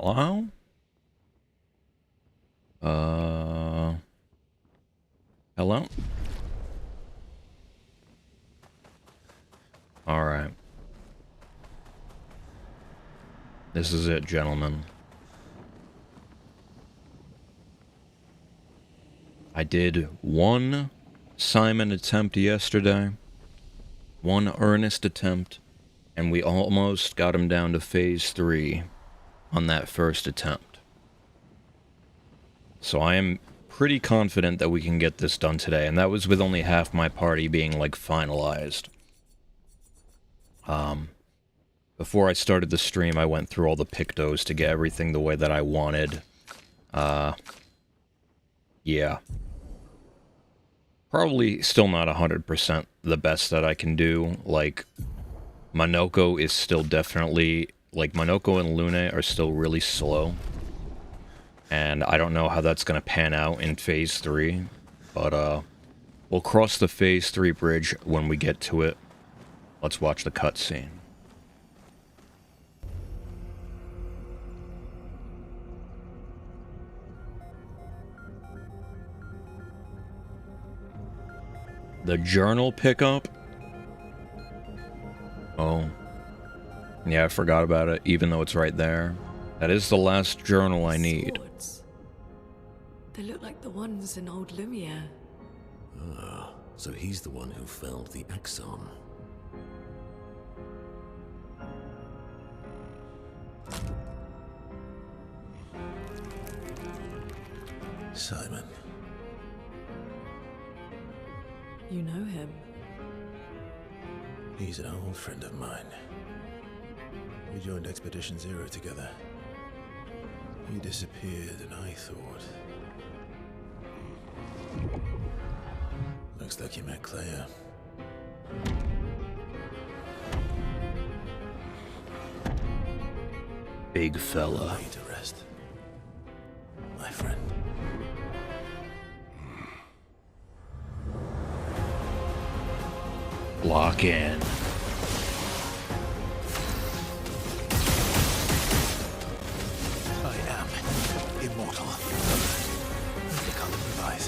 Hello? Hello? Alright. This is it, gentlemen. I did one Simon attempt yesterday. One earnest attempt. And we almost got him down to phase 3 on that first attempt. So I am pretty confident that we can get this done today. And that was with only half my party being, like, finalized. Before I started the stream, I went through all the pictos to get everything the way that I wanted. Yeah. Probably still not 100% the best that I can do. Like, Monoko is still definitely... Like, Monoko and Lune are still really slow. And I don't know how that's gonna pan out in Phase 3. But, we'll cross the Phase 3 bridge when we get to it. Let's watch the cutscene. The journal pickup? Oh. Yeah, I forgot about it, even though it's right there. That is the last journal I need. Swords. They look like the ones in old Lumiere. Ah, so he's the one who felled the Exxon. Simon. You know him. He's an old friend of mine. We joined Expedition Zero together. He disappeared and I thought... Looks like you met Claire. Big fella. Lay to rest. My friend. Lock in. I am immortal. The color provides.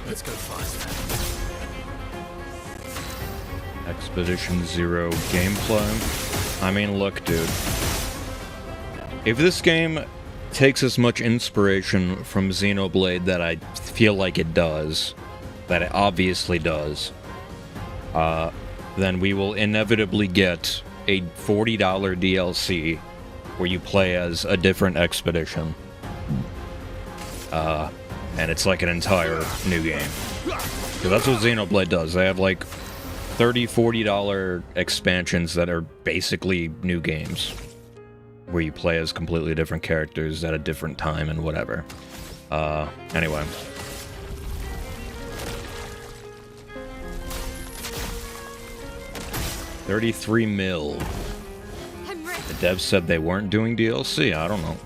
Let's go faster. Expedition Zero gameplay. I mean, look, dude. If this game takes as much inspiration from Xenoblade that I feel like it does, that it obviously does, then we will inevitably get a $40 DLC where you play as a different expedition. And it's like an entire new game. So that's what Xenoblade does. They have like $30, $40 expansions that are basically new games, where you play as completely different characters at a different time and whatever. Anyway. $33 mil. The devs said they weren't doing DLC. I don't know.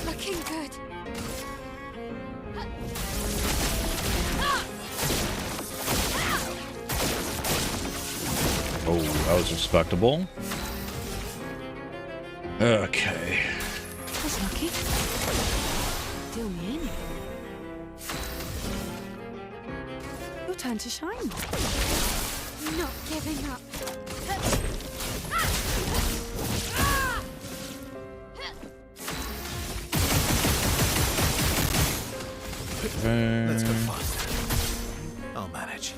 Looking good. Oh, that was respectable. Okay. That's lucky. Deal me in. Your turn to shine. Not giving up. Let's go faster. I'll manage.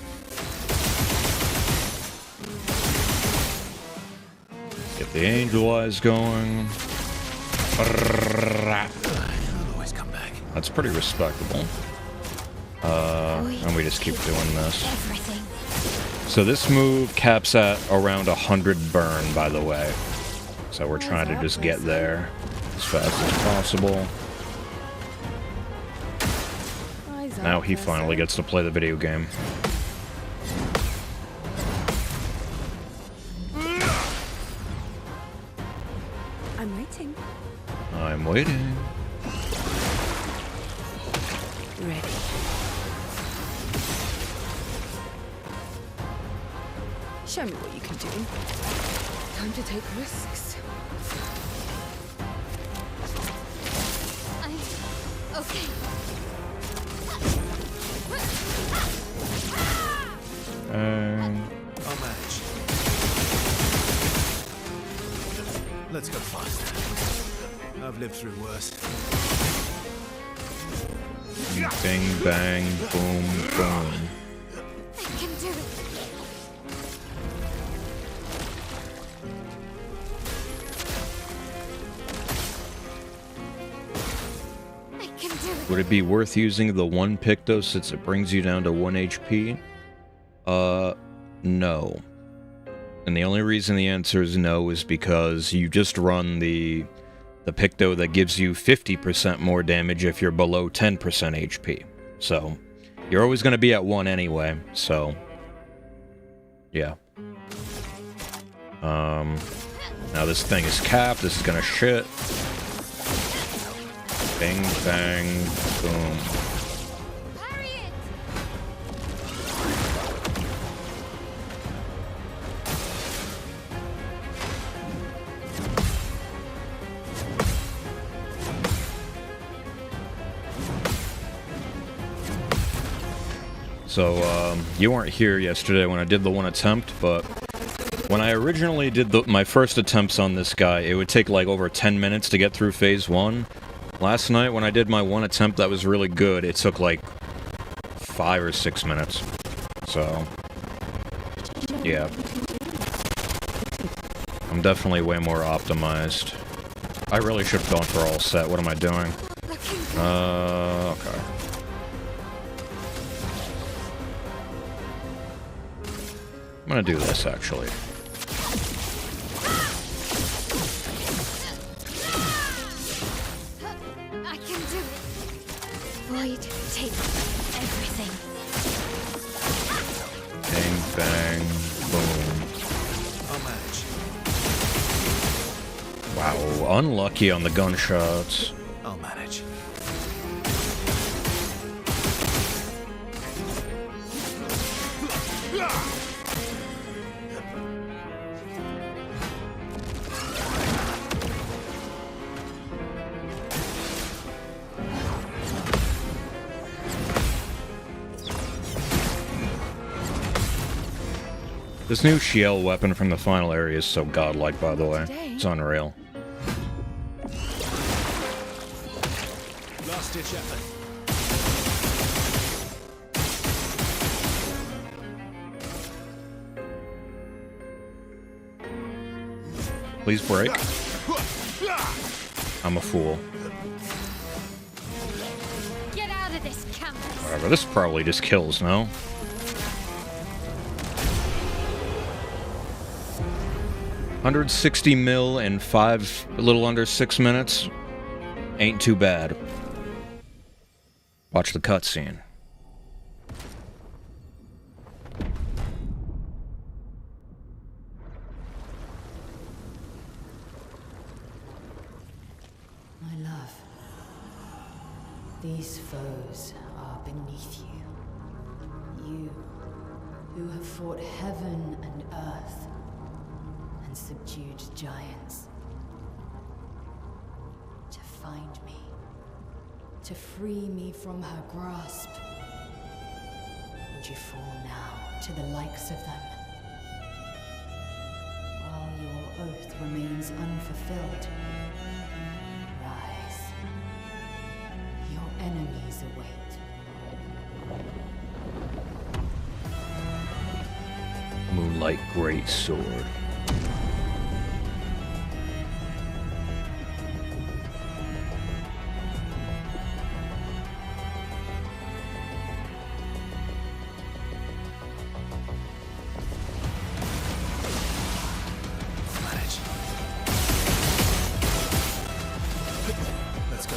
Get the angel eyes going. I'll always come back. That's pretty respectable. And we just keep doing this. Everything. So this move caps at around 100 burn, by the way. So we're trying to just get there as fast as possible. Now he finally gets to play the video game. I'm waiting. I'm waiting. Ready. Show me what you can do. Time to take risks. I'm okay. I'll manage. Let's go fast. I've lived through worse. Bing, bang, boom, boom. I can do it. I can do it. Would it be worth using the 1 Picto since it brings you down to 1 HP? No. And the only reason the answer is no is because you just run the Picto that gives you 50% more damage if you're below 10% HP. So, you're always going to be at 1 anyway, so... yeah. Now this thing is capped, this is gonna shit. Bing, bang, boom. Hurry it! So, you weren't here yesterday when I did the 1 attempt, but when I originally did my first attempts on this guy, it would take like over 10 minutes to get through phase 1. Last night when I did my 1 attempt that was really good, it took like 5 or 6 minutes. So, yeah. I'm definitely way more optimized. I really should have gone for all set. What am I doing? Okay. I'm gonna do this, actually. I can do it. Void takes everything. Bang, bang, boom. I'll manage. Wow, unlucky on the gunshots. I'll manage. This new Shiel weapon from the final area is so godlike, by the way. It's unreal. Last ditch effort. Please break. I'm a fool. Get out of this campus. Whatever, this probably just kills, no? $160 mil in a little under 6 minutes. Ain't too bad. Watch the cutscene. My love, these foes are beneath you. You, who have fought heaven and earth, and subdued giants. To find me, to free me from her grasp. Would you fall now to the likes of them? While your oath remains unfulfilled, rise. Your enemies await. Moonlight Great Sword.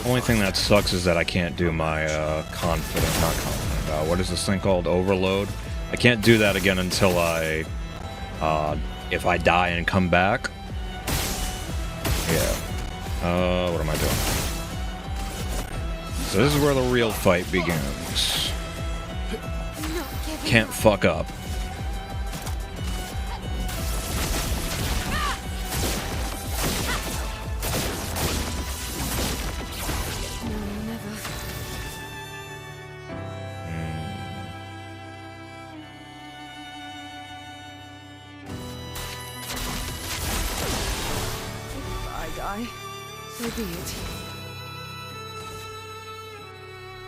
Only thing that sucks is that I can't do my not confident, what is this thing called? Overload? I can't do that again until if I die and come back. Yeah. What am I doing? So this is where the real fight begins. Can't fuck up. die. So be it.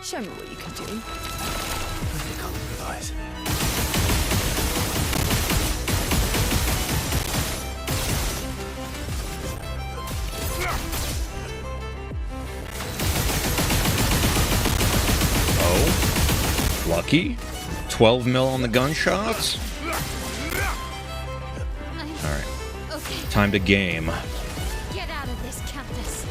Show me what you can do. I think I'll improvise. Oh. Lucky. 12 mil on the gunshots. Alright. Okay, Time to game. get out of this campus.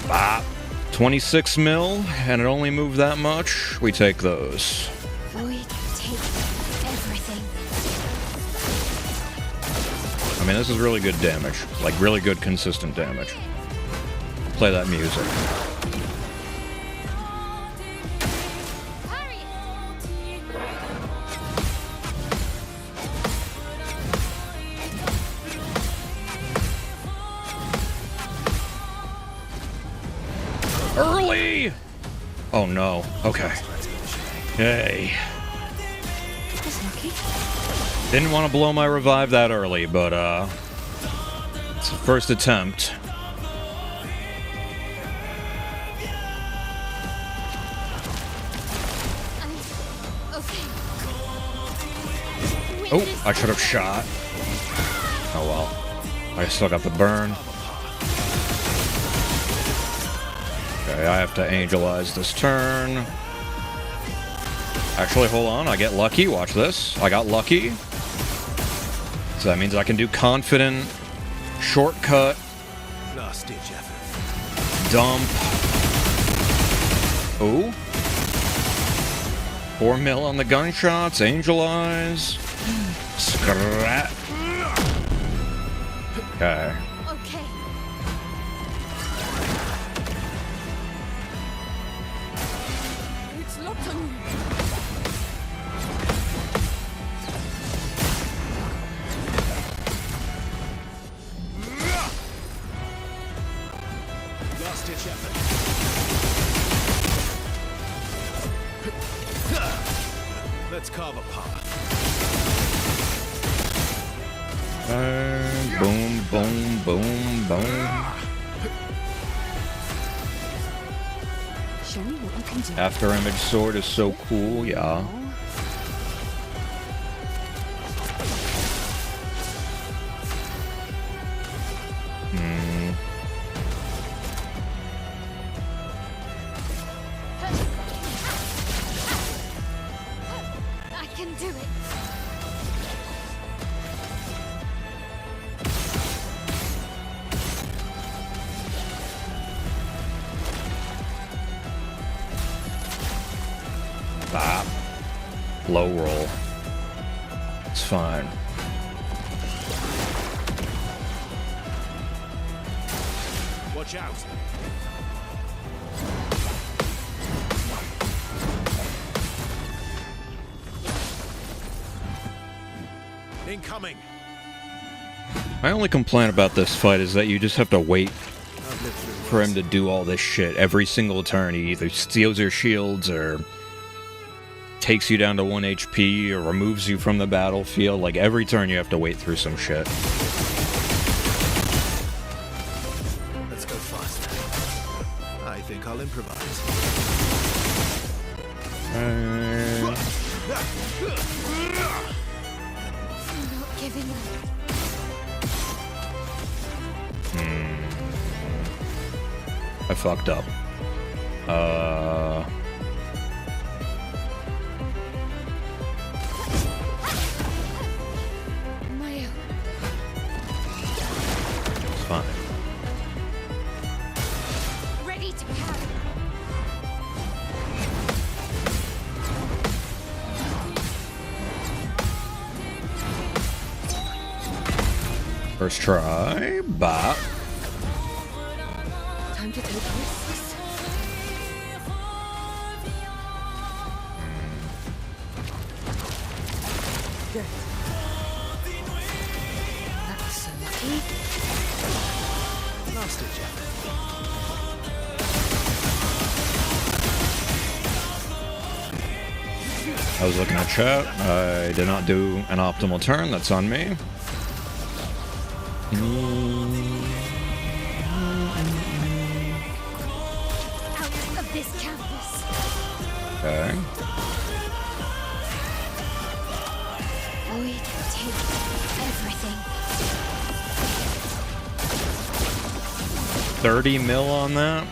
Bop. 26 mil, and it only moved that much. We take those. Void, take everything. I mean, this is really good damage. Like, really good, consistent damage. Play that music. Hurry! Early! Oh no. Okay. Yay. That's lucky. Didn't want to blow my revive that early, but it's the first attempt. Okay. Oh, I should have shot. Oh well. I still got the burn. Okay, I have to angelize this turn. Actually, hold on. I get lucky. Watch this. I got lucky. So that means I can do confident, shortcut, Last ditch effort. dump. Oh. 4 mil on the gunshots. Angelize. Scrap. Okay. Okay. It's locked on you. Last ditch effort. Let's carve a path. Boom, boom, boom, boom. Show me what you can do. After image sword is so cool, yeah. I can do it. Bop. Low roll. It's fine. Watch out. Incoming. My only complaint about this fight is that you just have to wait I've lived through for him to do all this shit every single turn. He either steals your shields or takes you down to 1 HP or removes you from the battlefield. Like every turn you have to wait through some shit. Let's go faster. I think I'll improvise. I'm not giving up. I fucked up. Maya, It's fine. ready to carry. First try. Bop. Time to take risks. Good. That was so lucky. Last ditch effort. I was looking at chat. I did not do an optimal turn. That's on me. Out of this campus. Okay. Void, take everything. 30 mil on that?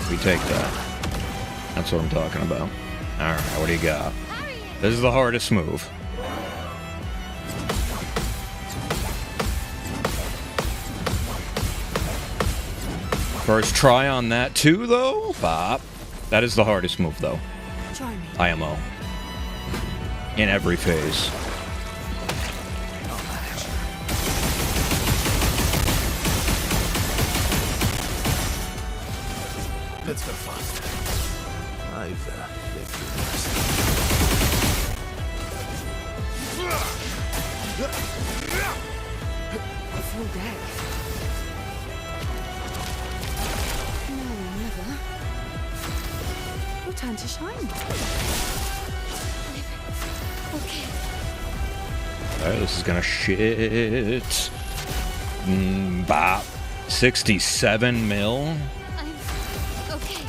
We take that. That's what I'm talking about. Alright, what do you got? This is the hardest move. First try on that too, though? Bop. That is the hardest move, though. Try me. IMO. In every phase. Let's go faster. I've lived through Full deck. No, never. Your turn to shine. Okay. Alright, this is gonna shit. Bop. 67 mil. I'm okay.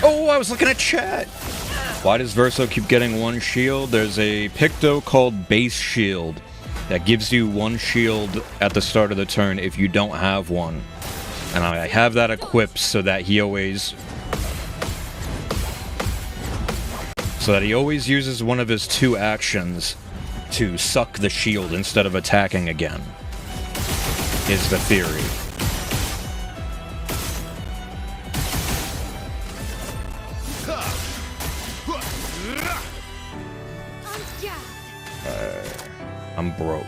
Oh, I was looking at chat. Why does Verso keep getting one shield? There's a Picto called Base Shield that gives you one shield at the start of the turn if you don't have one. And I have that equipped so that he always uses one of his two actions to suck the shield instead of attacking again. Is the theory. I'm broke.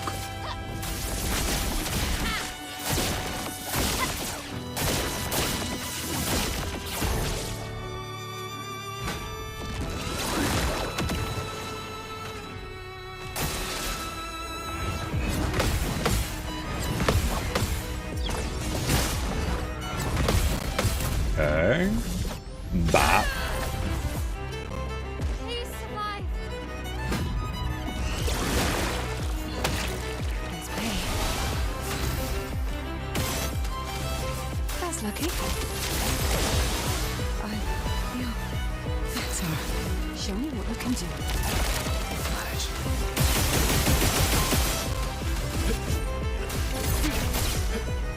Okay. Bop. Please survive. Let's pay. That's lucky. That's her. Show me what you can do.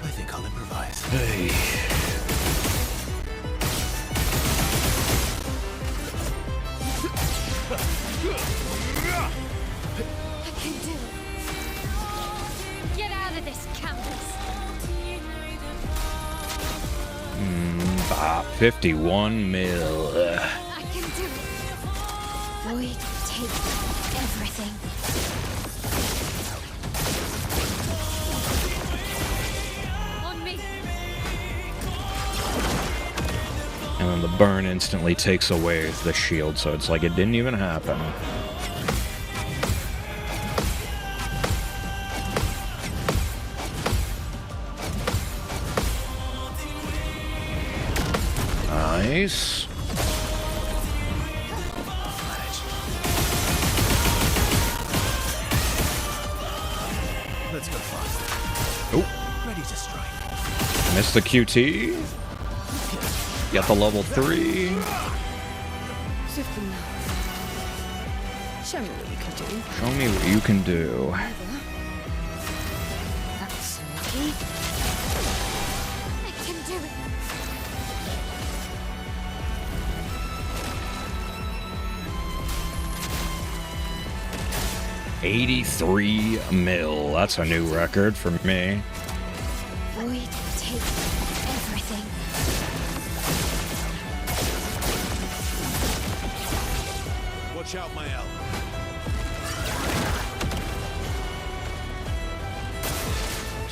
I think I'll improvise. Hey. I can do it. Get out of this campus. Bop. 51 mil. I can do it. Void, take everything. On me. And then the burn instantly takes away the shield, so it's like it didn't even happen. Nice. Let's go faster. Oh, Ready to strike. missed the QT. Got the level 3. Sift them now. Show me what you can do. Show me what you can do. That's lucky. I can do it. 83 mil. That's a new record for me. Void, take everything. Watch out, my L.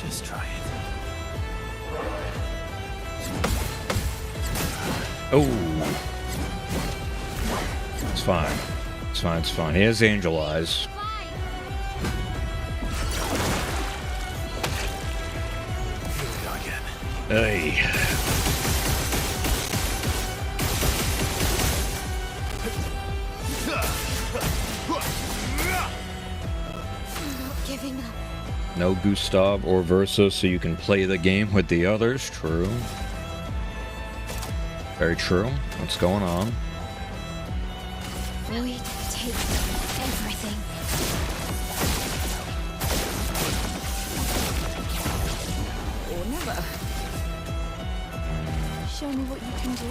Just try it. Oh. It's fine. It's fine, it's fine. He has angel eyes. Here we go again. Hey. giving up. No Gustav or Versa, so you can play the game with the others. True. Very true. What's going on? Void takes everything. Or never. Show me what you can do.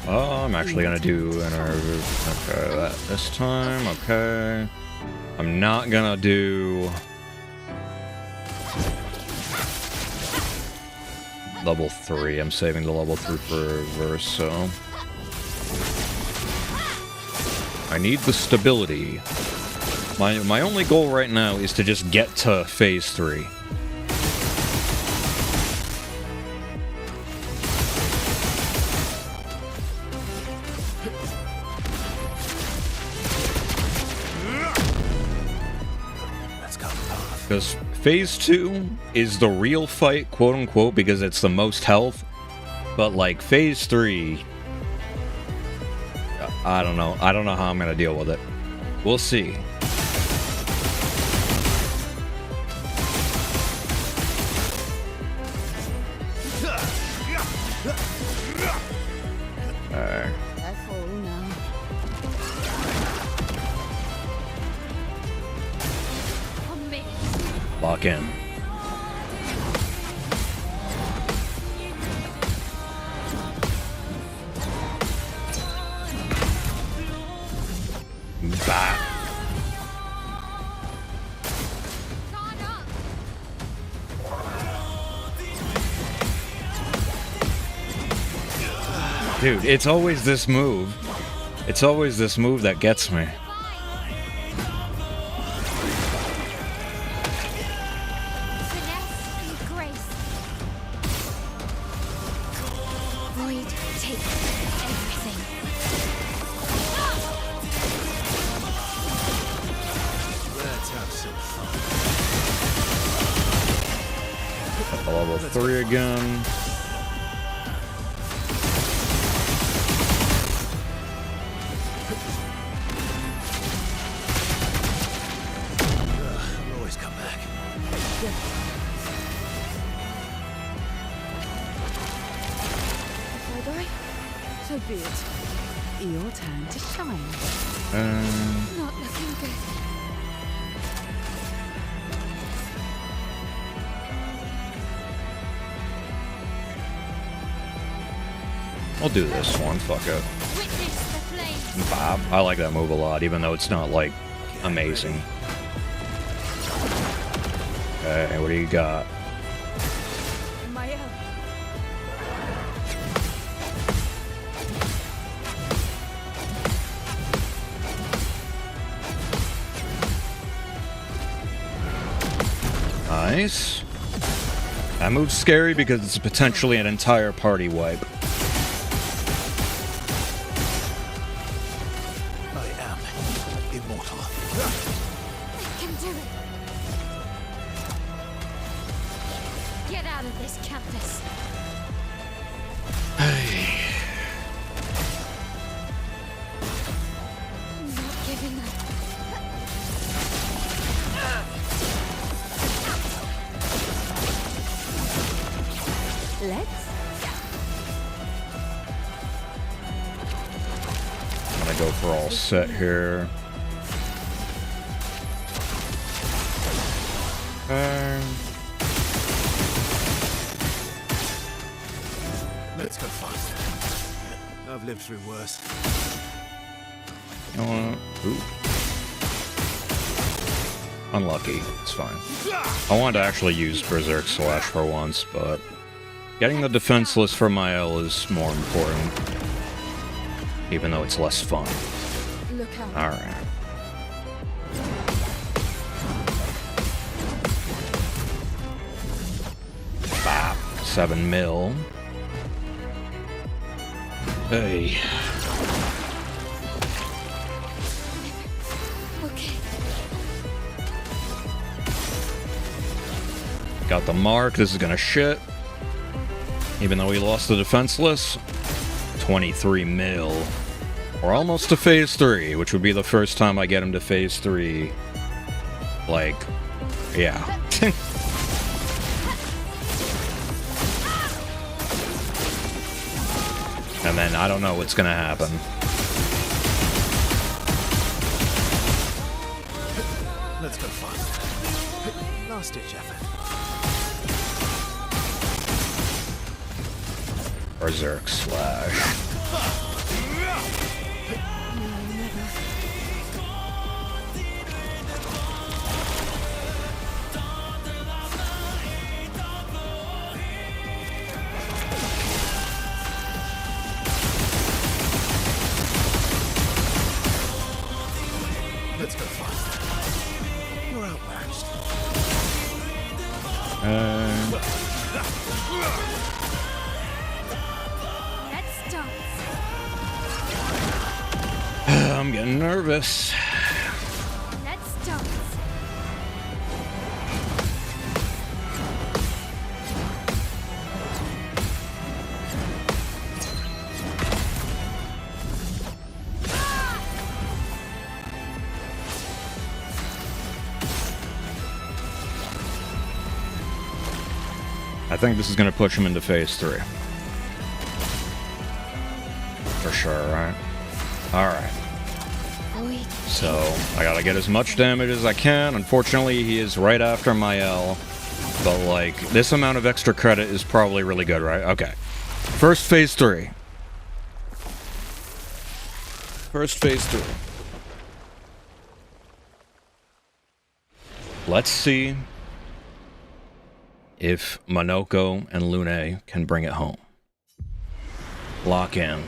Oh, I'm actually gonna do okay, that this time, okay. I'm not gonna do level 3. I'm saving the level 3 for Verso. I need the stability. My only goal right now is to just get to phase 3. Because phase 2 is the real fight, quote unquote, because it's the most health. But like phase 3, I don't know. I don't know how I'm gonna deal with it. We'll see. Alright. Careful now. On me. Lock in. Bah. Guard up. Dude, it's always this move. It's always this move that gets me. Finesse and grace. Void takes everything. Let's have some fun. Level 3 again. I'll always come back. If I die, so be it. Your turn to shine. Not looking good. I'll do this one. Fuck it. Witness the flame. Bob. I like that move a lot, even though it's not like amazing. Okay, what do you got? Maya. Nice. That move's scary because it's potentially an entire party wipe. I am immortal. I can do it. Get out of this campus. I'm not giving up. Let's. I'm gonna go for all set here. Let's go faster. I've lived through worse. You know what? Ooh. Unlucky. It's fine. I wanted to actually use Berserk Slash for once, but getting the defenseless for Mael is more important. Even though it's less fun. Look out. Alright. Bop. 7 mil. Hey. Okay. Got the mark. This is gonna shit. Even though we lost the defenseless. 23 mil. We're almost to phase 3, which would be the first time I get him to phase 3. Like, yeah. And then I don't know what's gonna happen. Let's go fast. Last ditch effort. Berserk slash. Let's go fast. You're outmatched. Let's dance. I'm getting nervous. Let's dance. I think this is gonna push him into phase 3. For sure, right? Alright. Void. So, I gotta get as much damage as I can. Unfortunately, he is right after my L. But, like, this amount of extra credit is probably really good, right? Okay. First phase 3. First phase 3. Let's see if Monoko and Lune can bring it home. Lock in.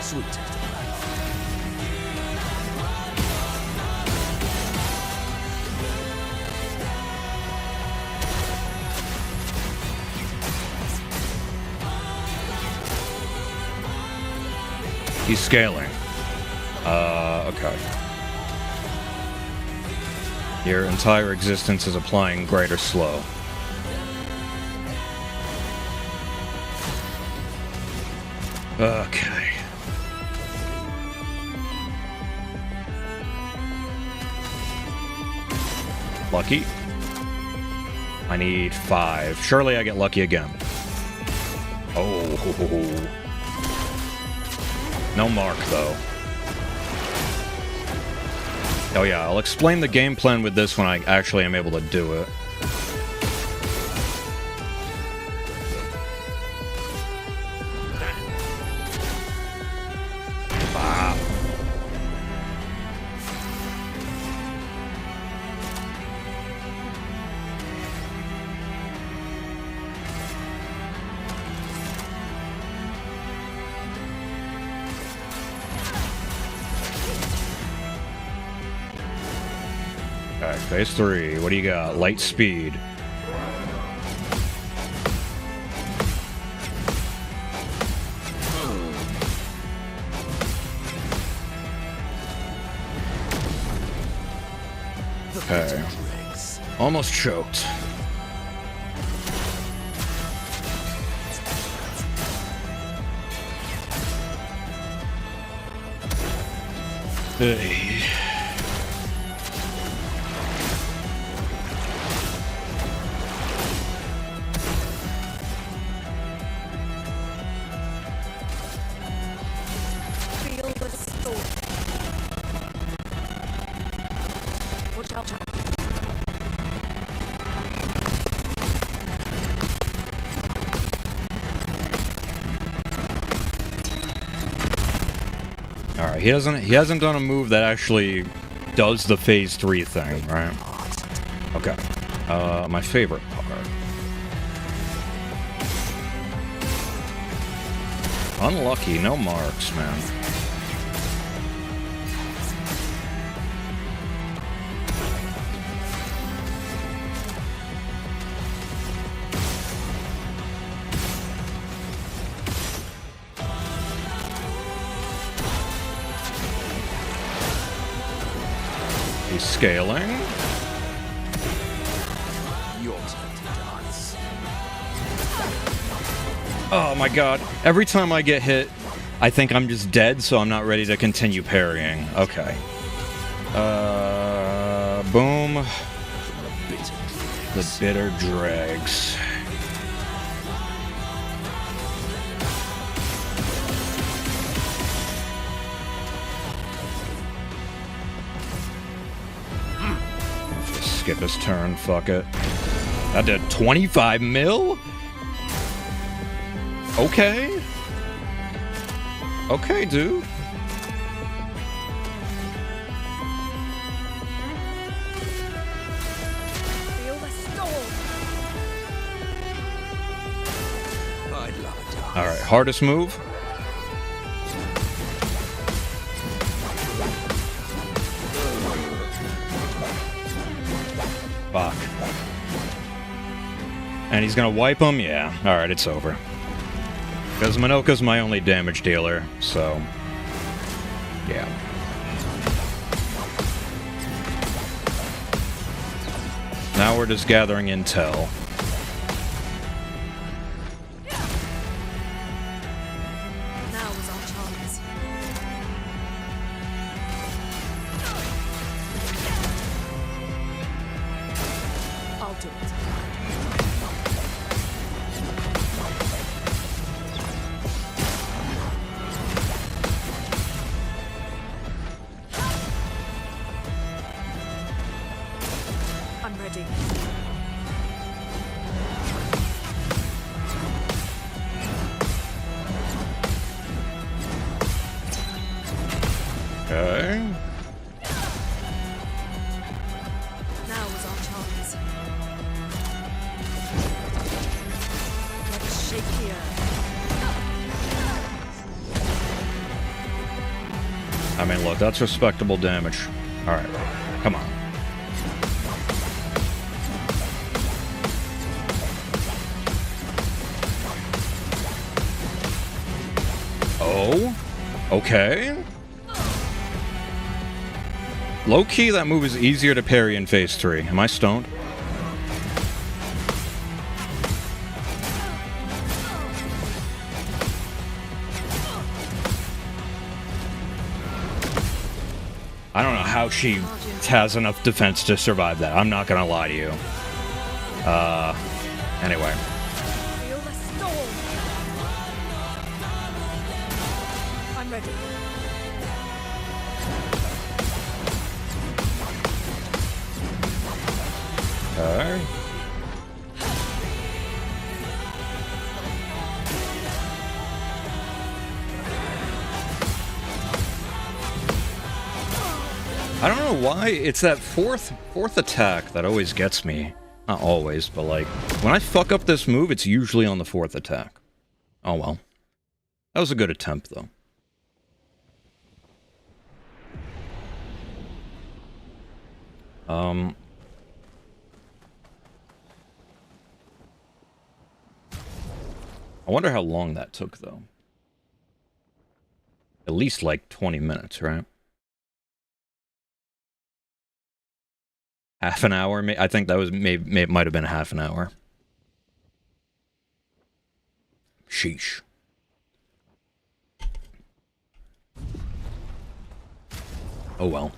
Sweet taste of life. He's scaling. Okay. Your entire existence is applying greater slow. Okay. Lucky. I need 5. Surely I get lucky again. Oh. No mark, though. Oh yeah, I'll explain the game plan with this when I actually am able to do it. Ah. Okay, phase 3. What do you got? Light speed. Okay. Almost choked. Hey. Feel the storm. Watch out. Alright, he hasn't done a move that actually does the phase 3 thing, right? Okay. My favorite part. Unlucky, no marks, man. He's scaling. Oh my god. Every time I get hit, I think I'm just dead, so I'm not ready to continue parrying. Okay. Boom. The bitter dregs. Just skip his turn, fuck it. That did 25 mil? Okay. Okay, dude. Feel the storm. Alright, hardest move. Fuck. And he's gonna wipe him? Yeah. Alright, it's over. Because Minoka's my only damage dealer, so... yeah. Now we're just gathering intel. Now is our chance. I'll do it. I'm ready. Okay. Now is our chance. Let us shake the earth. I mean, look, that's respectable damage. Alright, come on. Oh? Okay. Low-key, that move is easier to parry in Phase 3. Am I stoned? I don't know how she has enough defense to survive that. I'm not gonna lie to you. Anyway. Feel the storm. I'm ready. Okay. I don't know why it's that fourth attack that always gets me. Not always, but like when I fuck up this move, it's usually on the fourth attack. Oh well. That was a good attempt though. I wonder how long that took though. At least like 20 minutes, right? Half an hour? I think that was might have been half an hour. Sheesh. Oh well.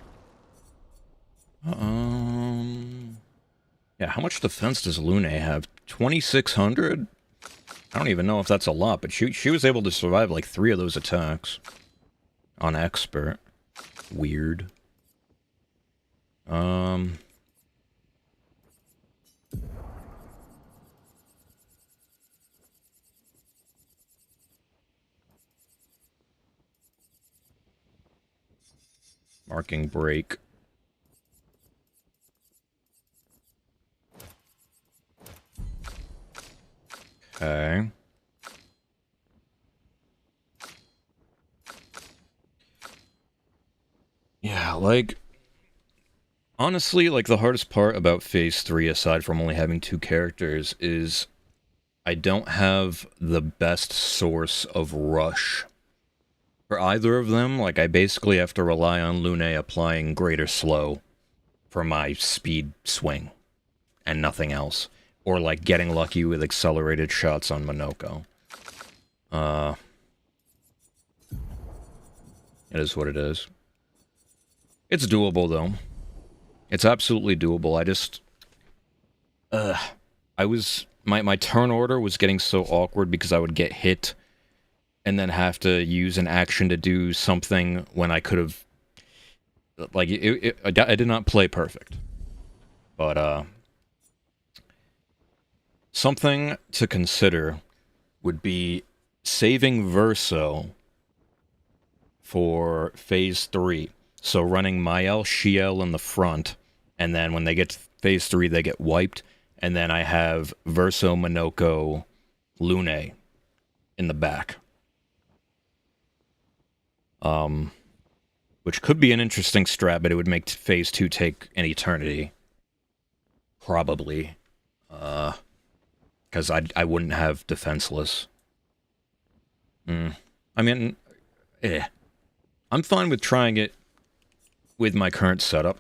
Yeah, how much defense does Lune have? 2,600? I don't even know if that's a lot, but she was able to survive like 3 of those attacks. On expert. Weird. Marking break. Okay. Yeah, like... honestly, like, the hardest part about Phase 3, aside from only having 2 characters, is I don't have the best source of rush. For either of them, like, I basically have to rely on Lune applying Greater Slow for my speed swing, and nothing else. Or, like, getting lucky with accelerated shots on Minoko. It is what it is. It's doable, though. It's absolutely doable. I just... I was... My turn order was getting so awkward because I would get hit and then have to use an action to do something when I could have... Like, I did not play perfect. But, something to consider would be saving Verso for Phase 3. So running Mael, Shiel in the front, and then when they get to Phase 3, they get wiped, and then I have Verso, Minoko, Lune in the back. Which could be an interesting strat, but it would make Phase 2 take an eternity. Probably. Because I wouldn't have Defenseless. I mean, I'm fine with trying it with my current setup.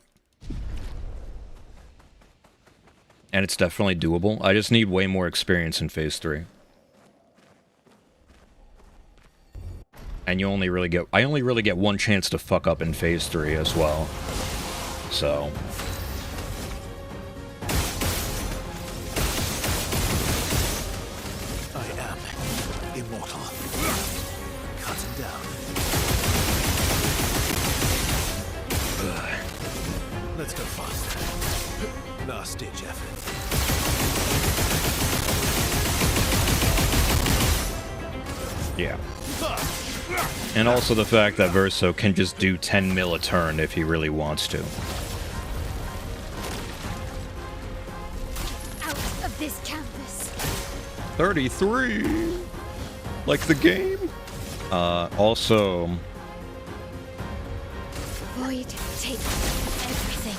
And it's definitely doable. I just need way more experience in Phase 3. And you only really get... I only really get one chance to fuck up in Phase 3 as well. So... I am immortal. Cut him down. Let's go faster. Last ditch effort. Yeah. And also the fact that Verso can just do 10 mil a turn if he really wants to. Out of this canvas. 33! Like the game? Also... Void, take everything.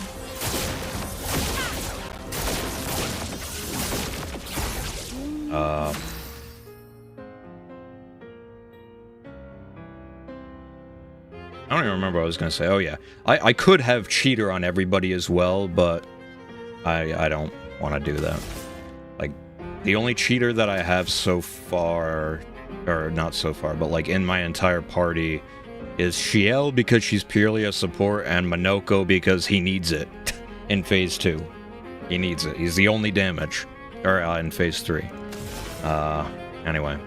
I don't even remember what I was going to say. Oh, yeah. I could have Cheater on everybody as well, but I don't want to do that. Like, the only Cheater that I have so far, or not so far, but like in my entire party is Shiel because she's purely a support, and Minoko because he needs it in Phase 2. He needs it. He's the only damage. Or in Phase 3. Anyway.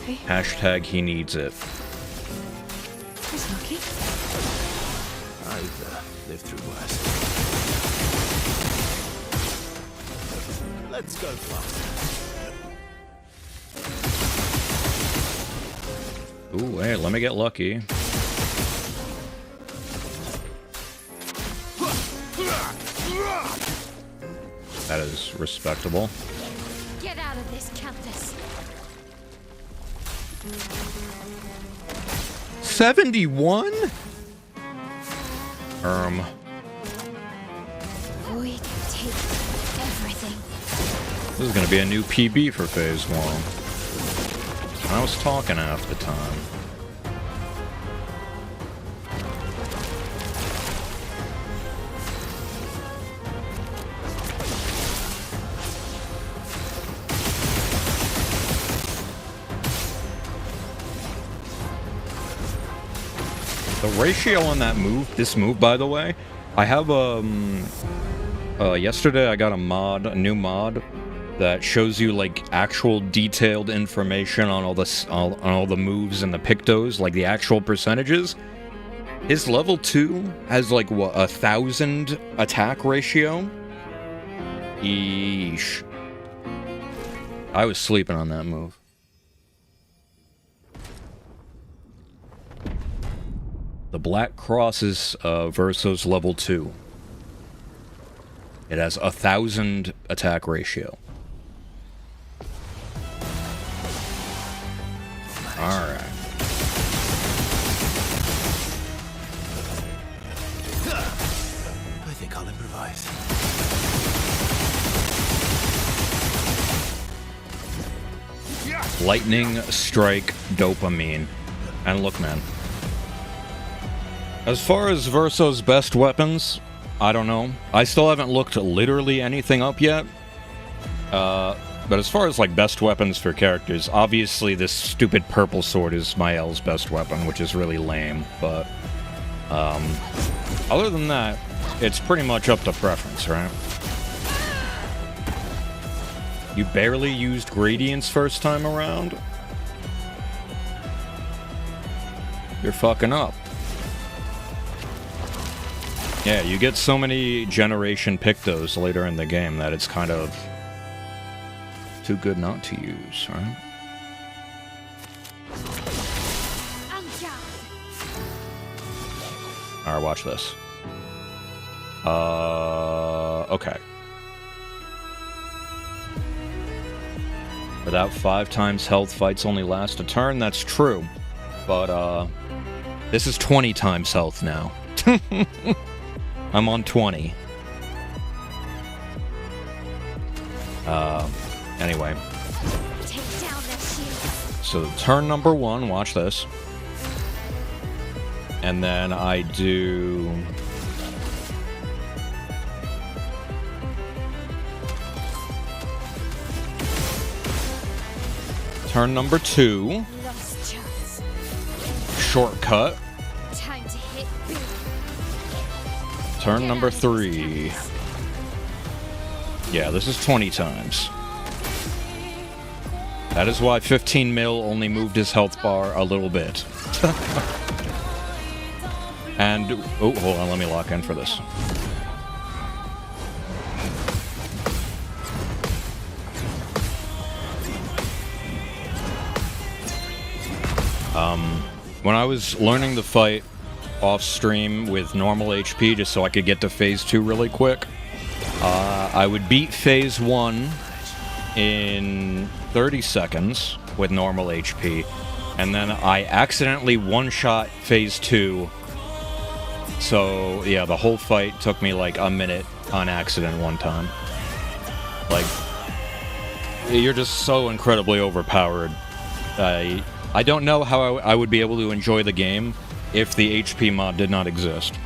Okay, Hashtag he needs it. that's lucky. I've lived through worse. Let's go faster. Ooh, hey, let me get lucky. That is respectable. Get out of this canvas. 71? Void, take everything. This is gonna be a new PB for Phase 1. I was talking half the time. The ratio on that move, this move by the way, I have yesterday I got a new mod that shows you like actual detailed information on all the moves and the pictos, like the actual percentages. His level 2 has like what, 1,000 attack ratio? Eesh. I was sleeping on that move. The Black Cross is Verso's level 2. It has 1,000 attack ratio. Alright. I think I'll improvise. Lightning Strike Dopamine. And look, man. As far as Verso's best weapons, I don't know. I still haven't looked literally anything up yet. But as far as like best weapons for characters, obviously this stupid purple sword is Mael's best weapon, which is really lame. But other than that, it's pretty much up to preference, right? You barely used gradients first time around? You're fucking up. Yeah, you get so many Generation Pictos later in the game that it's kind of too good not to use, right? Alright, watch this. Okay. Without 5 times health, fights only last a turn, that's true. But, this is 20 times health now. I'm on 20. Anyway. Take down that shield. So turn number 1, watch this. And then I do... Turn number 2. Lost chance. Shortcut. Time to hit big. Turn number 3. Yeah, this is 20 times. That is why 15 mil only moved his health bar a little bit. And, oh, hold on, let me lock in for this. When I was learning the fight off stream with normal HP just so I could get to phase 2 really quick, I would beat phase 1 in 30 seconds with normal HP, and then I accidentally one-shot phase 2. So, yeah, the whole fight took me like a minute on accident one time. Like, you're just so incredibly overpowered. I don't know how I would be able to enjoy the game if the HP mod did not exist.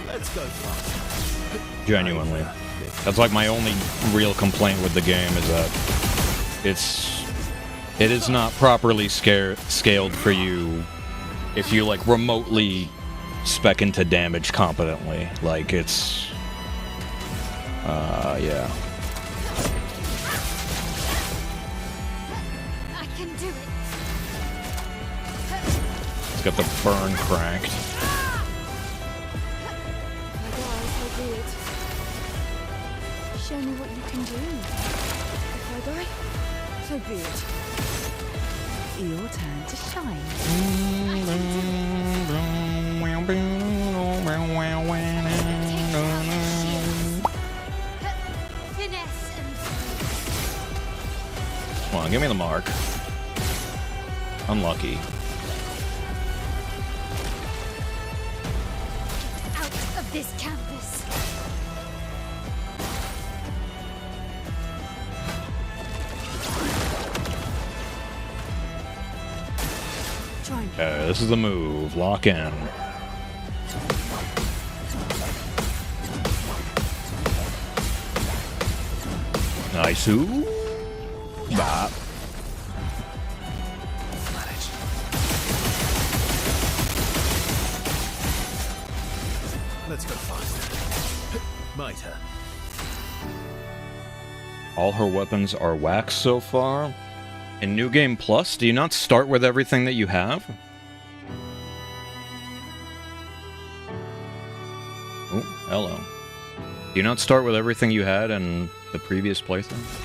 Let's go fast. Genuinely. That's like my only real complaint with the game is that it is not properly scaled for you if you like remotely spec into damage competently. Like it's yeah. I can do it. It's got the burn cranked. I die, so be it. Show me what you can do. If I die, so be it. Your turn to shine. Finesse and Come on, give me the mark. Unlucky. out of this canvas. Try and Okay, this is the move. Lock in. Nice. Ooh. Bop. Let's go fast. My turn. All her weapons are waxed so far. In New Game Plus, do you not start with everything that you have? Oh, hello. Do you not start with everything you had in the previous playthrough?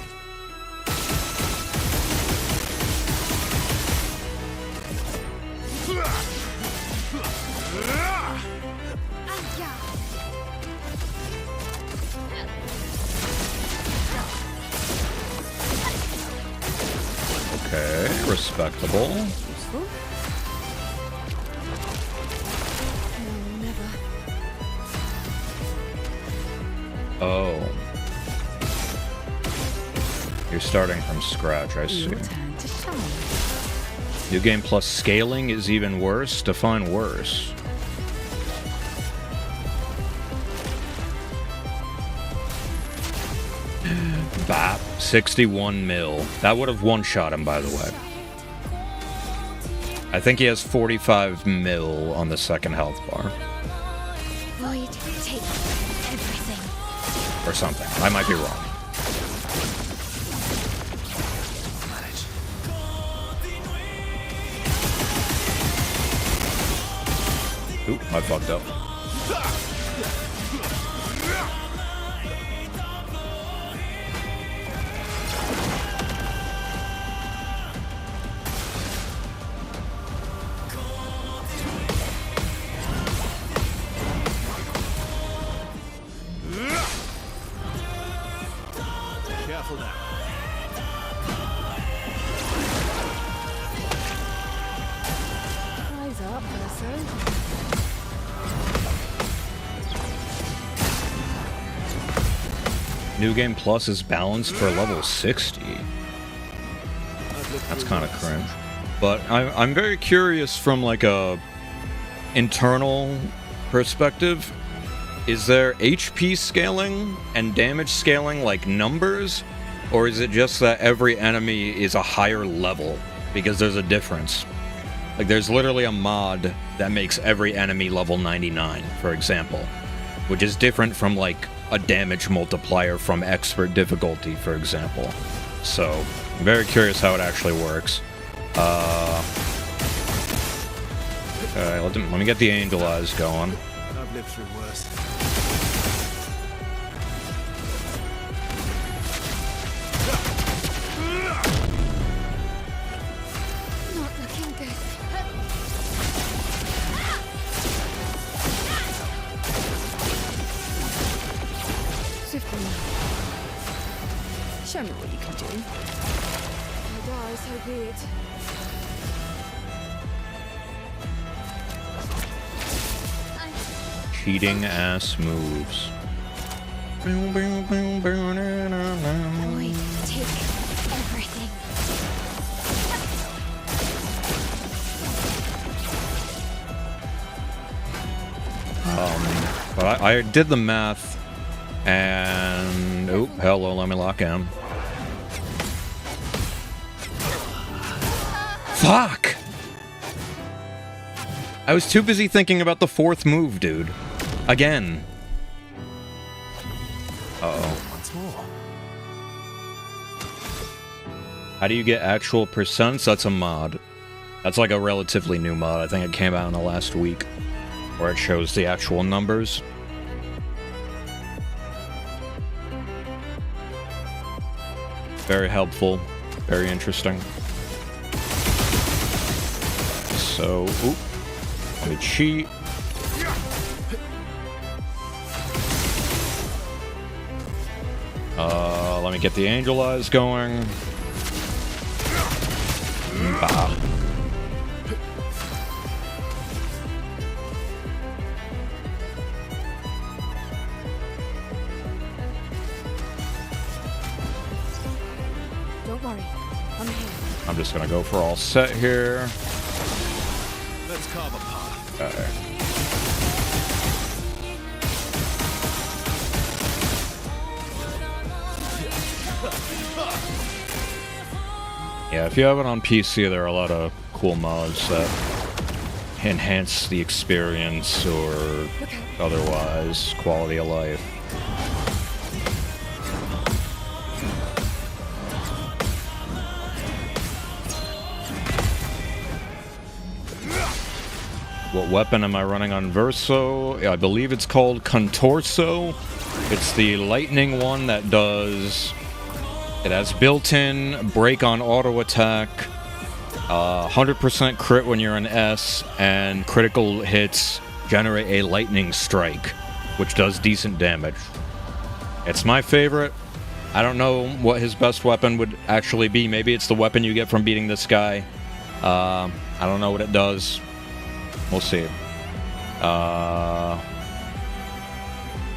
Okay, respectable. useful. No, never. Oh. You're starting from scratch, I see. Your turn to shine. New Game Plus scaling is even worse? Define worse. Bap. 61 mil. That would have one-shot him, by the way. I think he has 45 mil on the second health bar. Void, take everything. Or something. I might be wrong. Oop, I fucked up. Careful now. Rise up, person. New Game Plus is balanced for level 60. That's kind of cringe. But I'm very curious from like a internal perspective. Is there HP scaling and damage scaling like numbers? Or is it just that every enemy is a higher level? Because there's a difference. Like there's literally a mod that makes every enemy level 99, for example. Which is different from like a damage multiplier from expert difficulty, for example. So, I'm very curious how it actually works. Okay, let me get the angel eyes going. I've lived through worse. Not looking good. Swiftly now. Show me what you can do. I die, so be it. Cheating ass moves. Void, take everything. But I did the math, and oh, hello, let me lock in. Fuck! I was too busy thinking about the fourth move, dude. Again. Uh-oh. Once more. How do you get actual percents? That's a mod. That's like a relatively new mod. I think it came out in the last week, where it shows the actual numbers. Very helpful. Very interesting. So, oop. Let me cheat. Let me get the angel eyes going. Bah. Don't worry, I'm here. I'm just gonna go for all set here. Let's carve a path. Okay. Yeah, if you have it on PC, there are a lot of cool mods that enhance the experience or otherwise quality of life. What weapon am I running on Verso? I believe it's called Contorso. It's the lightning one that does... It has built-in break on auto attack, 100% crit when you're an S, and critical hits generate a lightning strike, which does decent damage. It's my favorite. I don't know what his best weapon would actually be. Maybe it's the weapon you get from beating this guy. I don't know what it does. We'll see.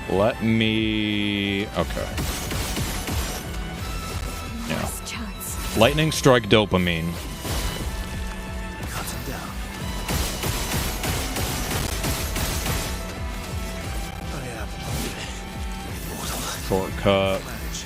Let me... Okay. Yeah. Last chance. Lightning Strike Dopamine. Cut him down. I am immortal. Shortcut. Manage.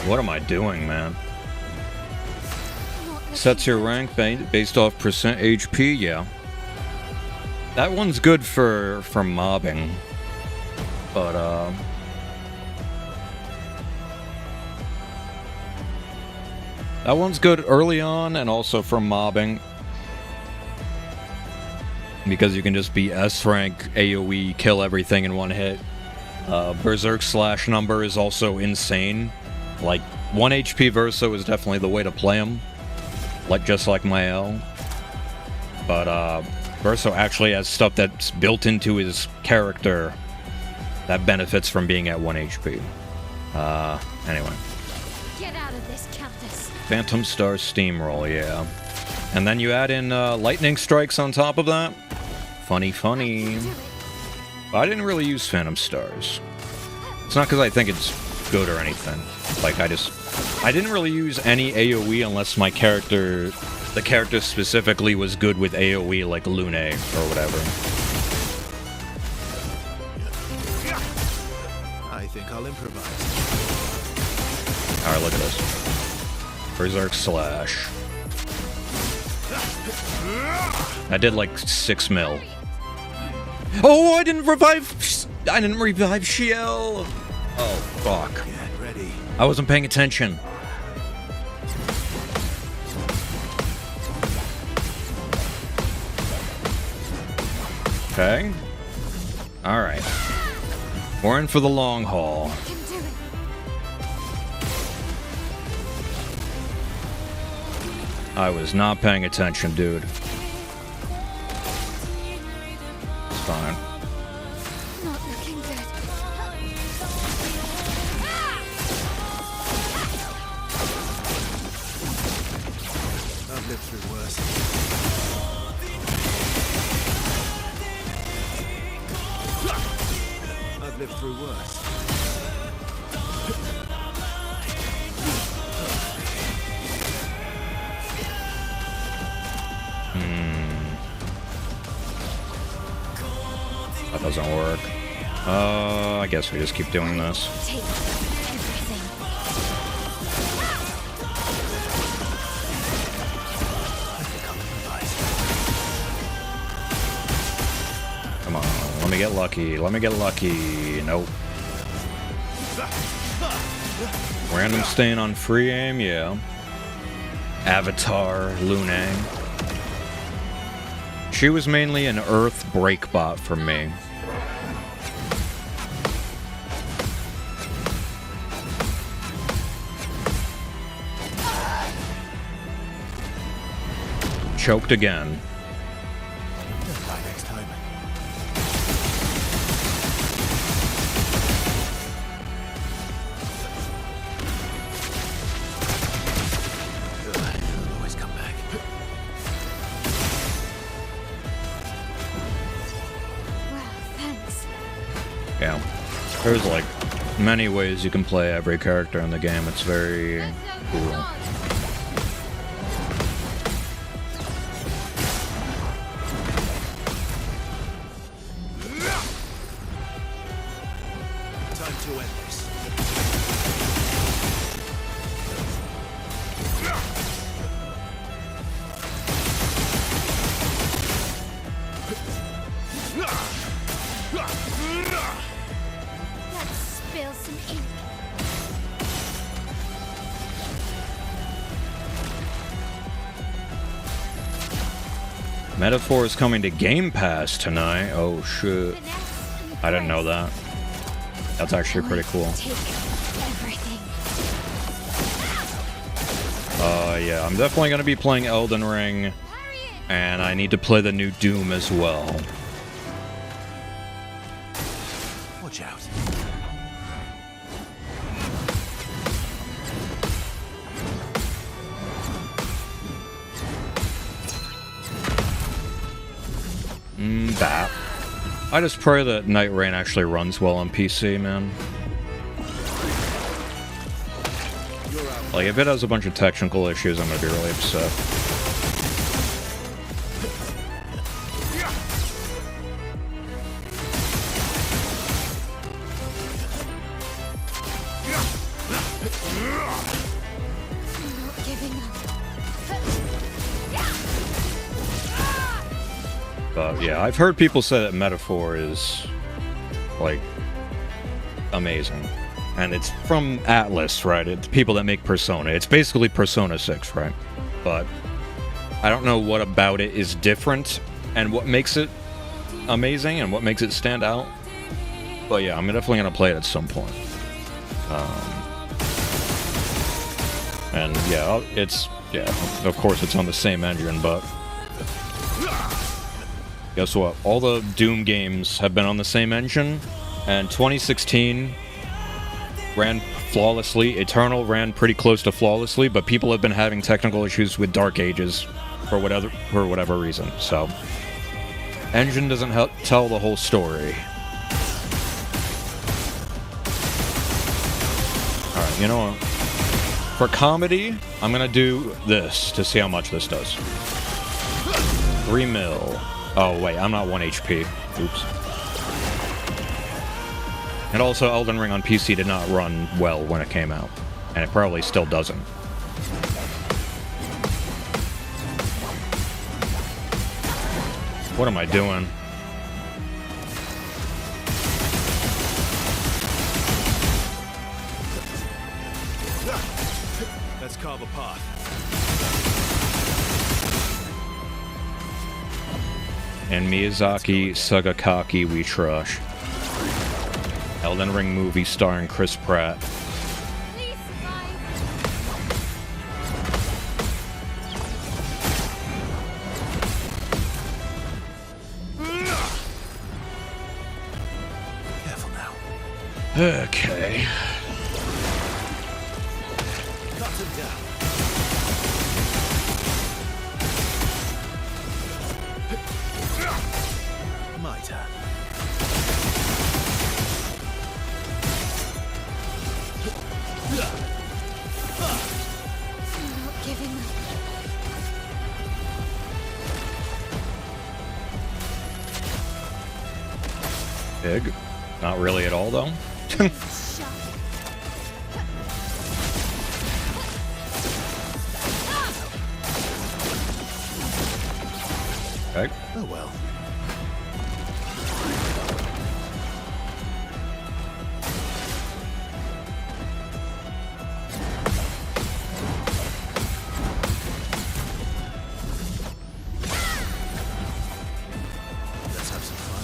What am I doing, man? Not Sets your rank based off percent HP, yeah. That one's good for mobbing. But that one's good early on and also for mobbing. Because you can just be S rank, AoE, kill everything in one hit. Berserk slash number is also insane. Like, 1 HP Verso is definitely the way to play him. Like, just like my L. But, Verso actually has stuff that's built into his character that benefits from being at 1 HP. Anyway. Get out of this, Countess. Phantom Star Steamroll, yeah. And then you add in, Lightning Strikes on top of that. Funny. I didn't really use Phantom Stars. It's not because I think it's good or anything. Like, I didn't really use any AoE unless my character, the character specifically was good with AoE, like Lune or whatever. I think I'll improvise. Alright, look at this. Berserk Slash. I did like 6 mil. Oh, I didn't revive Shiel. Oh, fuck. Get ready. I wasn't paying attention. Okay. Alright. We're in for the long haul. can do it. I was not paying attention, dude. It's fine. Not looking good. I've lived through worse. I've lived through worse. That doesn't work. I guess we just keep doing this. Take everything. I think I'll improvise. Come on, let me get lucky. Let me get lucky. Nope. Random stain on free aim, yeah. Avatar, Lune. She was mainly an Earth break bot for me. Choked again. Try next time. It'll always come back. Well, thanks. Yeah. There's like many ways you can play every character in the game. It's very cool. Time to end this. Let's spill some ink. Metaphor is coming to Game Pass tonight. Oh shit. Finesse and I didn't know grace. that. That's actually pretty cool. Take everything. Yeah, I'm definitely gonna be playing Elden Ring, Hurry it. and I need to play the new Doom as well. Watch out. That. I just pray that Night Rain actually runs well on PC, man. Like, if it has a bunch of technical issues, I'm gonna be really upset. But yeah, I've heard people say that Metaphor is like amazing. And it's from Atlas, right? It's people that make Persona. It's basically Persona 6, right? But I don't know what about it is different and what makes it amazing and what makes it stand out. But yeah, I'm definitely going to play it at some point. And yeah, of course it's on the same engine, but guess what? All the Doom games have been on the same engine, and 2016 ran flawlessly. Eternal ran pretty close to flawlessly, but people have been having technical issues with Dark Ages for whatever reason. So, engine doesn't help tell the whole story. Alright, you know what? For comedy, I'm gonna do this to see how much this does. 3 mil. Oh wait, I'm not 1 HP. Oops. And also, Elden Ring on PC did not run well when it came out. And it probably still doesn't. What am I doing? Let's carve a path. And Miyazaki Sagakaki we trust. Elden Ring movie starring Chris Pratt. Please survive. Careful now. Okay. Cut him down. My turn. I'm not giving up. Big. Not really at all, though. Shut. Okay. Oh well. Let's have some fun.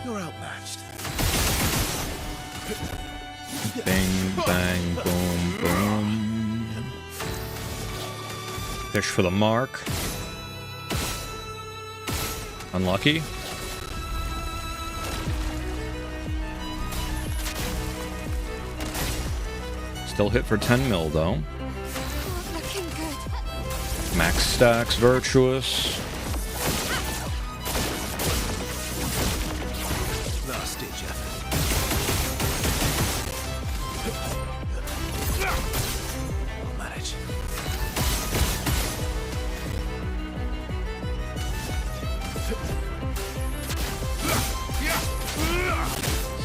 You're outmatched. Bang, bang, boom, boom. Fish for the mark. Unlucky. Still hit for 10 mil, though. Not looking good. Max stacks, virtuous. Last ditch effort. I'll manage.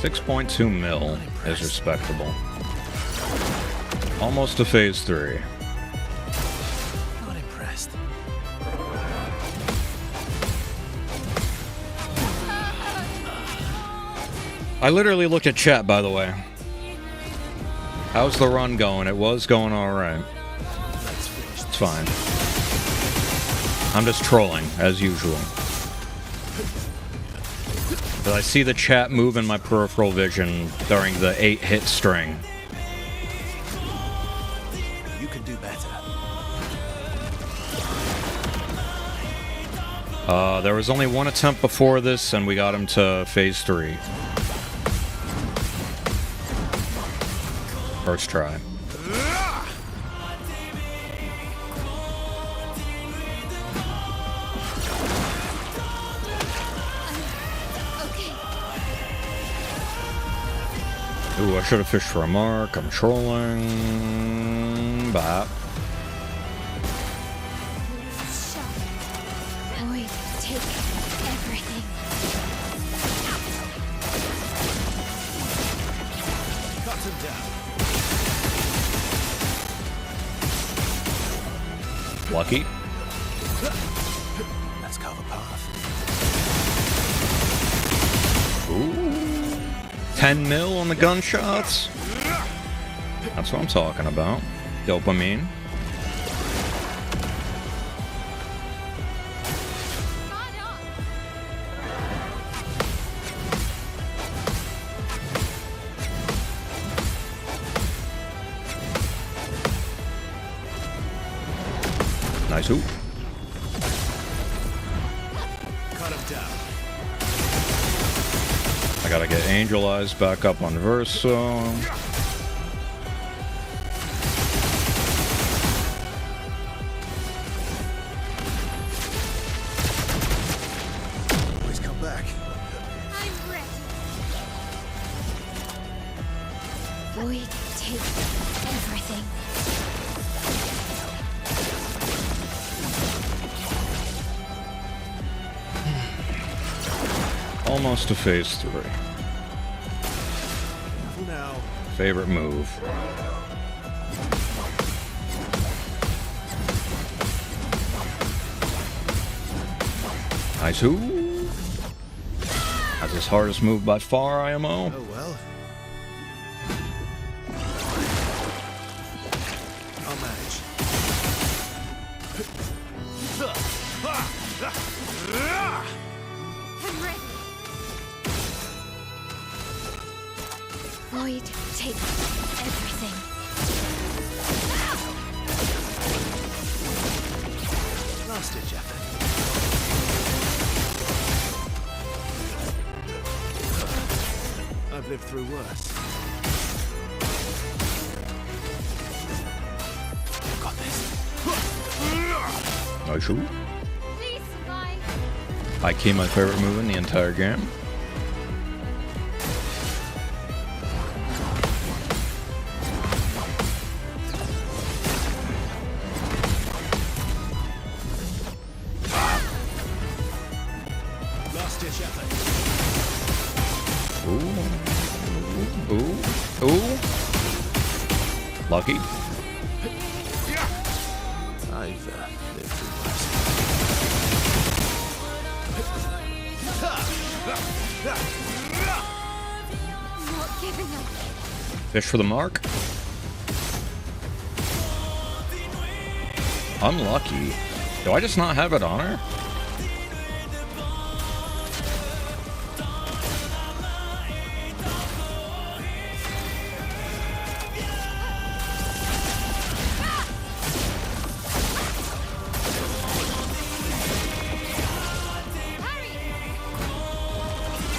6.2 mil is respectable. Almost to phase 3. Not impressed. I literally looked at chat, by the way. How's the run going? It was going alright. Let's finish It's fine. I'm just trolling, as usual. But I see the chat move in my peripheral vision during the 8-hit string. You can do better. There was only one attempt before this, and we got him to phase 3. First try. Okay. Ooh, I should have fished for a mark. I'm trolling. Bop. Shut. Void, take everything. Cut him down. Lucky. Let's carve a path. Ooh. 10 mil on the gunshots. That's what I'm talking about. Dopamine. Nice hoop. Cut him down. I gotta get Angel Eyes back up on Verso. Always come back. I'm ready. Void, take everything. Almost to phase 3. For now. Favorite move. Nice hoop. That's his hardest move by far, IMO. Oh well. I'll manage. I'm ready. Void, take everything. Last ditch effort. I've lived through worse. I've got this. Nice hoop. Please survive. High key, my favorite move in the entire game. Last ditch effort. Ooh. Ooh. Ooh. Lucky. I've lived through worse. Not giving up. Fish for the mark. Unlucky. Do I just not have it on her?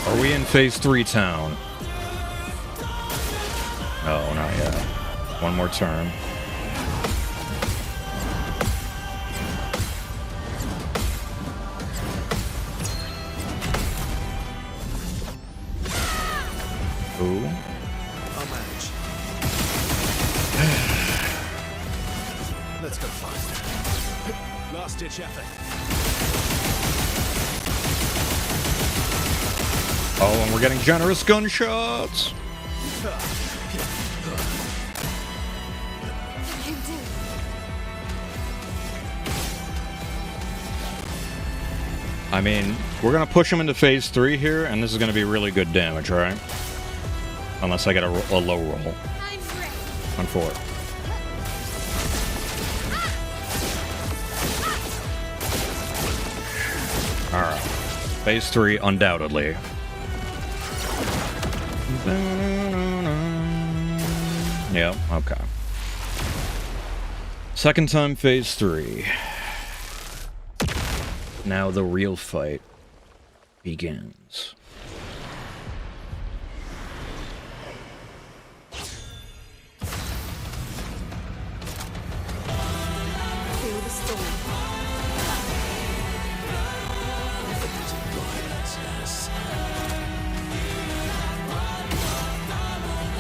Are we in phase 3 town? Oh, not yet. One more turn. Ooh. I'll manage. Let's go faster. Last ditch effort. Oh, and we're getting generous gunshots. You can do it. I mean, we're gonna push him into phase 3 here, and this is gonna be really good damage, right? Unless I get a low roll I'm ready. on 4. Alright. Phase 3, undoubtedly. Yep, okay. Second time phase 3. Now the real fight begins. Feel the storm.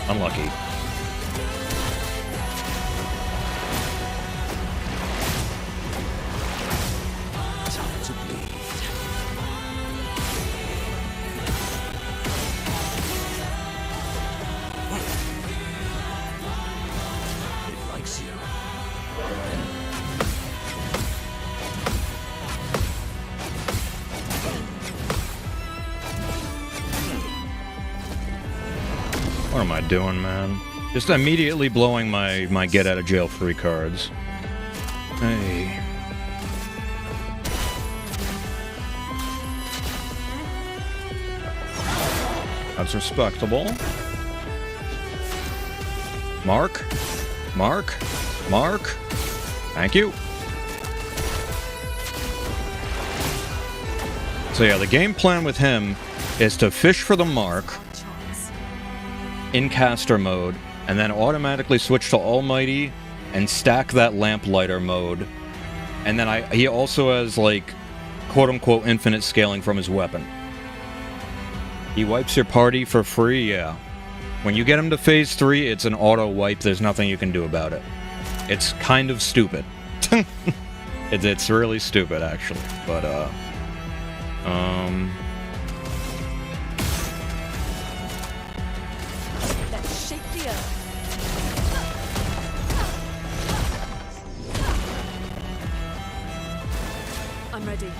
Unlucky. Time to bleed. It likes you. am I doing, man? Just immediately blowing my get out of jail free cards. Hey. That's respectable. Mark. Mark. Mark. Thank you. So yeah, the game plan with him is to fish for the mark in caster mode, and then automatically switch to Almighty and stack that lamplighter mode. And then he also has, like, quote-unquote infinite scaling from his weapon. He wipes your party for free, yeah. When you get him to phase 3, it's an auto wipe. There's nothing you can do about it. It's kind of stupid. It's really stupid, actually. But, Let's shake the earth. I'm ready.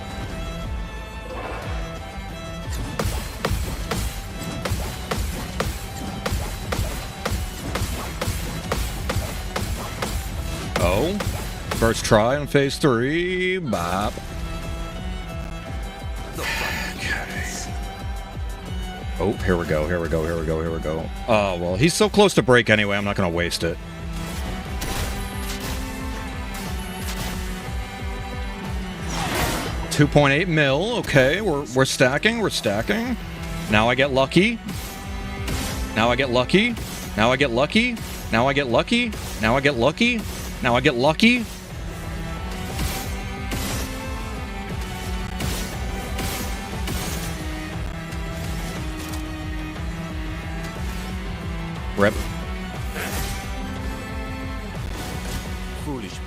oh. First try on phase 3. Bop. Oh, here we go, here we go, here we go, here we go. Oh, well, he's so close to break anyway, I'm not gonna waste it. $2.8 mil, okay, we're stacking, we're stacking. Now I get lucky. Now I get lucky. Now I get lucky. Now I get lucky. Now I get lucky. Now I get lucky. Rip. Foolish move.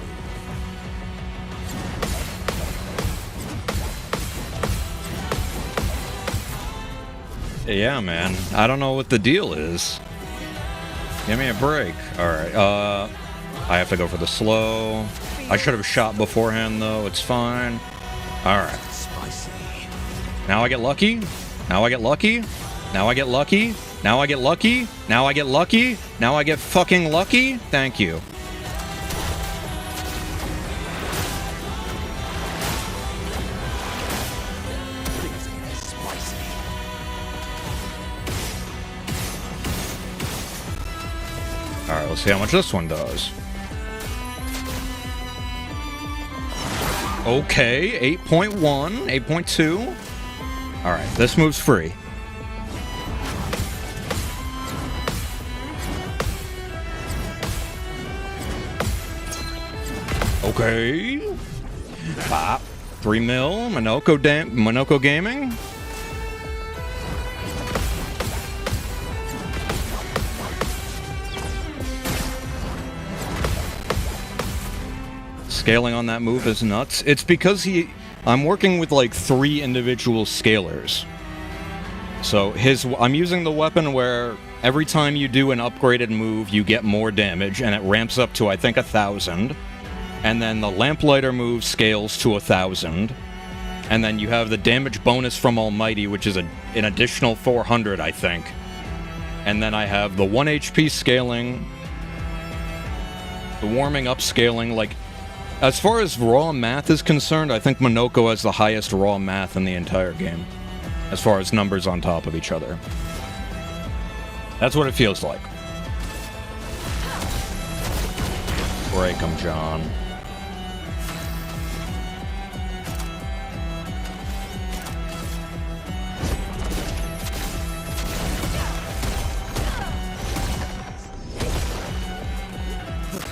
Yeah, man. I don't know what the deal is. Give me a break. Alright, I have to go for the slow. I should have shot beforehand, though. It's fine. Alright. Spicy. Now I get lucky. Now I get lucky. Now I get lucky. Now I get lucky. Now I get lucky. Now I get fucking lucky. Thank you. Spicy. Alright, let's see how much this one does. Okay, 8.1, 8.2. Alright, this move's free. Okay. Bop. 3 mil. Monoko Gaming. Scaling on that move is nuts. It's because I'm working with like 3 individual scalers. So I'm using the weapon where every time you do an upgraded move, you get more damage, and it ramps up to, I think, 1,000. And then the Lamplighter move scales to 1,000. And then you have the damage bonus from Almighty, which is an additional 400, I think. And then I have the 1 HP scaling, the warming up scaling. Like, as far as raw math is concerned, I think Monoko has the highest raw math in the entire game, as far as numbers on top of each other. That's what it feels like. Break 'em, John.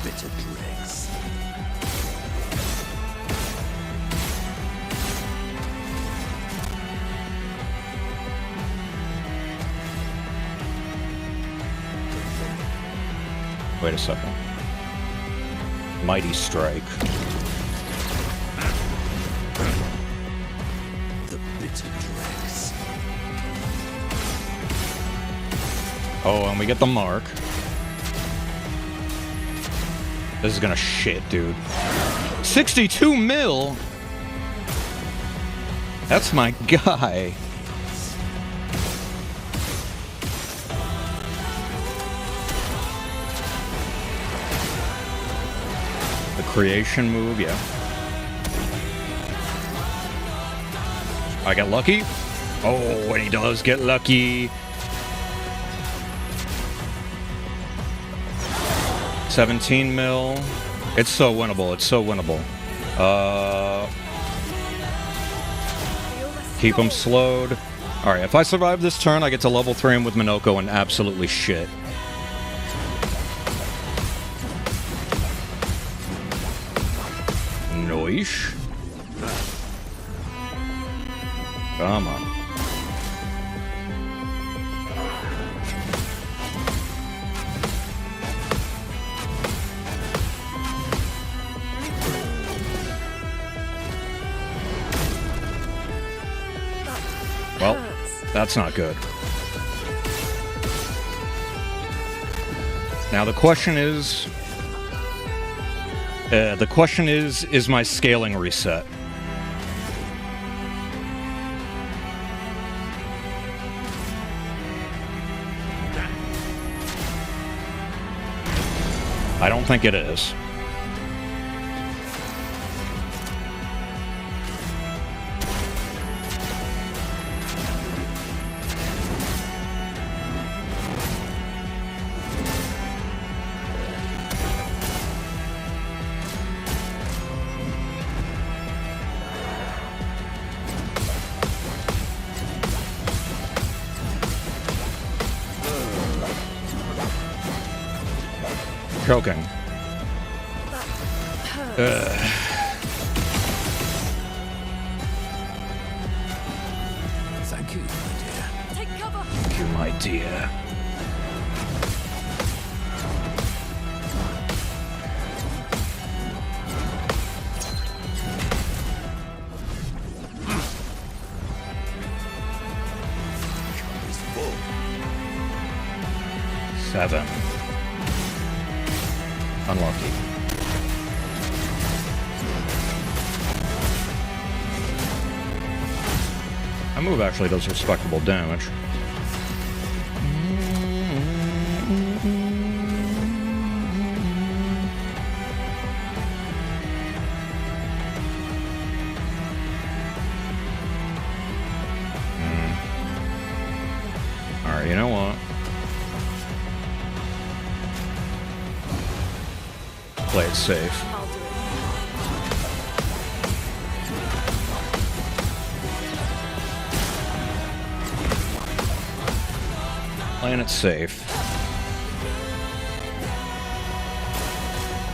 Bitter dregs. Wait a second. Mighty Strike. The bitter dregs. Oh, and we get the mark. This is gonna shit, dude. 62 mil? That's my guy. the creation move, yeah. I get lucky. Oh, and he does get lucky. 17 mil. It's so winnable. It's so winnable. Keep him slowed. Alright, if I survive this turn, I get to level 3 him with Minoko and absolutely shit. Noish. Come on. Well, that's not good. Now the question is my scaling reset? I don't think it is. Choking. Thank you, my dear. Take cover. Thank you, my dear. It's full. 7. Unlucky. That move actually does respectable damage. Alright, you know what? Play it safe. I'll do it. Playing it safe.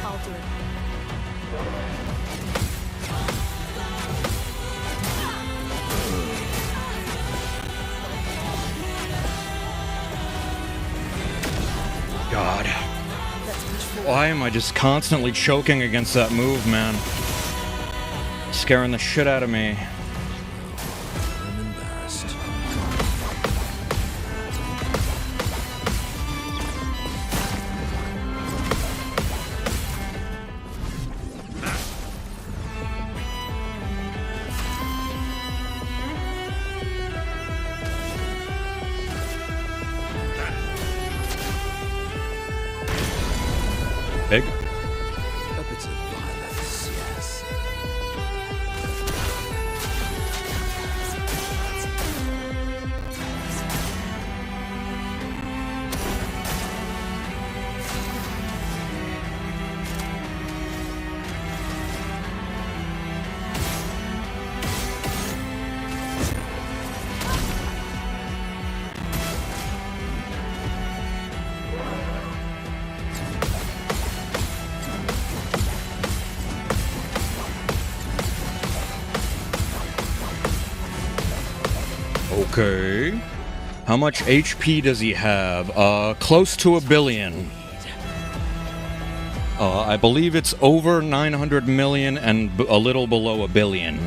I'll do it. God. Let's push forward. Why am I just constantly choking against that move, man? Scaring the shit out of me. I'm embarrassed. Big. A bit of violence, yes. Okay. How much HP does he have? Close to 1 billion. I believe it's over 900 million and a little below 1 billion.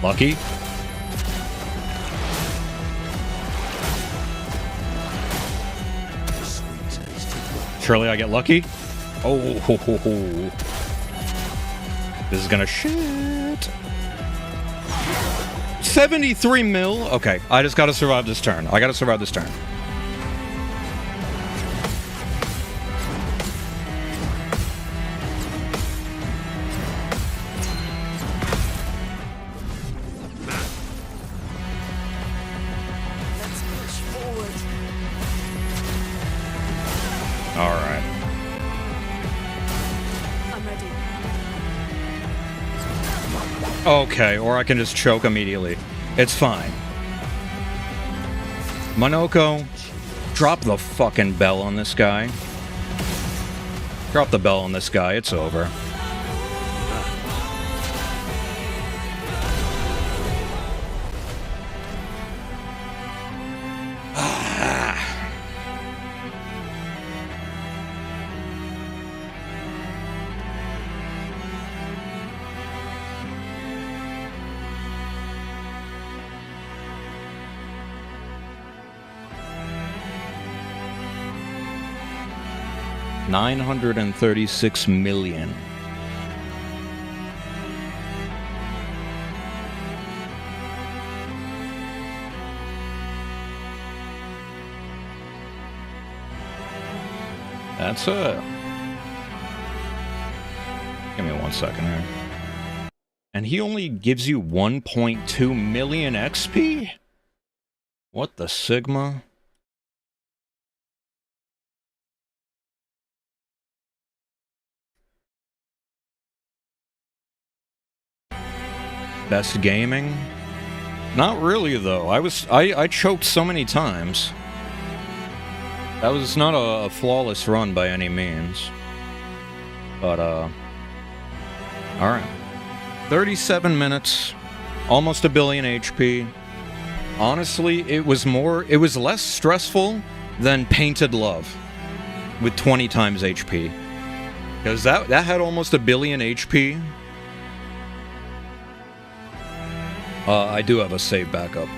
Lucky? Sweet taste. Surely I get lucky? Oh, ho, ho, ho. This is gonna shit. 73 mil? Okay, I just gotta survive this turn. I gotta survive this turn. Alright. I'm ready. Okay, or I can just choke immediately. It's fine. Monoko, drop the fucking bell on this guy. Drop the bell on this guy, it's over. $936 million. That's it. Give me 1 second here. And he only gives you 1.2 million XP? What the Sigma? Best gaming? Not really though. I choked so many times. That was not a flawless run by any means. But alright. 37 minutes, almost a billion HP. Honestly, it was less stressful than Painted Love with 20 times HP. Because that had almost a billion HP. I do have a save backup.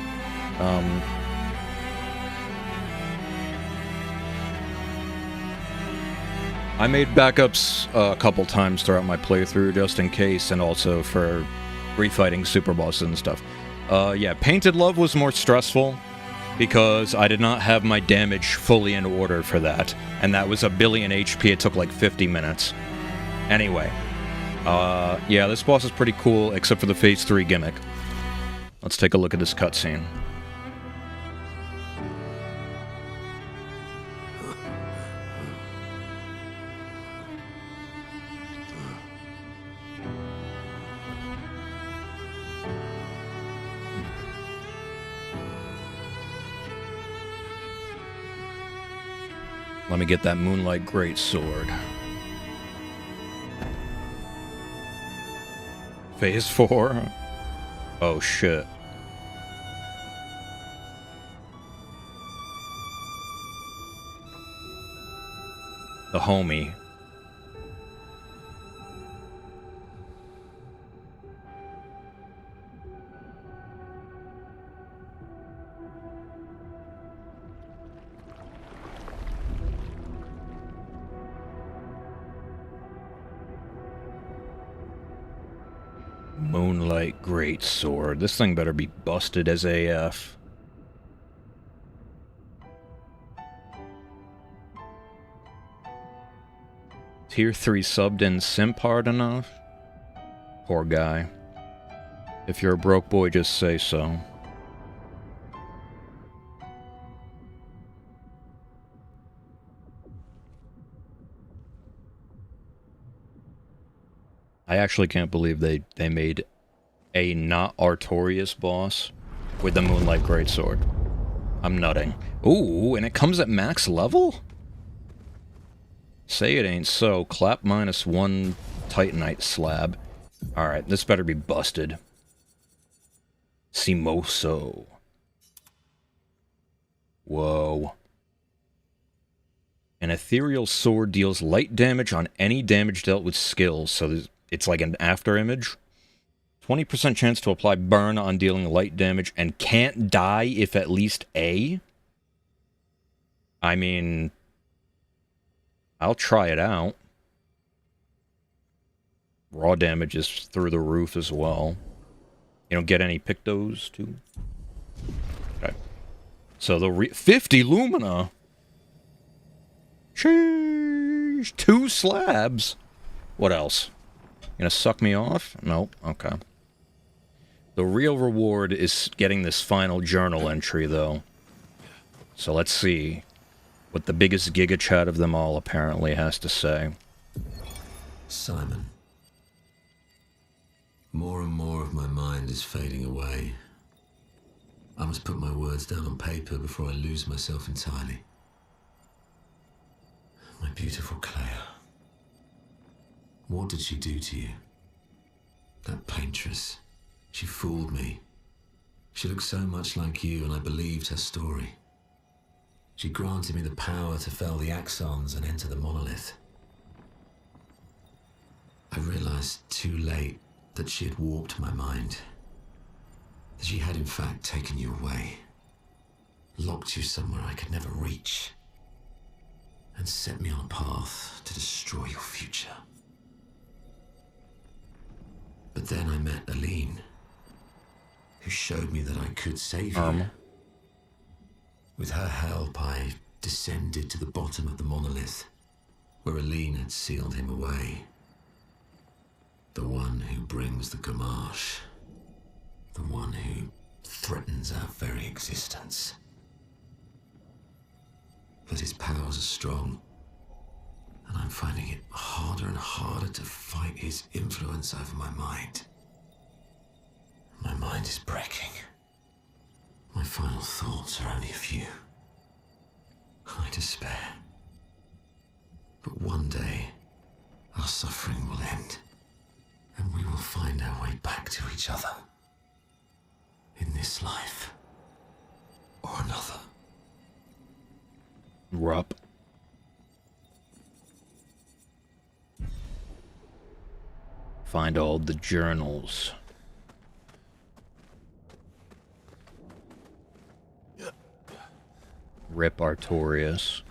I made backups a couple times throughout my playthrough just in case, and also for refighting super bosses and stuff. Yeah, Painted Love was more stressful because I did not have my damage fully in order for that, and that was a billion HP. It took like 50 minutes. Anyway, yeah, this boss is pretty cool, except for the Phase 3 gimmick. Let's take a look at this cutscene. Let me get that Moonlight Greatsword. Phase 4? Oh shit. The homie. Moonlight Greatsword. This thing better be busted as AF. Tier 3 subbed in simp hard enough? Poor guy. If you're a broke boy, just say so. I actually can't believe they made a not Artorias boss with the Moonlight Greatsword. I'm nutting. Ooh, and it comes at max level? Say it ain't so. Clap -1 Titanite slab. Alright, this better be busted. Simoso. Whoa. An ethereal sword deals light damage on any damage dealt with skills, so it's like an after image. 20% chance to apply burn on dealing light damage and can't die if at least A? I mean, I'll try it out. Raw damage is through the roof as well. You don't get any Pictos, too? Okay. So the 50 Lumina! Sheesh! 2 slabs! What else? Gonna suck me off? Nope. Okay. The real reward is getting this final journal entry, though. So let's see what the biggest giga chat of them all apparently has to say. Simon. More and more of my mind is fading away. I must put my words down on paper before I lose myself entirely. My beautiful Clea. What did she do to you? That paintress. She fooled me. She looked so much like you, and I believed her story. She granted me the power to fell the Axons and enter the monolith. I realized too late that she had warped my mind. That she had in fact taken you away. Locked you somewhere I could never reach. And set me on a path to destroy your future. But then I met Aline, who showed me that I could save you. With her help, I descended to the bottom of the monolith, where Aline had sealed him away. The one who brings the Gamash. The one who threatens our very existence. But his powers are strong, and I'm finding it harder and harder to fight his influence over my mind. My mind is breaking. My final thoughts are only a few. I despair. But one day, our suffering will end, and we will find our way back to each other. In this life, or another. Rup. Find all the journals. Rip Artorias.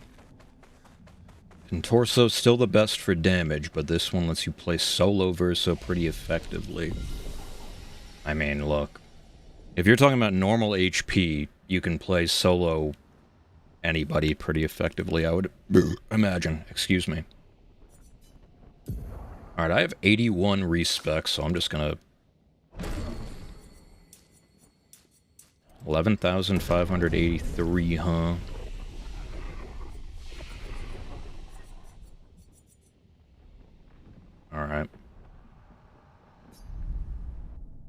Contorso's still the best for damage, but this one lets you play solo Verso pretty effectively. I mean, look. If you're talking about normal HP, you can play solo anybody pretty effectively, I would imagine. Excuse me. Alright, I have 81 respec, so I'm just gonna... 11,583, huh? Alright.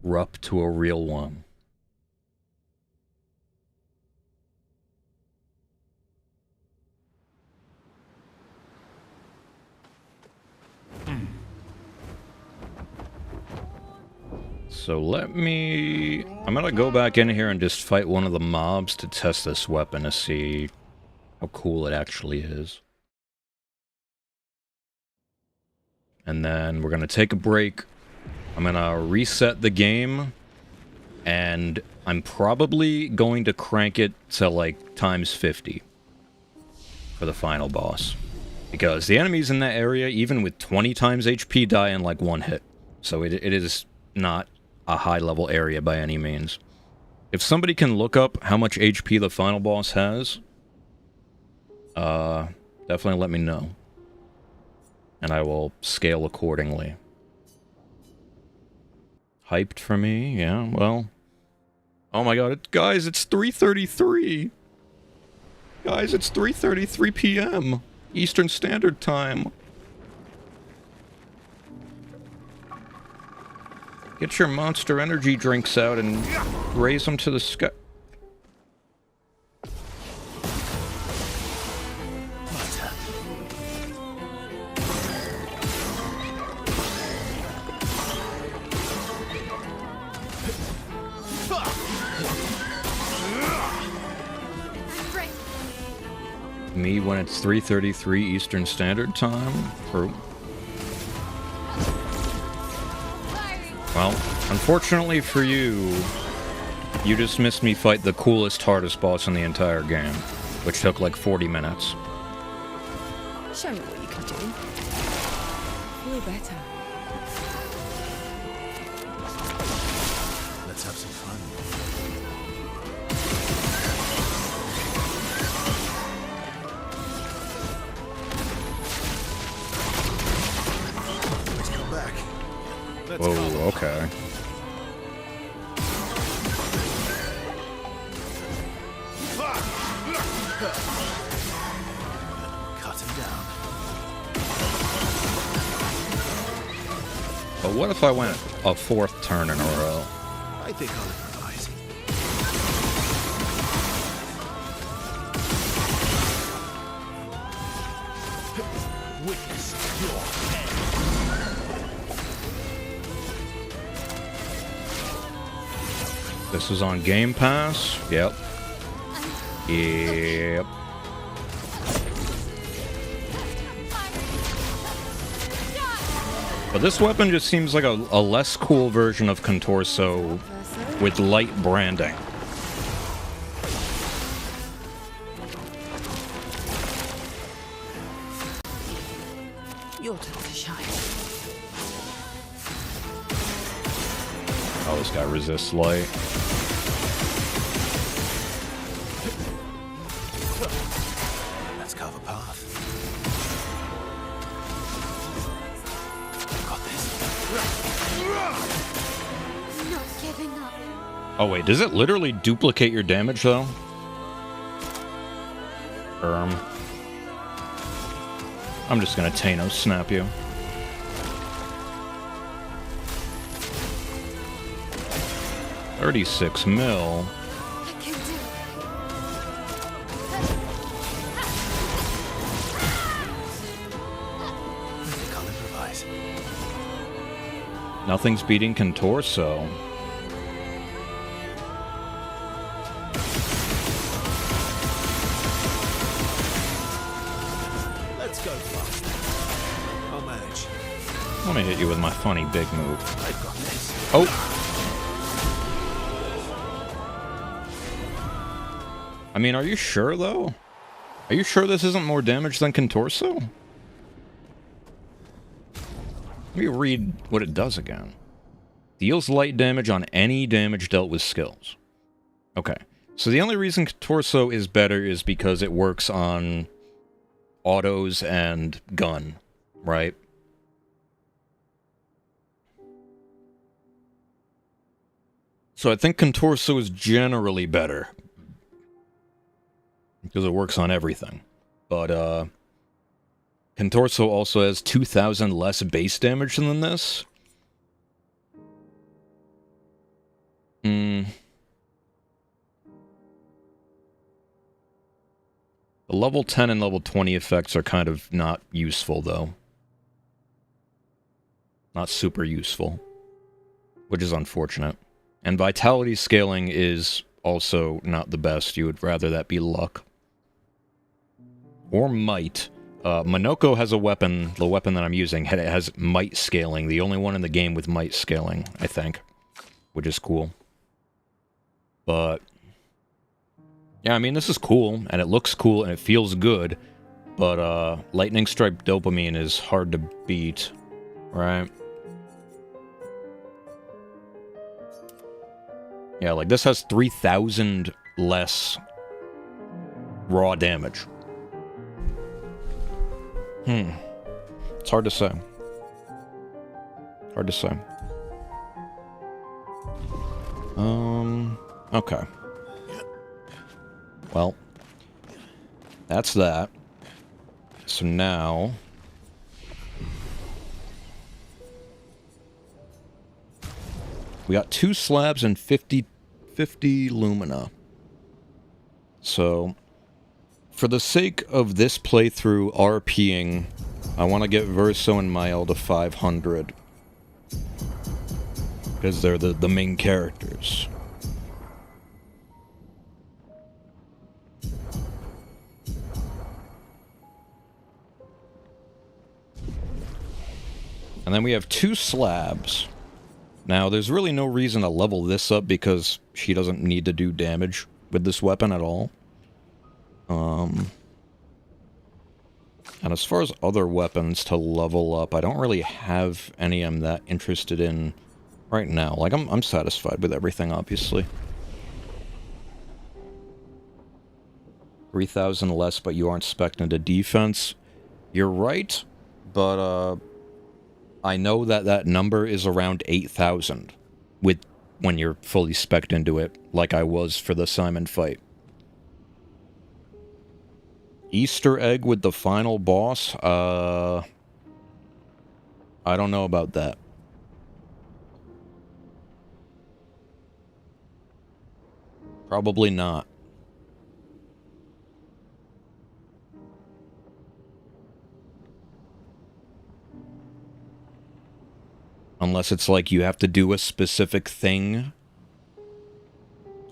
Rup to a real one. So let me... I'm gonna go back in here and just fight one of the mobs to test this weapon to see how cool it actually is. And then we're gonna take a break. I'm gonna reset the game. And I'm probably going to crank it to like times 50 for the final boss. Because the enemies in that area, even with 20 times HP, die in like one hit. So it is not a high-level area by any means. If somebody can look up how much HP the final boss has, definitely let me know. And I will scale accordingly. Hyped for me? Yeah, well... Oh my god, guys, it's 3:33! Guys, it's 3:33 p.m. Eastern Standard Time. Get your Monster Energy drinks out and raise them to the sky. Me when it's 3:33 Eastern Standard Time? True. Well, unfortunately for you, you just missed me fight the coolest, hardest boss in the entire game, which took like 40 minutes. Show me what you can do. Feel better. Let's have some fun. Let's go back. Whoa, okay. Shut him down. But what if I went a 4th turn in a row? I think I'll improvise. Witness your end. This is on Game Pass. Yep. Yep. But this weapon just seems like a less cool version of Contorso with light branding. Your turn to shine. Oh, this guy resists light. Let's carve a path. Got this. Not giving up. Oh wait, does it literally duplicate your damage though? I'm just gonna Thanos snap you. $36 mil. I can do it. I think I'll improvise. Nothing's beating Contorso. Let's go fast. I'll manage. Let me hit you with my funny big move. I've got this. Oh! I mean, are you sure, though? Are you sure this isn't more damage than Contorso? Let me read what it does again. Deals light damage on any damage dealt with skills. Okay. So the only reason Contorso is better is because it works on autos and gun, right? So I think Contorso is generally better. Because it works on everything. But, Contorso also has 2,000 less base damage than this. The level 10 and level 20 effects are kind of not useful, though. Not super useful. Which is unfortunate. And vitality scaling is also not the best. You would rather that be luck. Or might. Monoko has a weapon, the weapon that I'm using, it has might scaling. The only one in the game with might scaling, I think. Which is cool. But yeah, I mean, this is cool, and it looks cool, and it feels good. But, Lightning Strike Dopamine is hard to beat, right? Yeah, like, this has 3,000 less raw damage. It's hard to say. Hard to say. Okay. Well, that's that. So now... we got 2 slabs and 50 lumina. So, for the sake of this playthrough RPing, I want to get Verso and Mael to 500. Because they're the main characters. And then we have 2 slabs. Now, there's really no reason to level this up because she doesn't need to do damage with this weapon at all. And as far as other weapons to level up, I don't really have any I'm that interested in right now. Like, I'm satisfied with everything, obviously. 3,000 less, but you aren't spec'd into defense. You're right, but, I know that that number is around 8,000 when you're fully spec'd into it, like I was for the Simon fight. Easter egg with the final boss? I don't know about that. Probably not. Unless it's like you have to do a specific thing.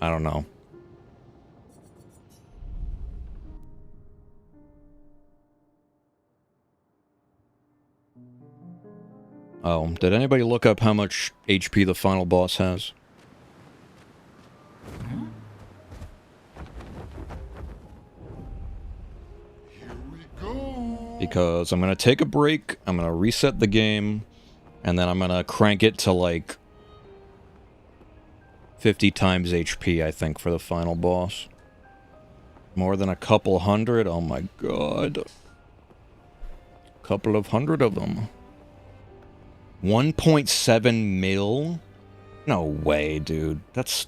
I don't know. Oh, did anybody look up how much HP the final boss has? Because I'm gonna take a break, I'm gonna reset the game, and then I'm gonna crank it to like 50 times HP, I think, for the final boss. More than a couple hundred? Oh my god. Couple of hundred of them. 1.7 mil? No way, dude. That's...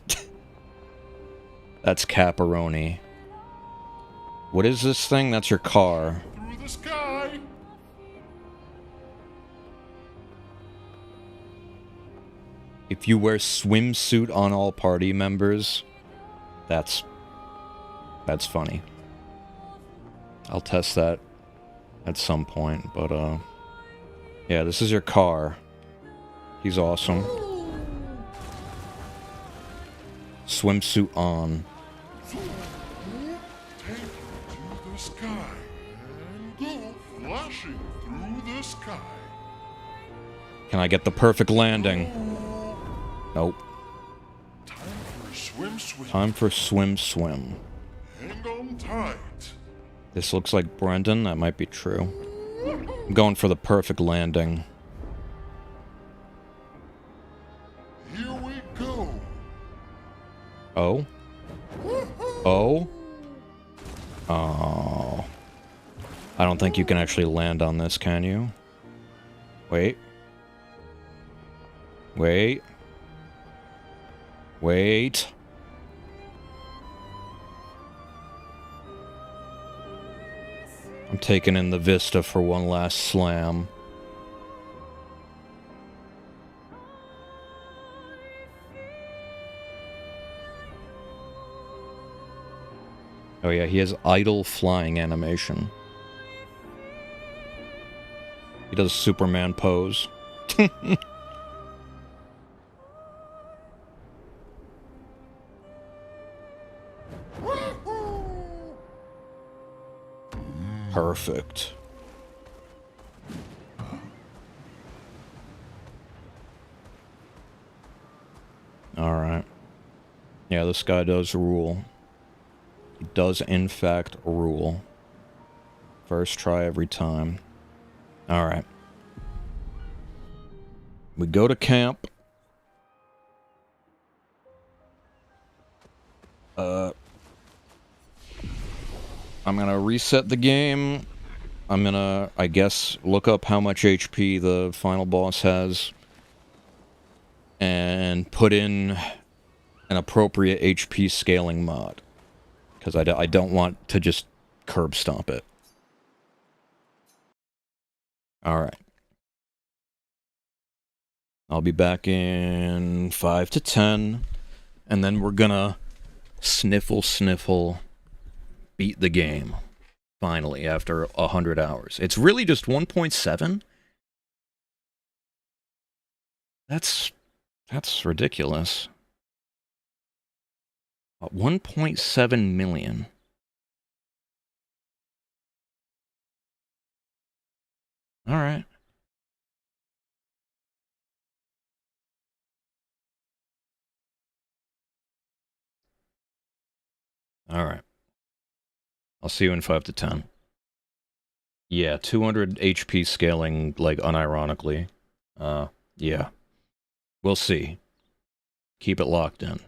That's Caparoni. What is this thing? That's your car. Through the sky. If you wear swimsuit on all party members, that's funny. I'll test that at some point, but yeah, this is your car. He's awesome. Swimsuit on. Take you to the sky and go flashing through the sky. Can I get the perfect landing? Nope. Time for swim, swim. Time for swim, swim. Hang on tight. This looks like Brendan. That might be true. I'm going for the perfect landing. Here we go. Oh? Oh? Oh. I don't think you can actually land on this, can you? Wait. Wait. Wait. I'm taking in the vista for one last slam. Oh yeah, he has idle flying animation. He does Superman pose. Perfect. Alright. Yeah, this guy does rule. He does, in fact, rule. First try every time. Alright. We go to camp. I'm gonna reset the game. I'm gonna, I guess, look up how much HP the final boss has. And put in an appropriate HP scaling mod. Because I don't want to just curb stomp it. Alright. I'll be back in 5 to 10. And then we're gonna sniffle, beat the game. Finally, after 100 hours. It's really just 1.7? That's ridiculous. 1.7 million. Alright. Alright. I'll see you in 5 to 10. Yeah, 200 HP scaling, like, unironically. Yeah. We'll see. Keep it locked in.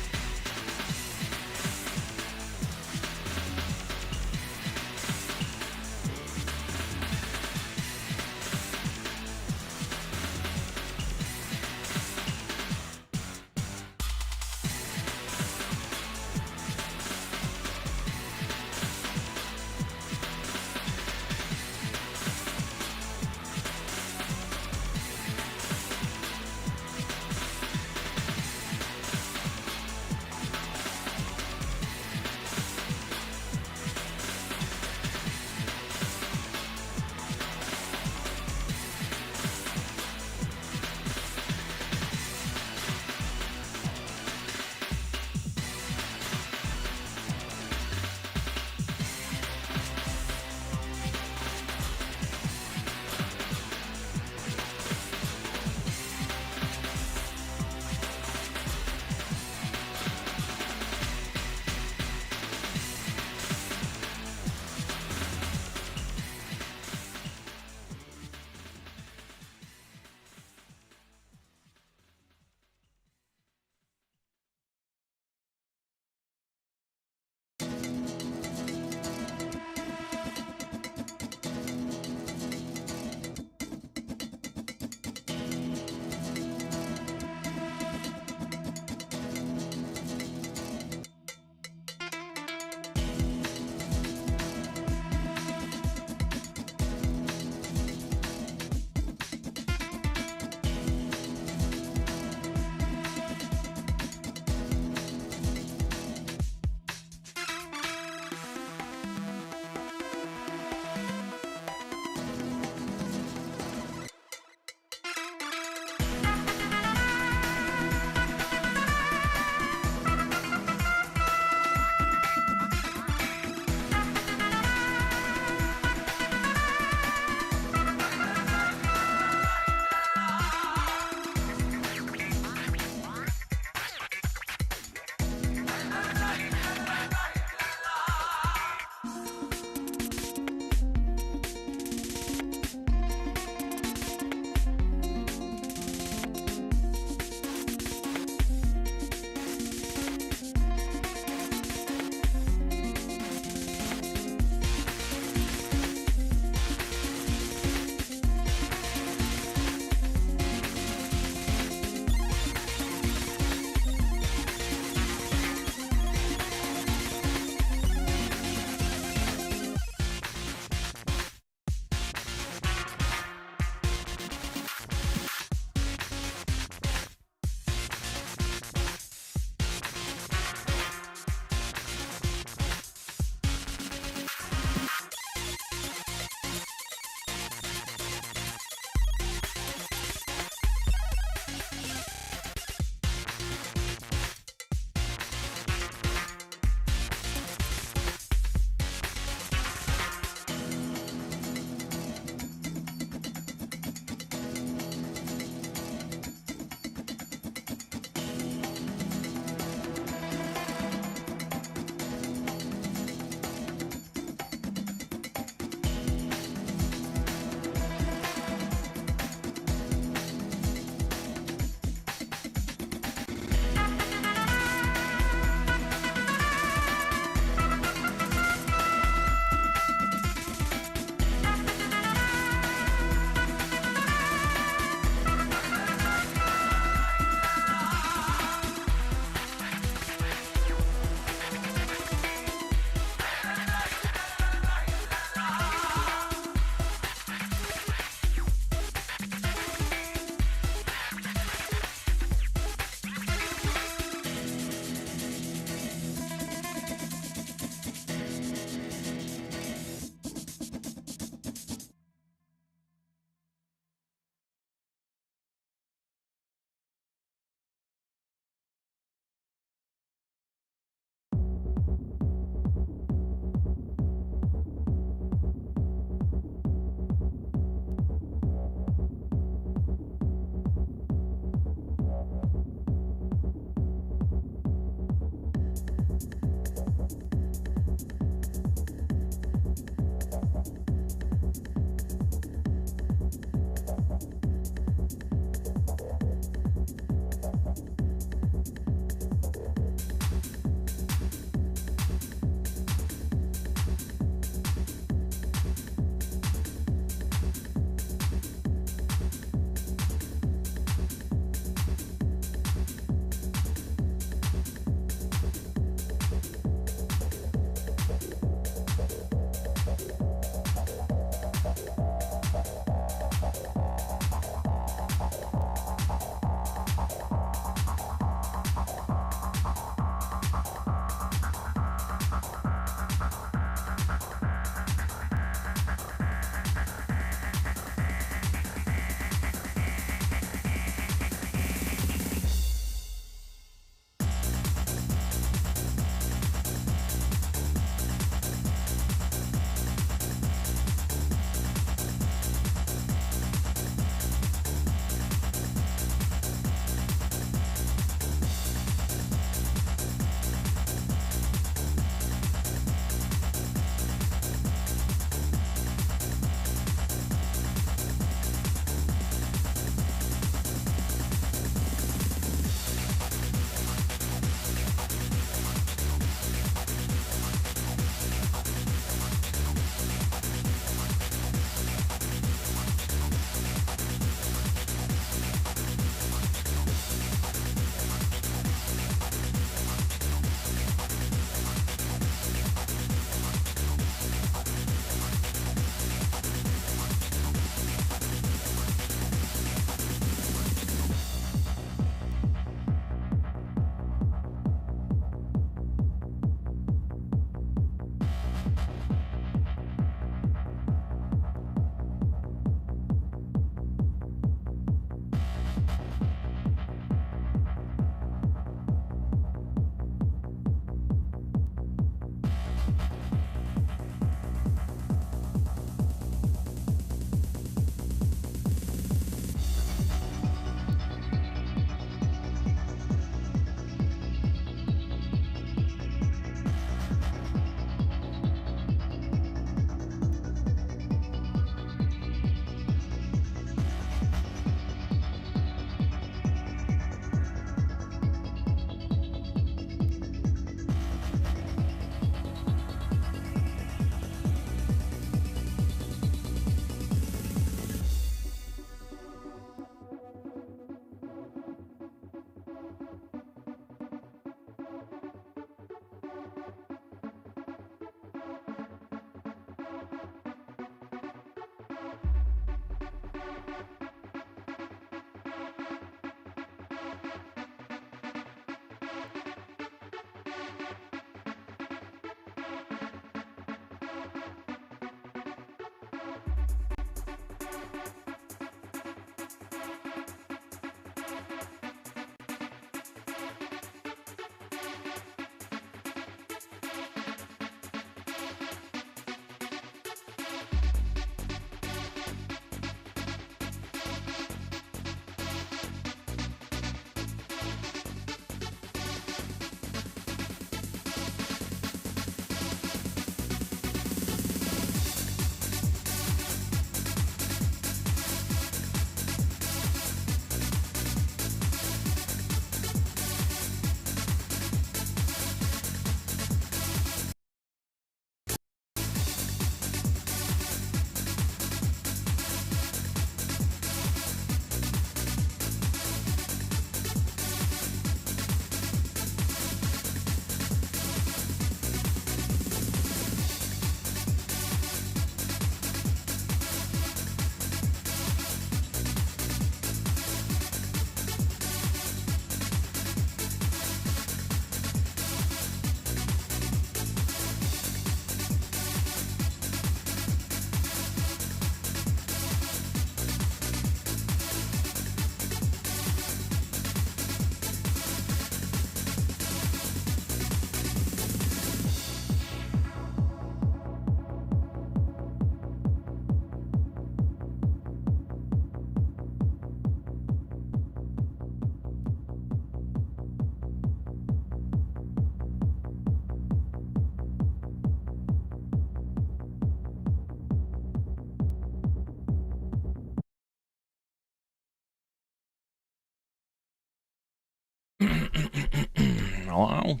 Hello?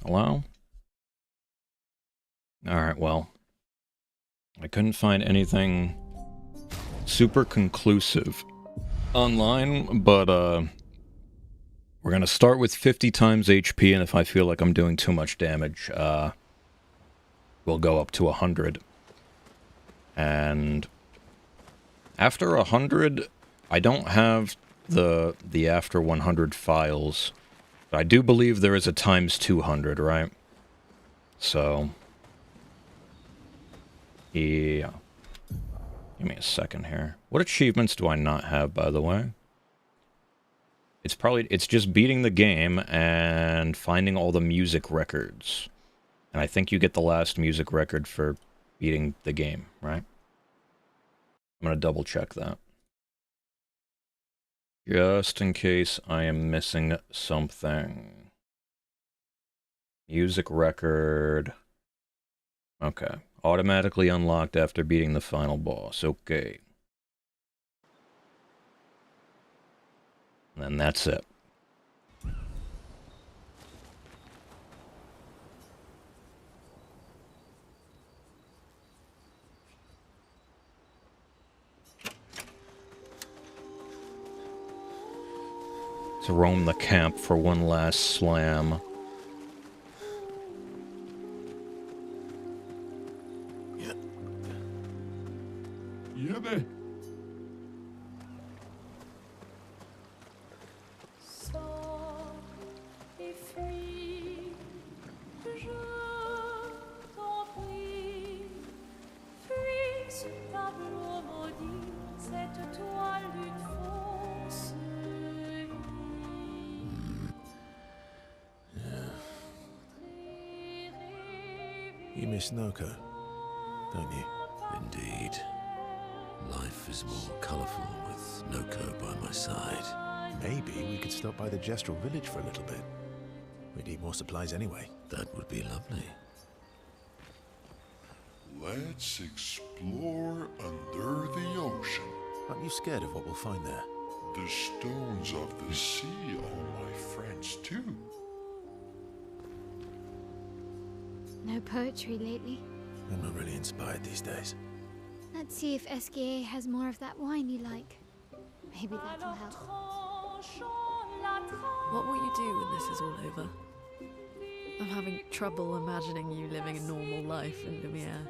Hello? Alright, well. I couldn't find anything super conclusive online, but, we're gonna start with 50 times HP, and if I feel like I'm doing too much damage, we'll go up to 100. And after 100, I don't have the after 100 files, but I do believe there is a times 200, right? So, yeah. Give me a second here. What achievements do I not have, by the way? It's just beating the game and finding all the music records. And I think you get the last music record for beating the game, right? I'm gonna double check that. Just in case I am missing something. Music record. Okay. Automatically unlocked after beating the final boss. Okay. And then that's it. To roam the camp for one last slam. Jede. You miss Noko, don't you? Indeed. Life is more colorful with Noko by my side. Maybe we could stop by the Gestrel village for a little bit. We need more supplies anyway. That would be lovely. Let's explore under the ocean. Aren't you scared of what we'll find there? The stones of the sea are my friends too. No poetry lately. I'm not really inspired these days. Let's see if SKA has more of that wine you like. Maybe that'll help. What will you do when this is all over? I'm having trouble imagining you living a normal life in Lumiere.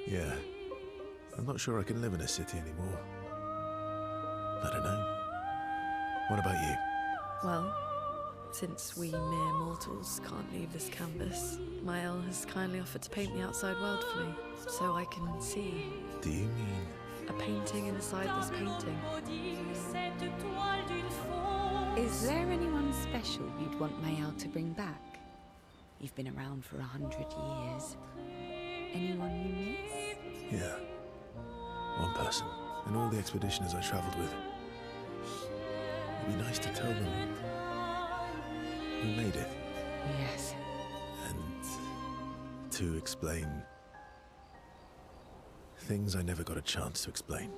Yeah. I'm not sure I can live in a city anymore. I don't know. What about you? Well, since we mere mortals can't leave this canvas, Mael has kindly offered to paint the outside world for me, so I can see Do you mean... a painting inside this painting. Is there anyone special you'd want Mael to bring back? You've been around for 100 years. Anyone you miss? Yeah. One person. And all the expeditioners I traveled with. It'd be nice to tell them we made it. Yes. And to explain things I never got a chance to explain.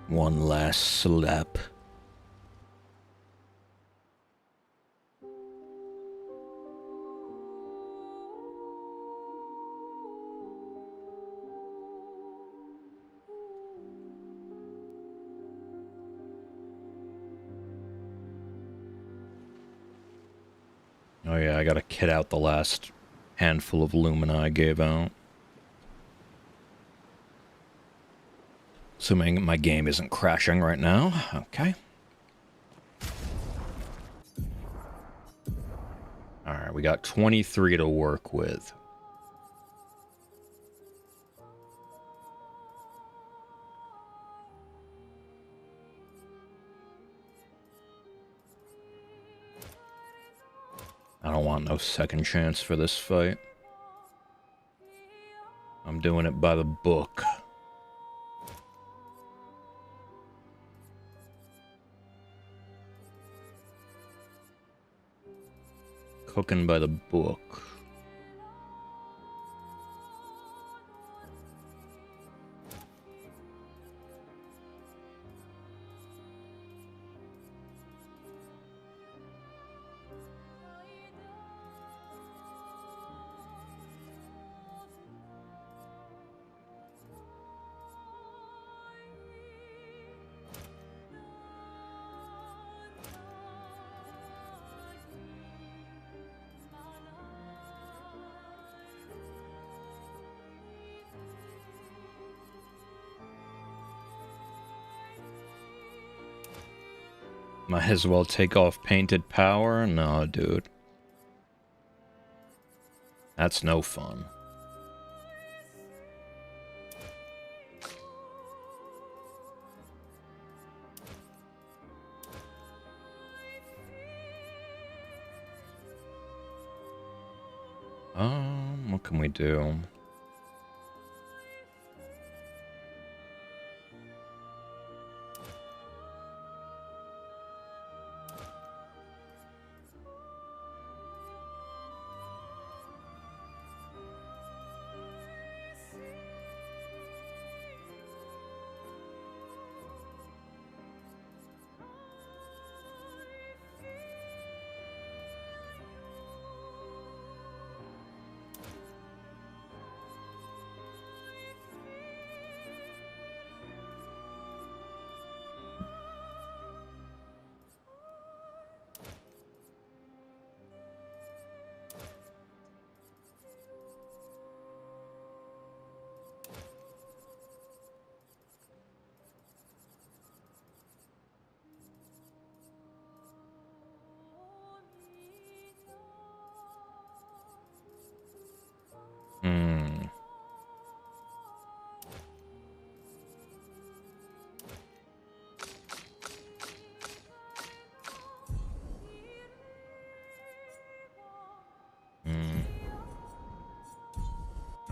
One last slap. Oh yeah, I gotta kit out the last handful of Lumina I gave out. Assuming my game isn't crashing right now. Okay. Alright, we got 23 to work with. I don't want no second chance for this fight. I'm doing it by the book. Cooking by the book. Might as well take off painted power. No, dude. That's no fun. What can we do?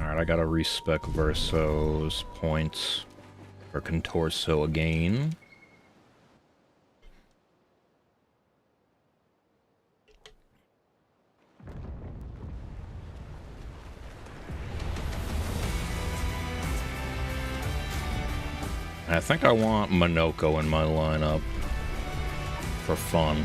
Alright, I gotta respec Verso's points for Contorso again. I think I want Monoko in my lineup for fun.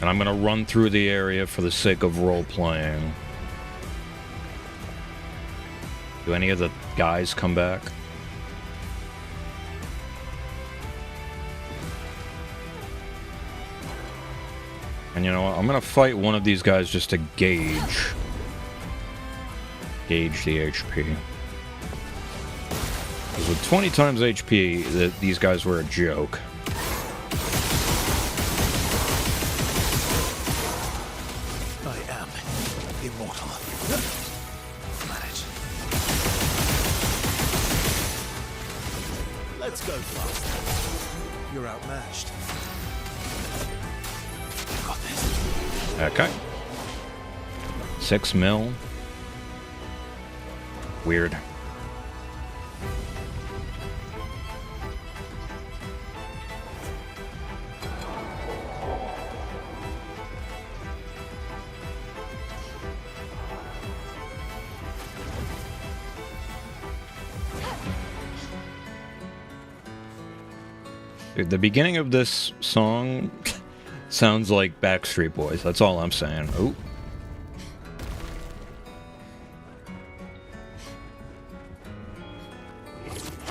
And I'm gonna run through the area for the sake of role-playing. Do any of the guys come back? And you know what? I'm gonna fight one of these guys just to gauge the HP. Because with 20 times HP, these guys were a joke. I am immortal. Manage. Let's go fast. You're outmatched. Got this. Okay. 6 mil. Weird. Dude, the beginning of this song sounds like Backstreet Boys. That's all I'm saying. Ooh.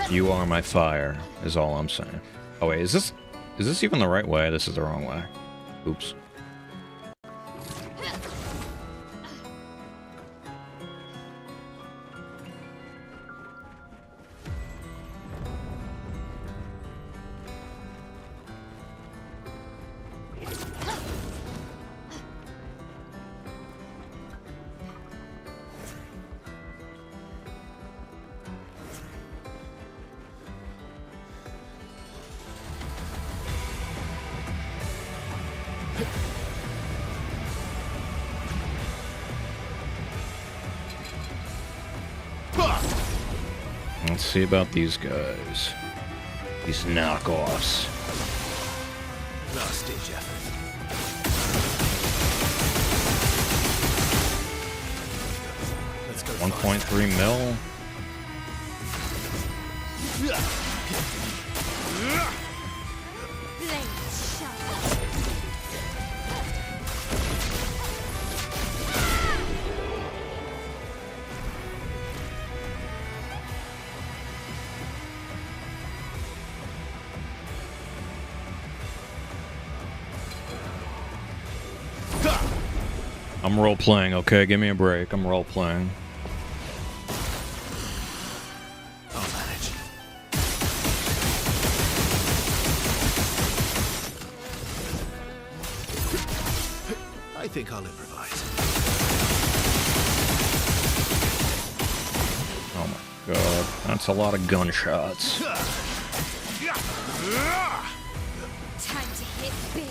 You are my fire, is all I'm saying. Oh wait, is this even the right way? This is the wrong way. Oops. Let's see about these guys. These knockoffs. Last ditch effort. 1.3 mil. I'm role-playing, okay? Give me a break. I'm role-playing. I'll manage. I think I'll improvise. Oh my god. That's a lot of gunshots. Time to hit big.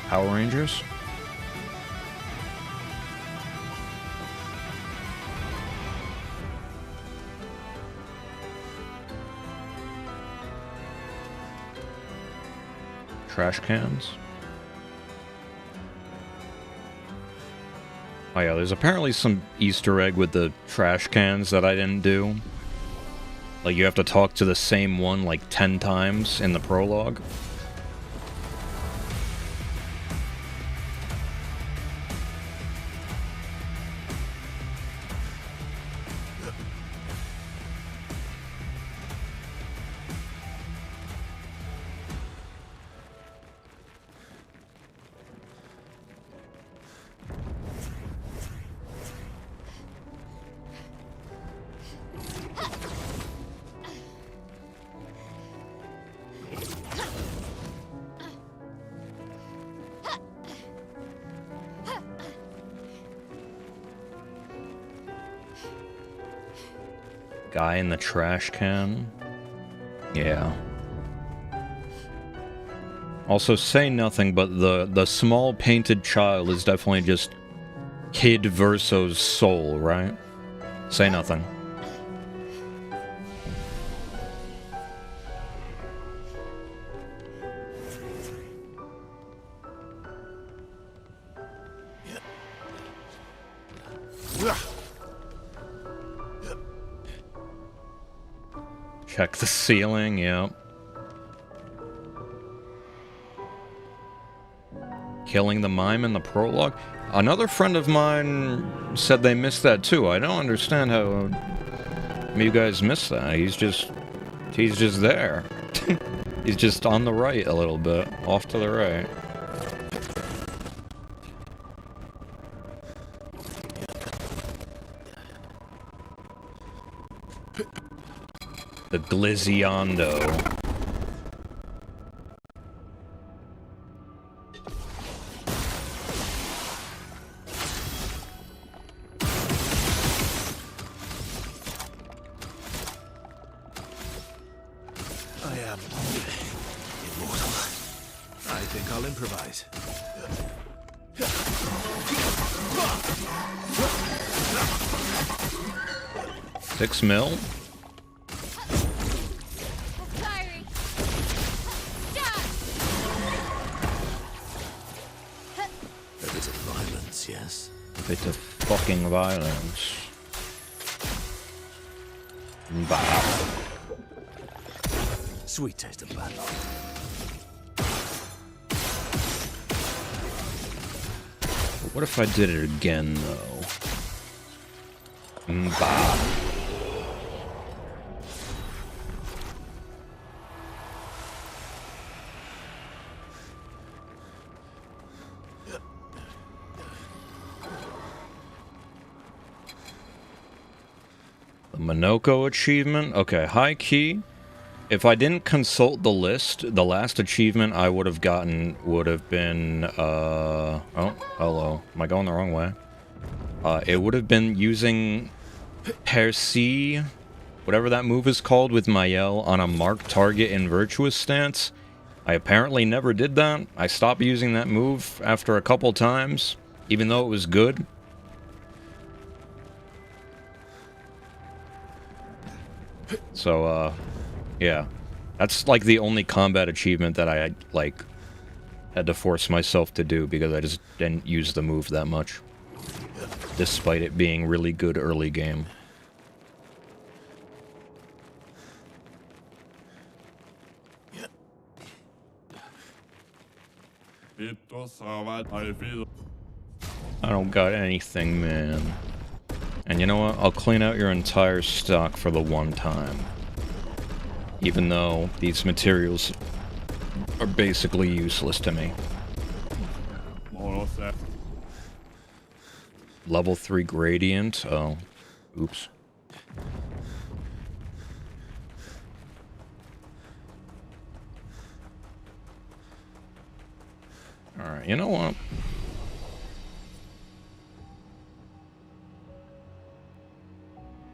Power Rangers? Trash cans? Oh yeah, there's apparently some Easter egg with the trash cans that I didn't do. Like, you have to talk to the same one like 10 times in the prologue. Guy in the trash can. Yeah. Also, say nothing, but the small painted child is definitely just Kid Verso's soul, right? Say nothing. Check the ceiling, yep. Killing the mime in the prologue. Another friend of mine said they missed that too. I don't understand how you guys missed that. He's just there. He's just on the right a little bit, off to the right. The Gliziondo. I am immortal. I think I'll improvise. 6 mil? Fiery. A bit of violence, yes? Bit of fucking violence. Bah. Sweet taste of battle. What if I did it again, though? Bah. The Minoko achievement? Okay, high key. If I didn't consult the list, the last achievement I would have gotten would have been, oh, hello. Am I going the wrong way? It would have been using Percy, whatever that move is called, with Mael on a marked target in Virtuous stance. I apparently never did that. I stopped using that move after a couple times, even though it was good. So, yeah. That's, like, the only combat achievement that I, like, had to force myself to do because I just didn't use the move that much. Despite it being really good early game. I don't got anything, man. And you know what? I'll clean out your entire stock for the one time. Even though these materials are basically useless to me. Level 3 gradient? Oh. Oops. Alright, you know what?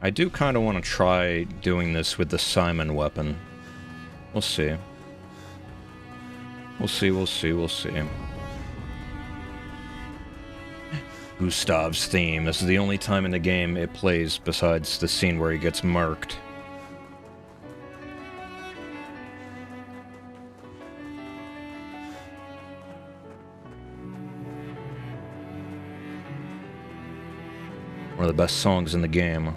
I do kind of want to try doing this with the Simon weapon. We'll see. We'll see, we'll see, we'll see. Gustav's theme. This is the only time in the game it plays besides the scene where he gets murked. One of the best songs in the game.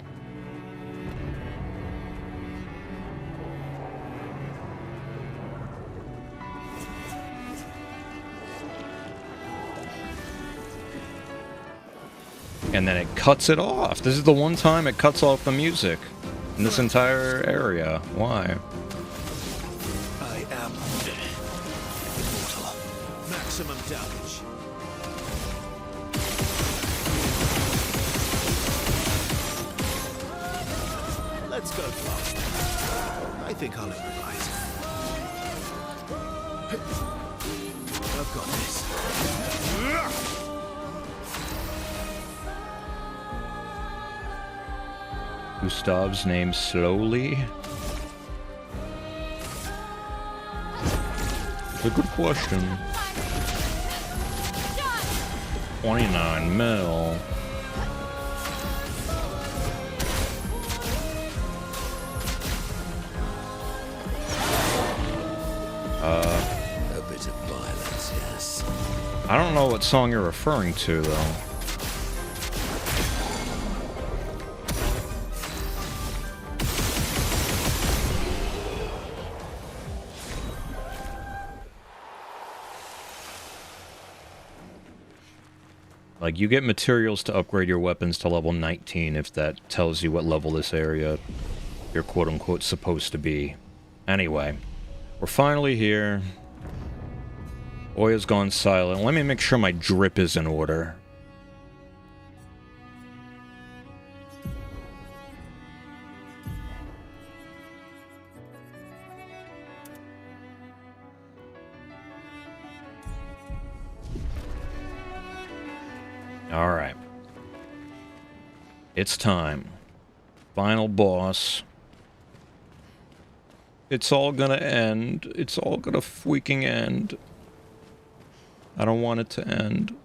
And then it cuts it off. This is the one time it cuts off the music in this entire area. Why? I am immortal. Maximum damage. Let's go fast. I think I'll improvise. I've got this. Gustav's name slowly? It's a good question. 29 mil. A bit of violence, yes. I don't know what song you're referring to, though. Like, you get materials to upgrade your weapons to level 19 if that tells you what level this area you're quote-unquote supposed to be. Anyway, we're finally here. Oya's gone silent. Let me make sure my drip is in order. Alright. It's time. Final boss. It's all gonna end. It's all gonna freaking end. I don't want it to end.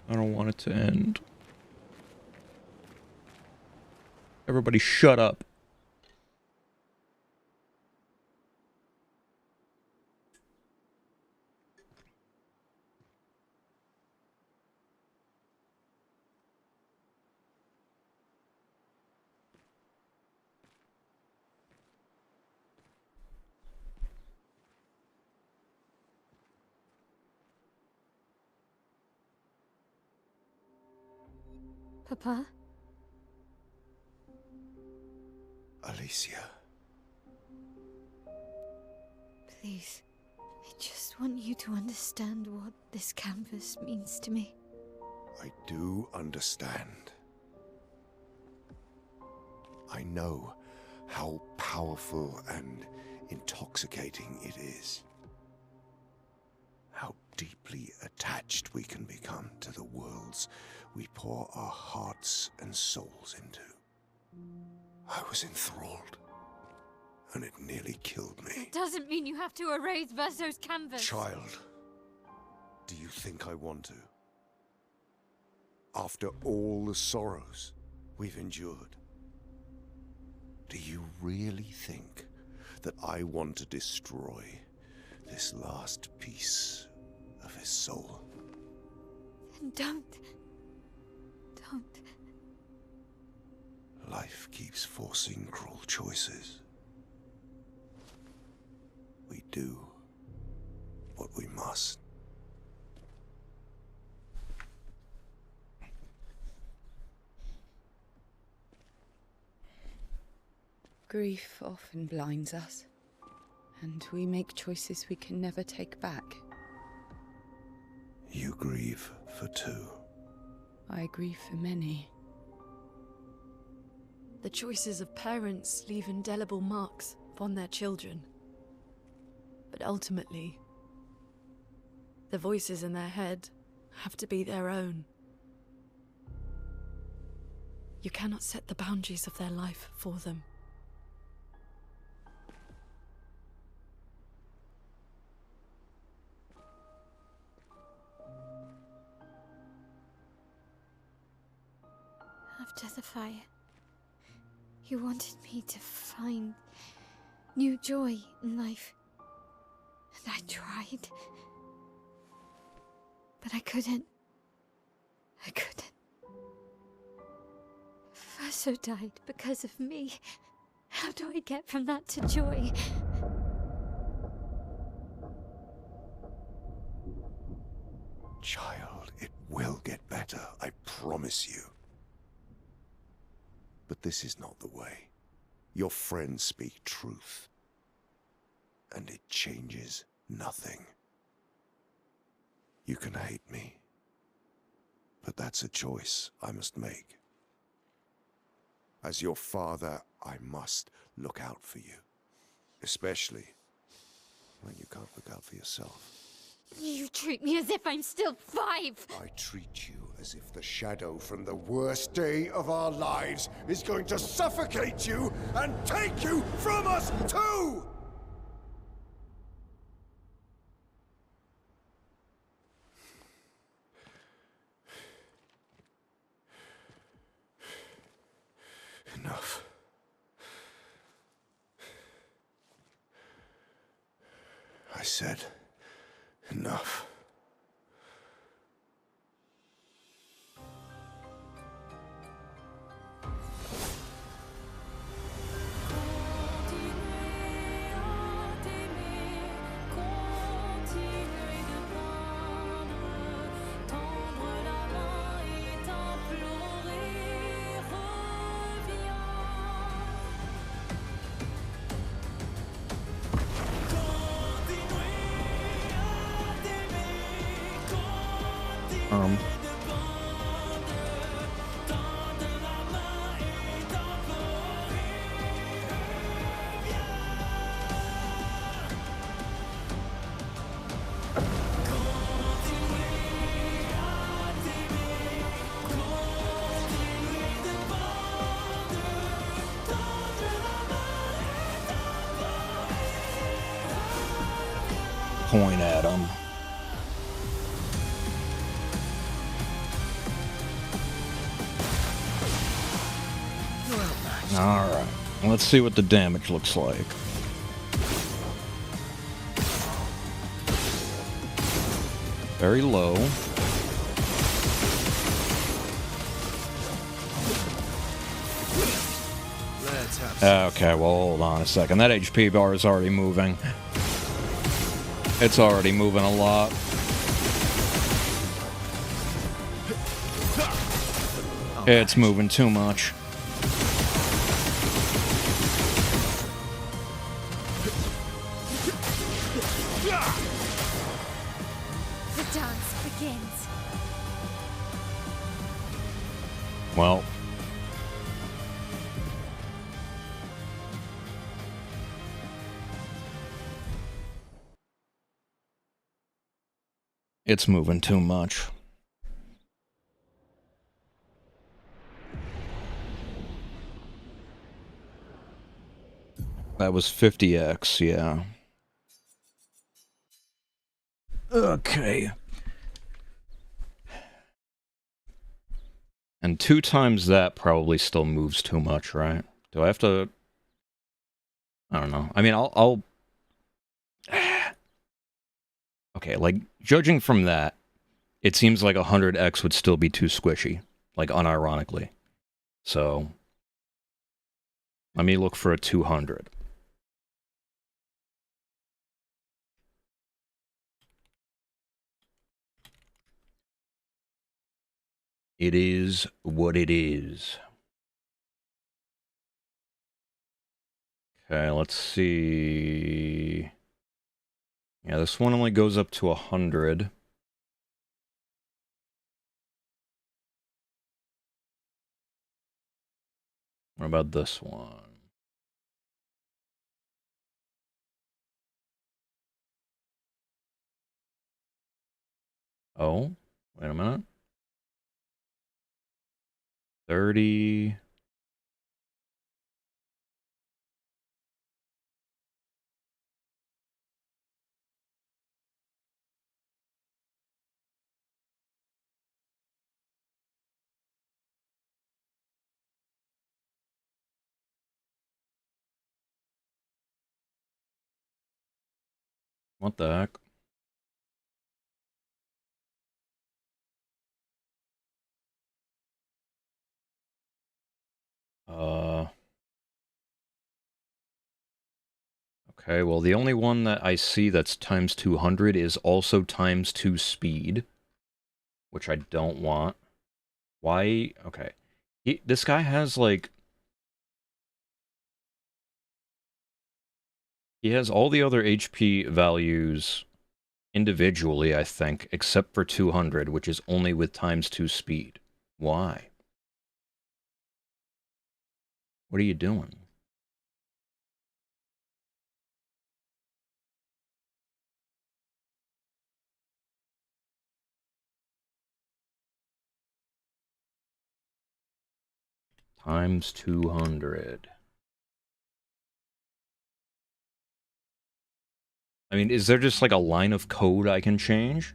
I don't want it to end. Everybody shut up. Papa? Alicia. Please. I just want you to understand what this canvas means to me. I do understand. I know how powerful and intoxicating it is. How deeply attached we can become to the worlds we pour our hearts and souls into. I was enthralled, and it nearly killed me. It doesn't mean you have to erase Verso's canvas. Child, do you think I want to? After all the sorrows we've endured, do you really think that I want to destroy this last piece of his soul? Then don't. Life keeps forcing cruel choices. We do what we must. Grief often blinds us, and we make choices we can never take back. You grieve for two. I grieve for many. The choices of parents leave indelible marks upon their children. But ultimately, the voices in their head have to be their own. You cannot set the boundaries of their life for them. After the fire, you wanted me to find new joy in life. And I tried. But I couldn't. Verso died because of me. How do I get from that to joy? Child, it will get better, I promise you. But this is not the way. Your friends speak truth. And it changes nothing. You can hate me. But that's a choice I must make. As your father, I must look out for you. Especially when you can't look out for yourself. You treat me as if I'm still 5! I treat you as if the shadow from the worst day of our lives is going to suffocate you and take you from us too! Enough. I said enough. arm. Point at him. Alright, let's see what the damage looks like. Very low. Okay, well, hold on a second. That HP bar is already moving. It's already moving a lot. It's moving too much. The dance begins. Well. It's moving too much. That was 50x, yeah. Okay. And 2 times that probably still moves too much, right? Do I have to... I don't know. I mean, I'll... Okay, like, judging from that, it seems like 100x would still be too squishy. Like, unironically. So... let me look for a 200. It is what it is. Okay, let's see... yeah, this one only goes up to 100. What about this one? Oh, wait a minute. 30. What the heck? Okay, well, the only one that I see that's times 200 is also times 2 speed, which I don't want. Why? Okay. This guy has, like... he has all the other HP values individually, I think, except for 200, which is only with times 2 speed. Why? What are you doing? Times 200. I mean, is there just like a line of code I can change?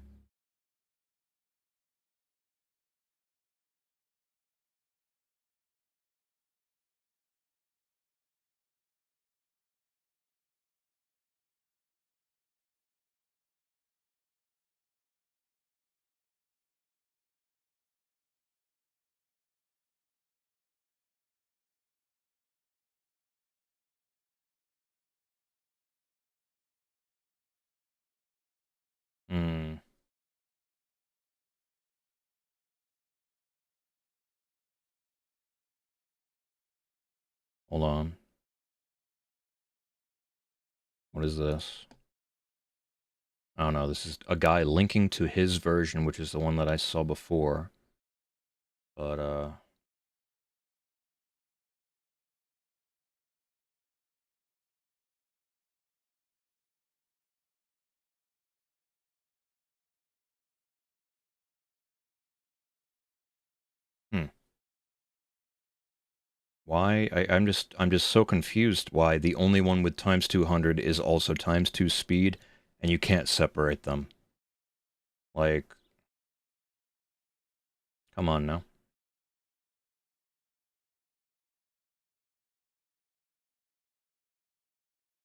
Hmm. Hold on. What is this? I don't know, this is a guy linking to his version, which is the one that I saw before. But, Why? I'm just so confused why the only one with times 200 is also times 2 speed, and you can't separate them. Like, come on now.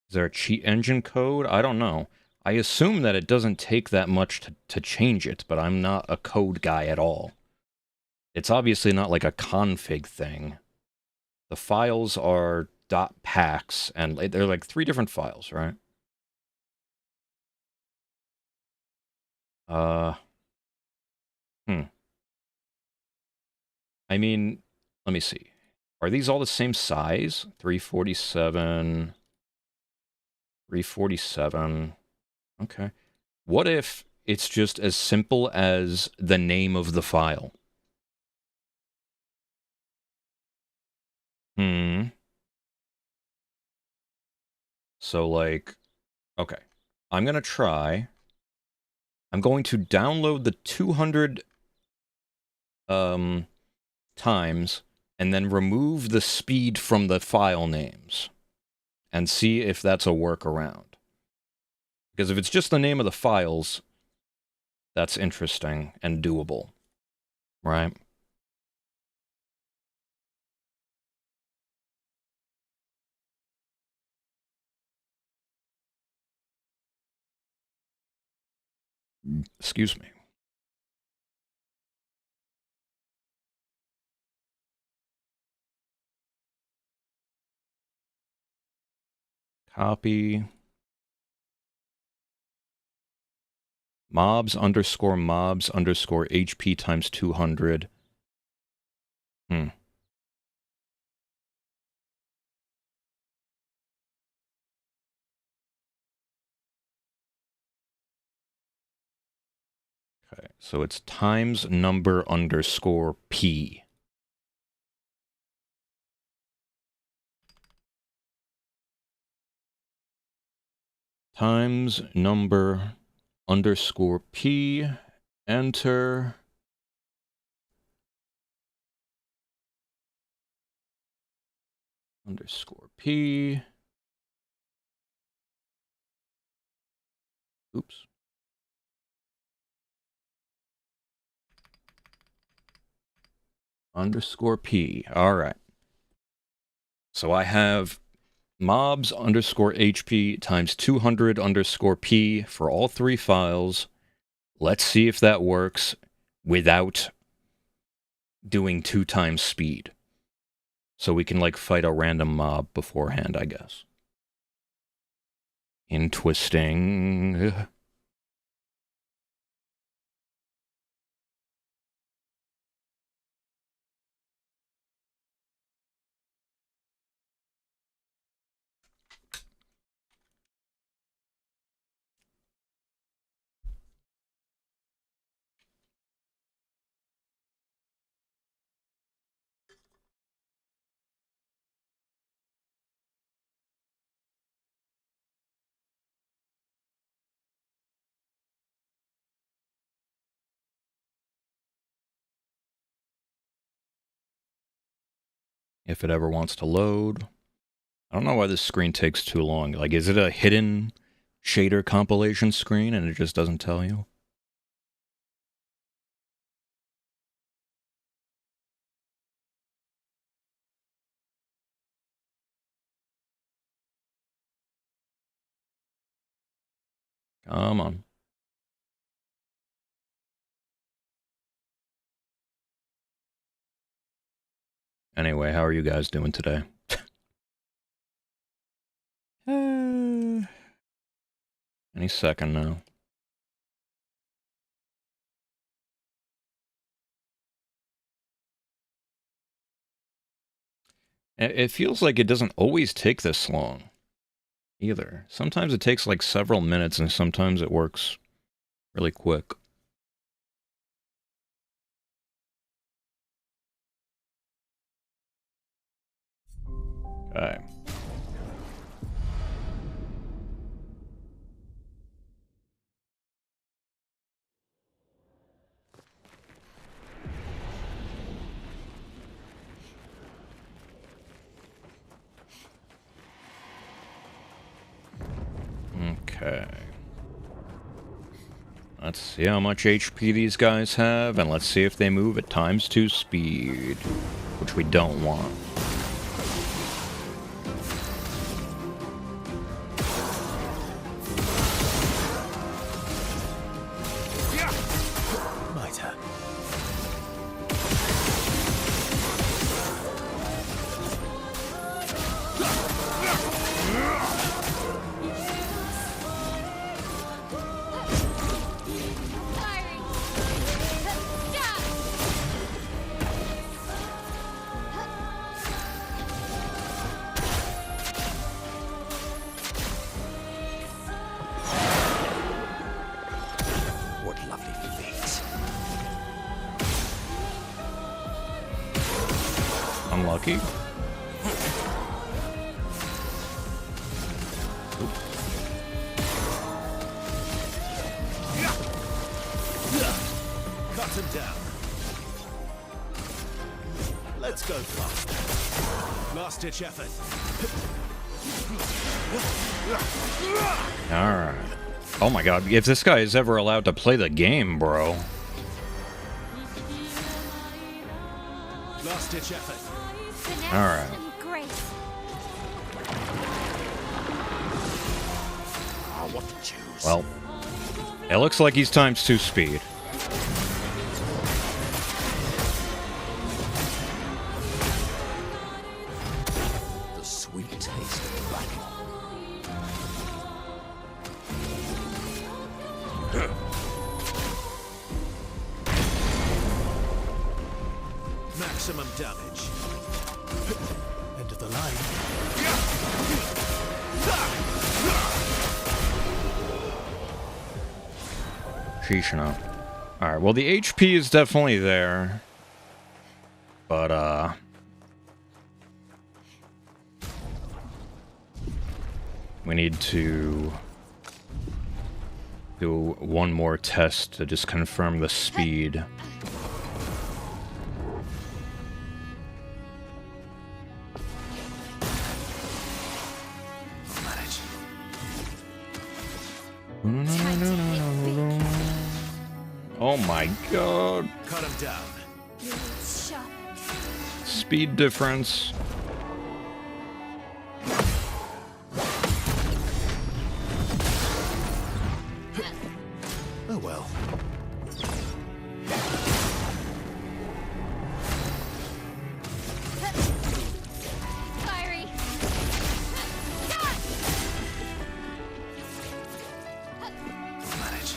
Is there a cheat engine code? I don't know. I assume that it doesn't take that much to change it, but I'm not a code guy at all. It's obviously not like a config thing. The files are .packs, and they're like 3 different files, right? I mean, let me see. Are these all the same size? 347... 347. Okay. What if it's just as simple as the name of the file? So, like, okay. I'm going to try. I'm going to download the 200 times and then remove the speed from the file names and see if that's a workaround. Because if it's just the name of the files, that's interesting and doable, right? Excuse me. Copy. Mobs underscore HP times 200. Okay, so it's times number underscore P. Times number underscore P, enter. Underscore P. Oops. Underscore P. All right. So I have mobs underscore HP times 200 underscore P for all 3 files. Let's see if that works without doing 2 times speed. So we can, like, fight a random mob beforehand, I guess. In twisting. If it ever wants to load. I don't know why this screen takes too long. Like, is it a hidden shader compilation screen and it just doesn't tell you? Come on. Anyway, how are you guys doing today? Any second now. It feels like it doesn't always take this long, either. Sometimes it takes like several minutes, and sometimes it works really quick. Okay. Okay. Let's see how much HP these guys have, and let's see if they move at ×2 speed, which we don't want. My turn. What lovely feet. Unlucky. Cut him down. Let's go fast. Last ditch effort. Alright. Oh my god, if this guy is ever allowed to play the game, bro. Last ditch effort. Alright. What to choose? Well, it looks like he's ×2 speed. The sweet taste of battle. Maximum damage. End of the line. Sheesh, no. Alright, well the HP is definitely there. But, we need to do one more test to just confirm the speed. Manage. Oh my god. Cut him down. Speed difference. Oh well. Fiery. Manage.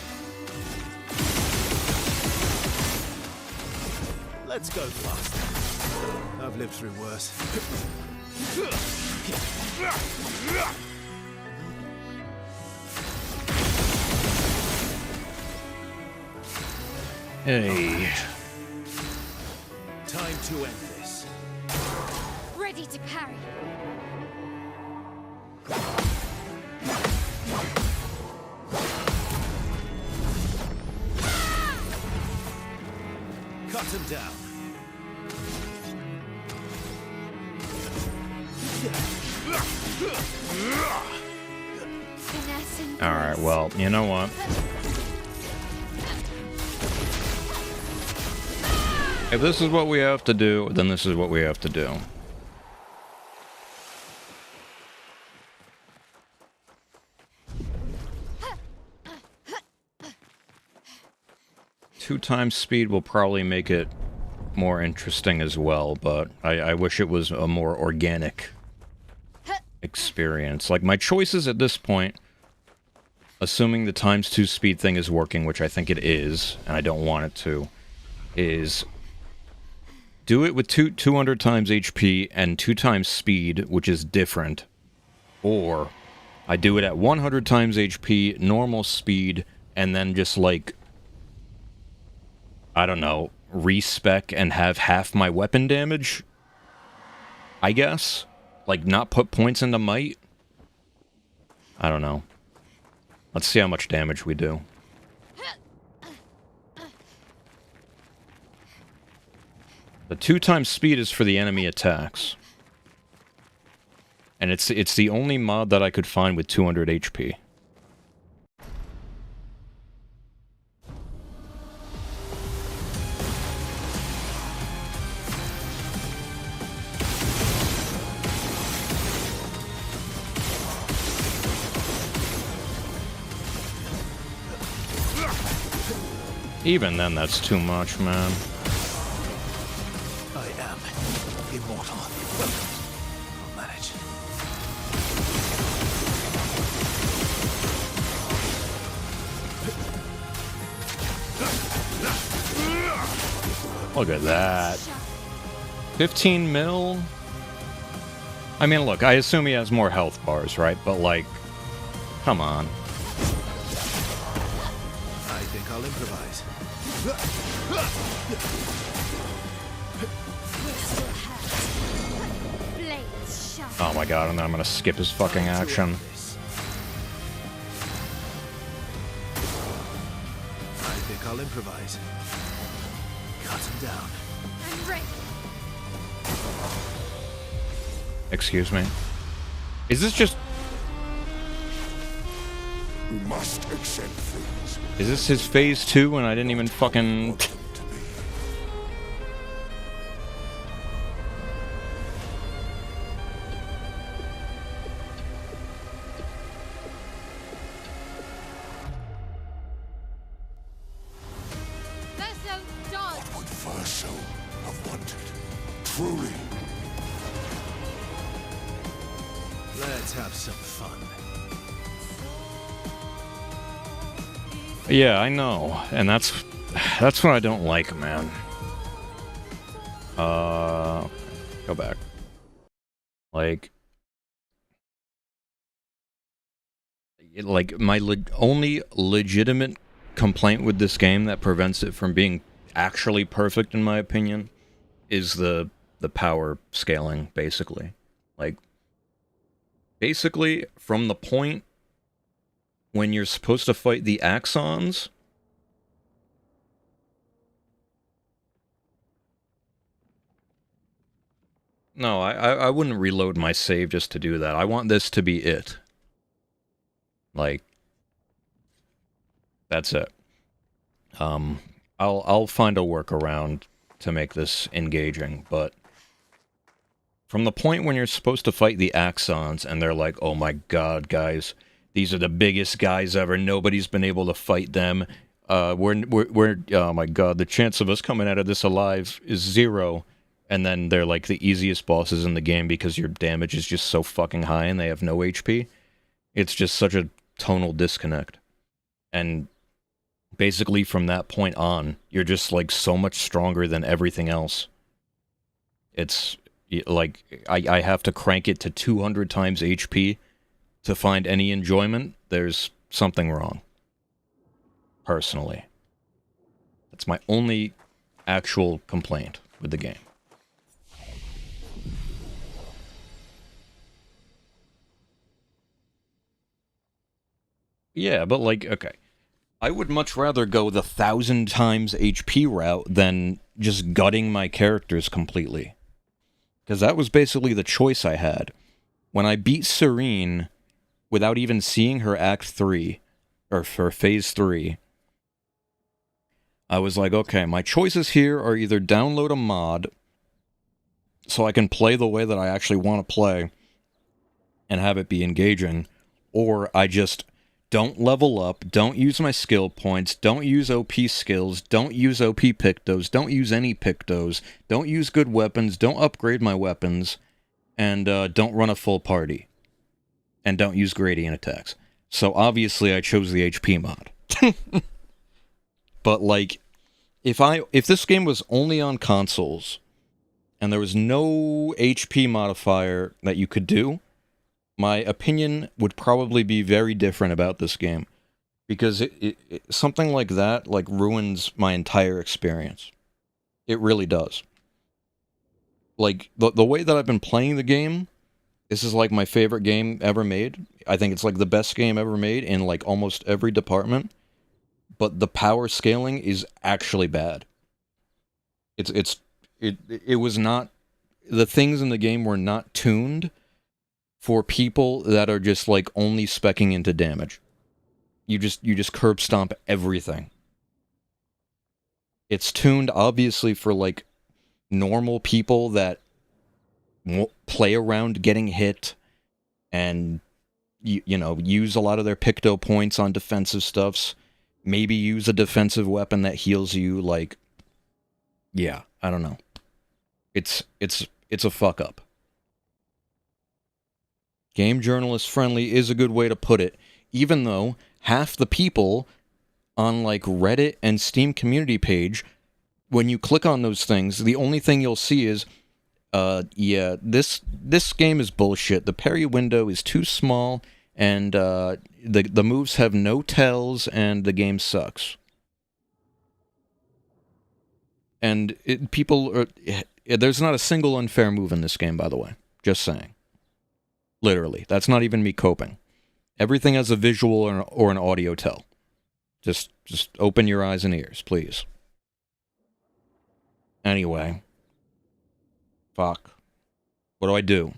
Let's go fast. I've lived through worse. Hey. Time to end this. Ready to parry. Cut him down. Finesse and Alright, grace. well, you know what? If this is what we have to do, then this is what we have to do. Two times speed will probably make it more interesting as well, but I wish it was a more organic experience. Like, my choices at this point, assuming the ×2 speed thing is working, which I think it is, and I don't want it to, is do it with 200 times HP and 2 times speed, which is different, or I do it at 100 times HP, normal speed, and then just, like, I don't know, respec and have half my weapon damage, I guess? Like, not put points into might? I don't know. Let's see how much damage we do. The 2x speed is for the enemy attacks. And it's the only mod that I could find with 200 HP. Even then, that's too much, man. I am immortal. I'll manage. Look at that. 15 mil? I mean, look, I assume he has more health bars, right? But, like, come on. I think I'll improvise. Oh my god, and then I'm gonna skip his fucking action. I think I'll improvise. Cut him down. I'm ready. Excuse me. Is this just... You must accept things. Is this his phase 2 and I didn't even fucking... What would Verso have wanted? Truly. Let's have some fun. Yeah, I know. And that's what I don't like, man. Go back. Like my only legitimate complaint with this game that prevents it from being actually perfect, in my opinion, is the power scaling, basically. Like, basically, from the point when you're supposed to fight the Axons, no, I wouldn't reload my save just to do that. I want this to be it. Like, that's it. I'll find a workaround to make this engaging, but from the point when you're supposed to fight the Axons and they're like, oh my god, guys, these are the biggest guys ever, nobody's been able to fight them, we're oh my god, the chance of us coming out of this alive is 0, and then they're like the easiest bosses in the game because your damage is just so fucking high and they have no HP. It's just such a tonal disconnect. And basically from that point on, you're just like so much stronger than everything else. It's like, I have to crank it to 200 times HP to find any enjoyment. There's something wrong. Personally. That's my only actual complaint with the game. Yeah, but like, okay. I would much rather go the 1,000 times HP route than just gutting my characters completely. Because that was basically the choice I had. When I beat Serene without even seeing her Act 3, or for Phase 3, I was like, okay, my choices here are either download a mod so I can play the way that I actually want to play and have it be engaging, or I just don't level up, don't use my skill points, don't use OP skills, don't use OP Pictos, don't use any Pictos, don't use good weapons, don't upgrade my weapons, and don't run a full party. And don't use gradient attacks. So obviously I chose the HP mod. But like, if this game was only on consoles, and there was no HP modifier that you could do, my opinion would probably be very different about this game. Because something like that like ruins my entire experience. It really does. Like the way that I've been playing the game, this is like my favorite game ever made. I think it's like the best game ever made in like almost every department. But the power scaling is actually bad. It was not, the things in the game were not tuned for people that are just like only speccing into damage. You just curb stomp everything. It's tuned obviously for like normal people that play around getting hit and you know, use a lot of their picto points on defensive stuffs. Maybe use a defensive weapon that heals you. Like, yeah, I don't know. It's a fuck up. Game journalist friendly is a good way to put it, even though half the people on like Reddit and Steam community page, when you click on those things, the only thing you'll see is, yeah, this game is bullshit. The parry window is too small, and the moves have no tells, and the game sucks. And there's not a single unfair move in this game, by the way. Just saying. Literally. That's not even me coping. Everything has a visual or an audio tell. Just open your eyes and ears, please. Anyway. Fuck. What do I do?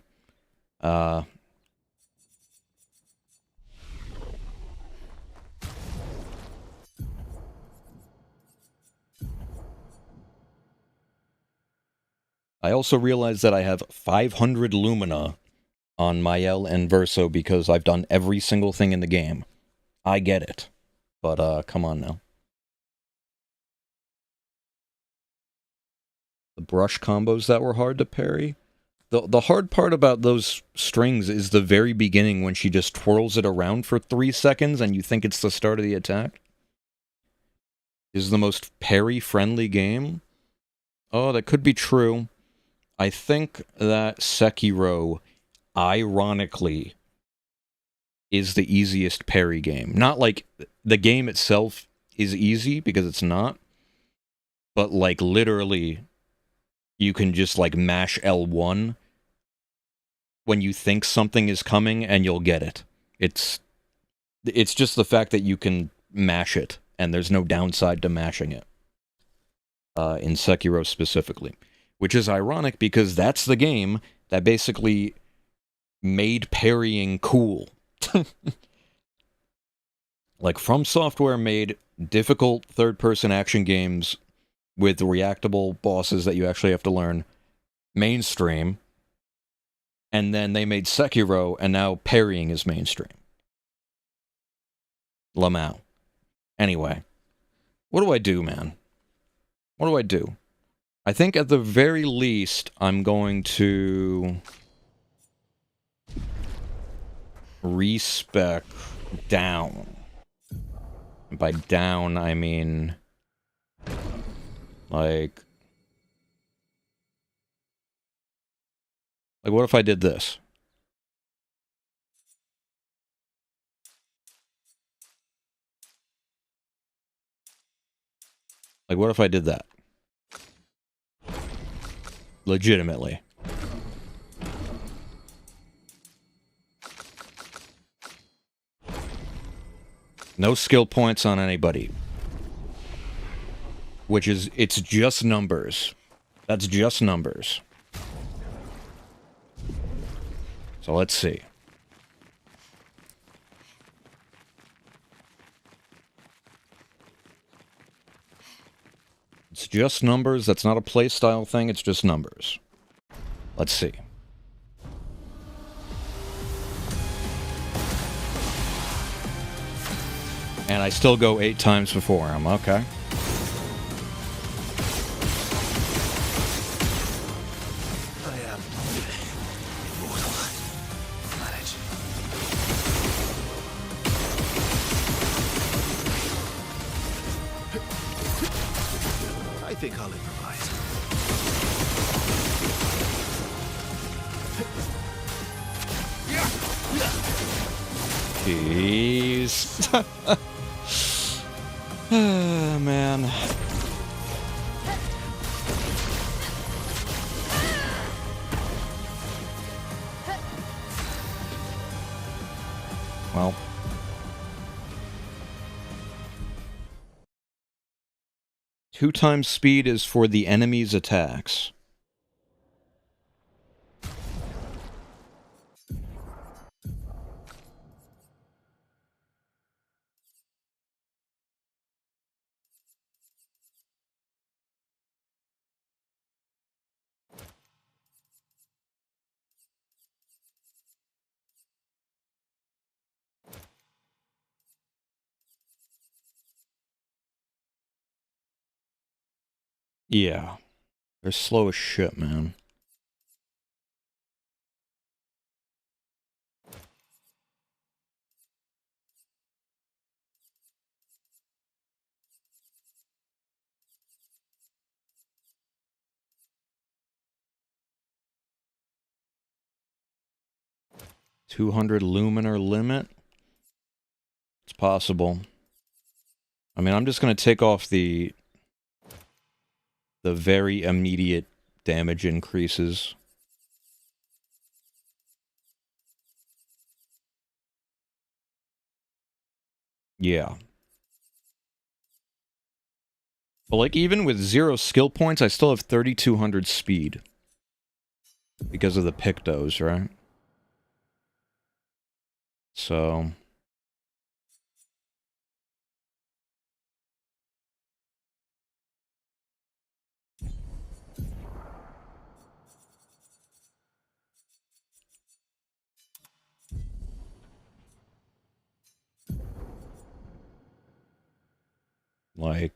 I also realized that I have 500 Lumina on Mael and Verso because I've done every single thing in the game. I get it. But, come on now. The brush combos that were hard to parry? The hard part about those strings is the very beginning when she just twirls it around for 3 seconds and you think it's the start of the attack. Is the most parry-friendly game? Oh, that could be true. I think that Sekiro, ironically, is the easiest parry game. Not like the game itself is easy, because it's not. But like literally, you can just like mash L1 when you think something is coming and you'll get it. It's just the fact that you can mash it and there's no downside to mashing it. In Sekiro specifically. Which is ironic because that's the game that basically made parrying cool. Like, From Software made difficult third-person action games with reactable bosses that you actually have to learn mainstream, and then they made Sekiro, and now parrying is mainstream. Lamau. Anyway, what do I do, man? What do I do? I think at the very least, I'm going to respec down. By down, I mean like what if I did this? Like, what if I did that? Legitimately. No skill points on anybody. Which is, it's just numbers. That's just numbers. So let's see. It's just numbers. That's not a playstyle thing. It's just numbers. Let's see. And I still go 8 times before him. Okay. I am immortal. Manage. I think I'll improvise. Jeez. Man. Well. Two times speed is for the enemy's attacks. Yeah. They're slow as shit, man. $200 luminar limit? It's possible. I mean, I'm just going to take off the very immediate damage increases. Yeah. But like, even with 0 skill points, I still have 3200 speed. Because of the Pictos, right? So... like...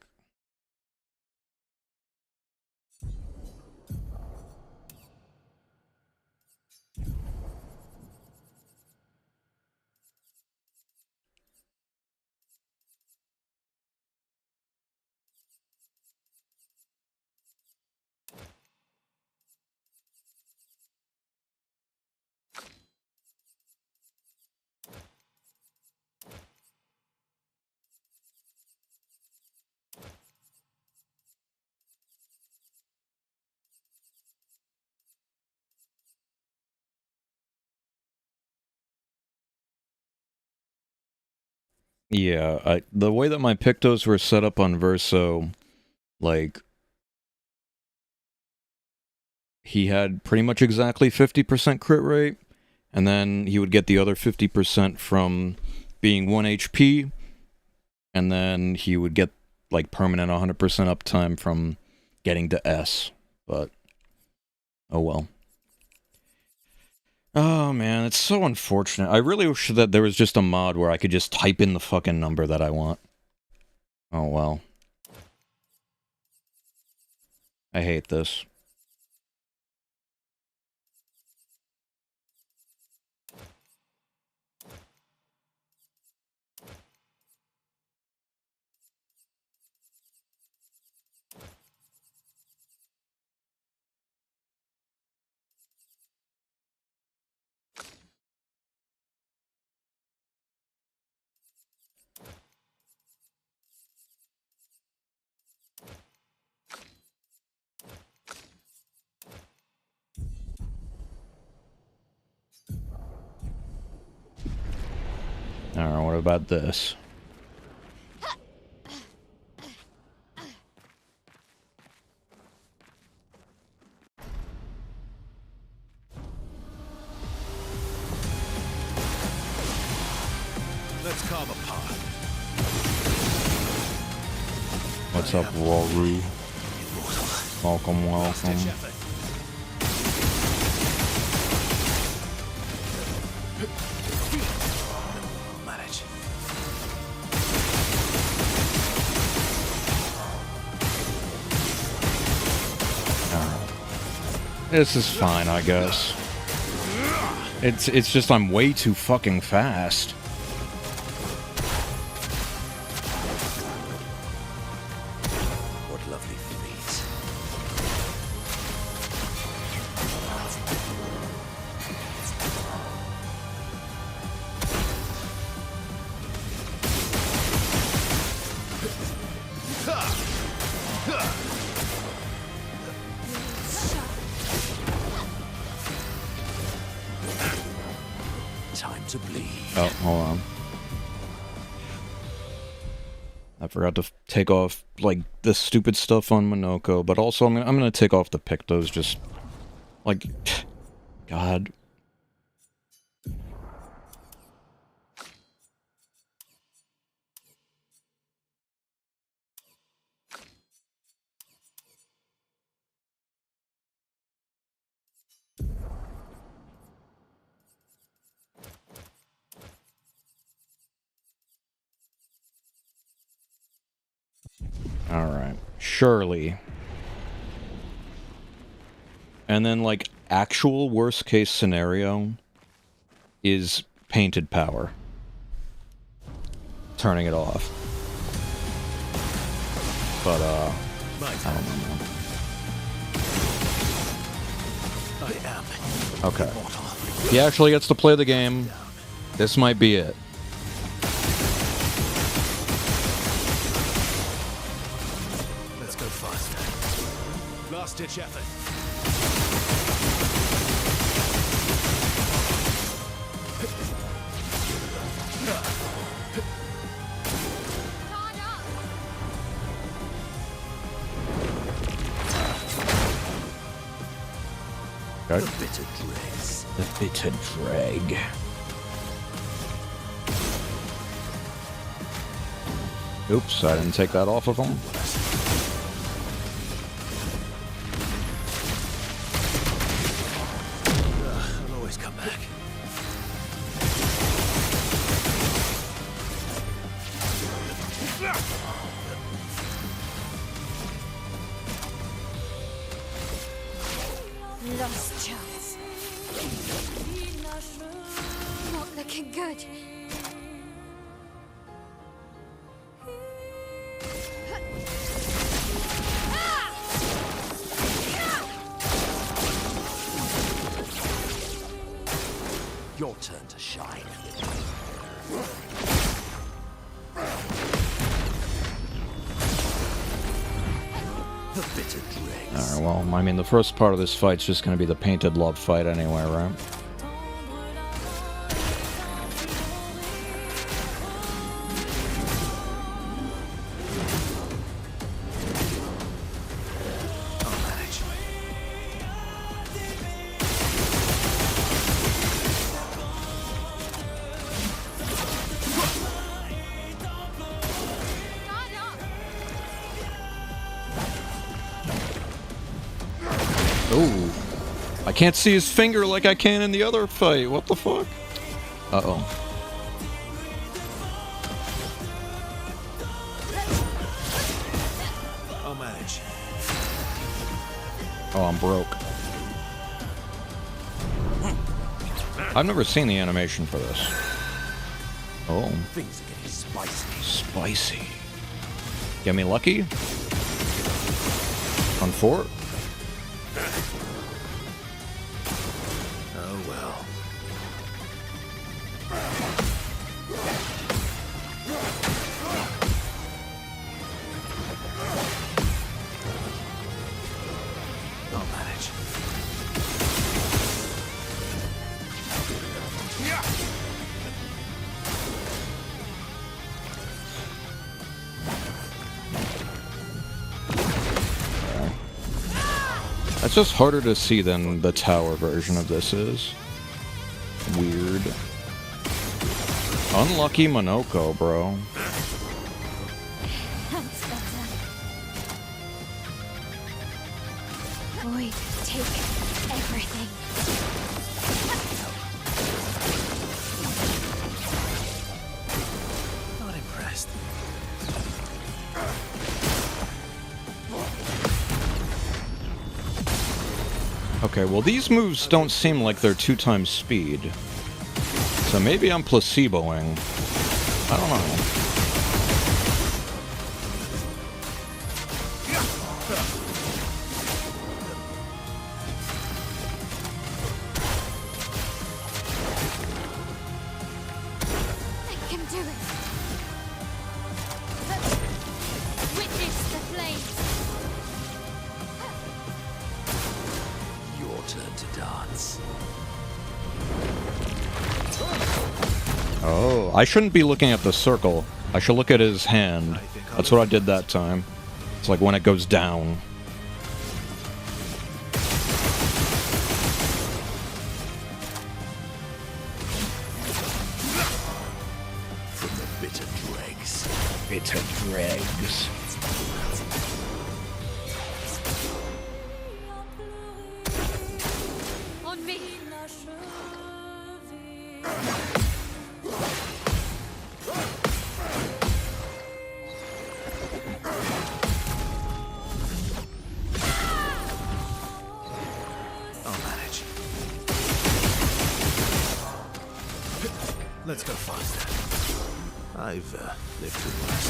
Yeah, the way that my Pictos were set up on Verso, like, he had pretty much exactly 50% crit rate, and then he would get the other 50% from being 1 HP, and then he would get, like, permanent 100% uptime from getting to S, but, oh well. Oh man, it's so unfortunate. I really wish that there was just a mod where I could just type in the fucking number that I want. Oh well. I hate this. Alright, what about this? Let's carve a path. What's up, Waru? Welcome, welcome. Manage. This is fine, I guess. It's just I'm way too fucking fast. What lovely feet. Hold on. I forgot to take off, like, this stupid stuff on Monoko, but also I'm gonna take off the Pictos, just, like, God. Alright. Surely. And then, like, actual worst case scenario is painted power. Turning it off. But, I don't know. I am. Okay. He actually gets to play the game. This might be it. Let's go faster. Last-ditch effort. Okay. The bitter dregs. The bitter drag. Oops, I didn't take that off of him. I'll always come back. Lost chance. Not looking good. Your turn to shine. The bitter dregs. Alright, well, I mean, the first part of this fight's just gonna be the painted love fight anyway, right? I'll manage. Ooh. I can't see his finger like I can in the other fight. What the fuck? Uh-oh. I'll manage. Oh, I'm broke. I've never seen the animation for this. Oh. Things are getting spicy. Spicy. Get me lucky? On 4? Oh well. I'll manage. That's just harder to see than the tower version of this is. Weird. Unlucky Monoko, bro. That's better. Void, take everything. Not impressed. Okay, well these moves don't seem like they're 2 times speed. So maybe I'm placeboing. I don't know. I can do it. Witness the flames. Your turn to dance. Oh. I shouldn't be looking at the circle. I should look at his hand. That's what I did that time. It's like when it goes down. From the bitter dregs. Bitter dregs. On me! I'll manage. Let's go faster. I've lived through worse.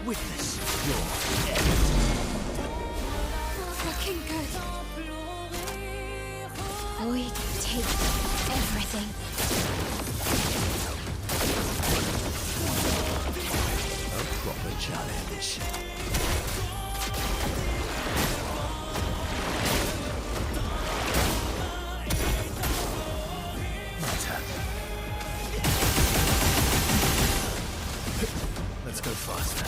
Witness your Looking good. Void, take everything. A proper challenge. My turn. Let's go faster.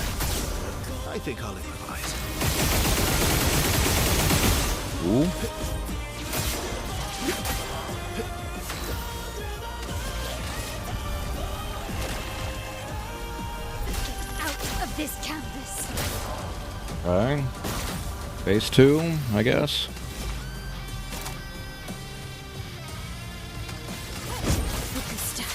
I think I'll improvise. Ooh. Out of this canvas. Okay. Phase 2, I guess. With the stuff.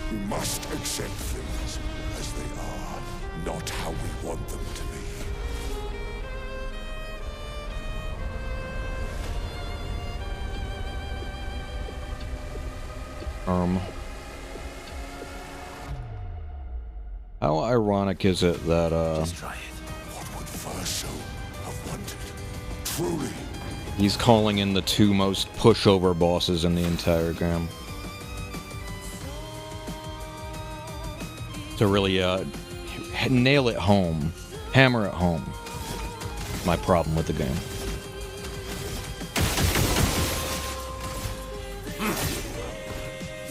We must accept things as they are, not how we want them to be. How ironic is it that, Just try it. What would Verso have wanted? Truly, he's calling in the 2 most pushover bosses in the entire game? To really, nail it home. Hammer it home. My problem with the game.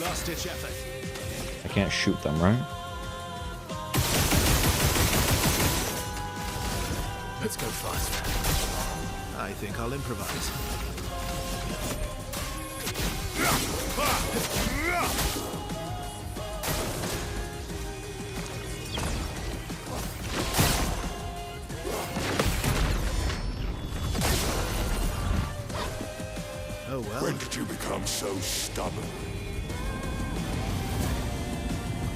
Last-ditch effort. I can't shoot them, right? Let's go faster. I think I'll improvise. Oh well. when did you become so stubborn?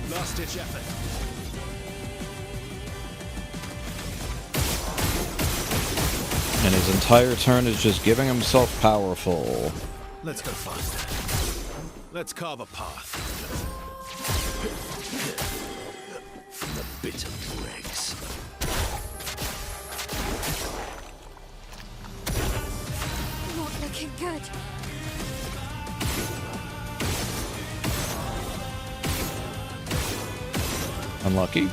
Last-ditch effort. And his entire turn is just giving himself powerful. Let's go faster. Let's carve a path. From the bitter dregs. Not looking good. Unlucky.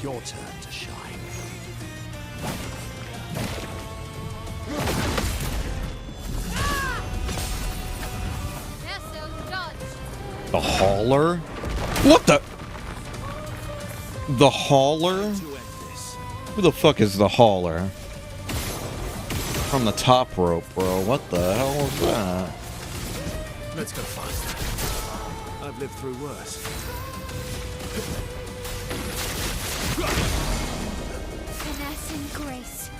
Your turn to shine. The Hauler? What the? The Hauler? To end this. Who the fuck is the Hauler? From the top rope, bro. What the hell was that? Let's go faster. I've lived through worse. Finesse and grace.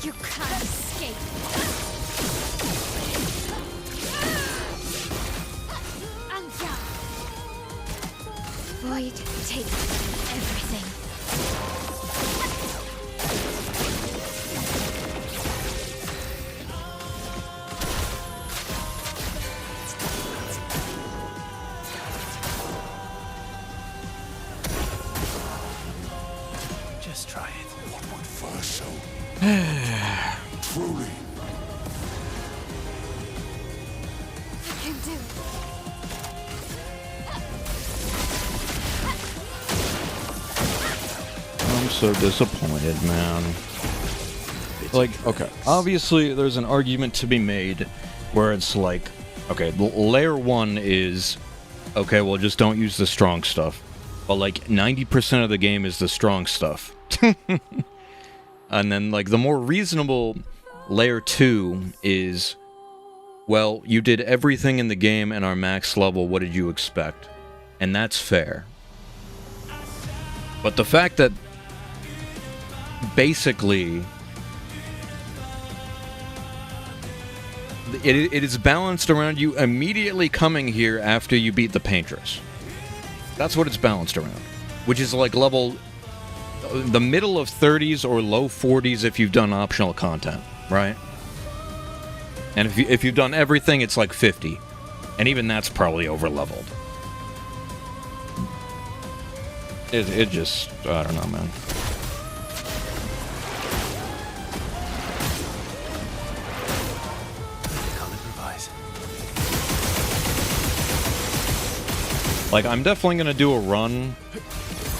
You can't escape. Anja. Void, take everything. Just try it. What would first show? Truly. I can do it. I'm so disappointed, man. Like, okay, obviously there's an argument to be made where it's like, okay, layer 1 is, okay, well, just don't use the strong stuff. But like 90% of the game is the strong stuff. And then like the more reasonable layer 2 is, well, you did everything in the game and are max level, what did you expect? And that's fair. But the fact that basically it is balanced around you immediately coming here after you beat the Paintress. That's what it's balanced around. Which is like level... the middle of 30s or low 40s if you've done optional content, right? And if you've done everything, it's like 50. And even that's probably over-leveled. It just... I don't know, man. Like, I'm definitely gonna do a run.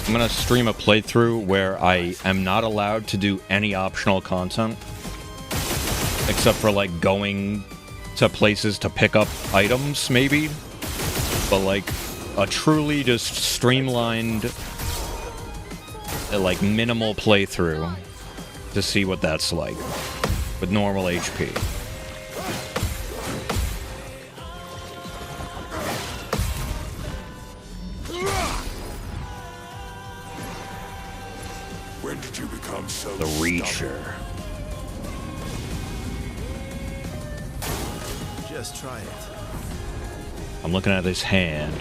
I'm gonna stream a playthrough where I am not allowed to do any optional content. Except for, like, going to places to pick up items, maybe. But, like, a truly just streamlined, like, minimal playthrough to see what that's like with normal HP. When did you become so The Reacher. Just try it. I'm looking at his hand.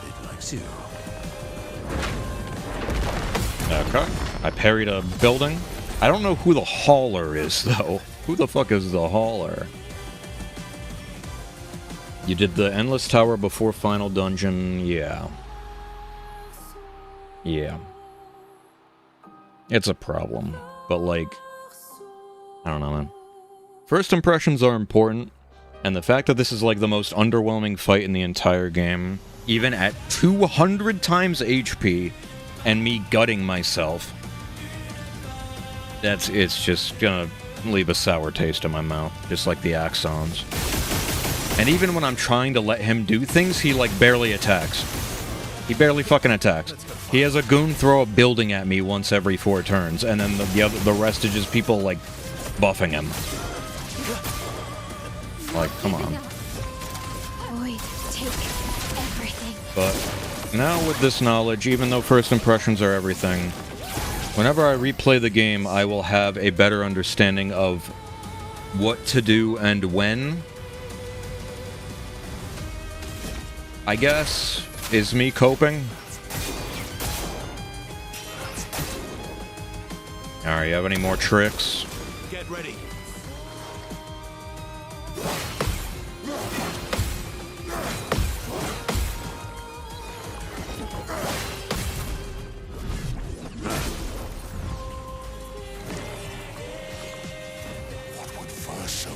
It likes you. Okay. I parried a building. I don't know who the Hauler is, though. Who the fuck is the Hauler? You did the Endless Tower before Final Dungeon. Yeah. Yeah. It's a problem. But, like... I don't know, man. First impressions are important. And the fact that this is, like, the most underwhelming fight in the entire game, even at 200 times HP, and me gutting myself, it's just gonna leave a sour taste in my mouth, just like the Axons. And even when I'm trying to let him do things, he, like, barely attacks. He barely fucking attacks. He has a goon throw a building at me once every 4 turns, and then the rest is just people, like, buffing him. Like, come on. Void, take everything. But now with this knowledge, even though first impressions are everything, whenever I replay the game, I will have a better understanding of what to do and when. I guess, is me coping? Alright, you have any more tricks? Get ready. What would Verso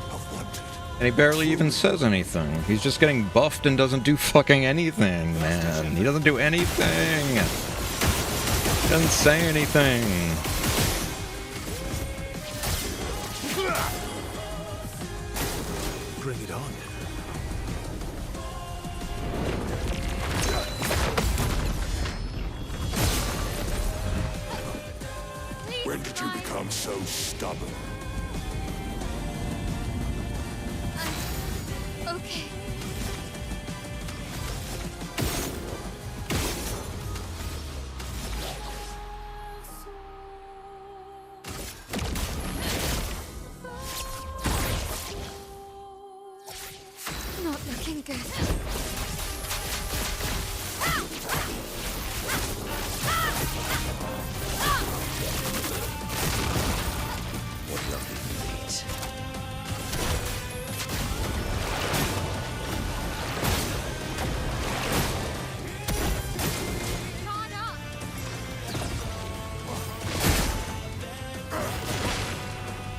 have wanted? And he barely even says anything. He's just getting buffed and doesn't do fucking anything, man. He doesn't do anything. He doesn't say anything. Bring it on. When did you become so stubborn? Okay. Not looking good. What lovely meat.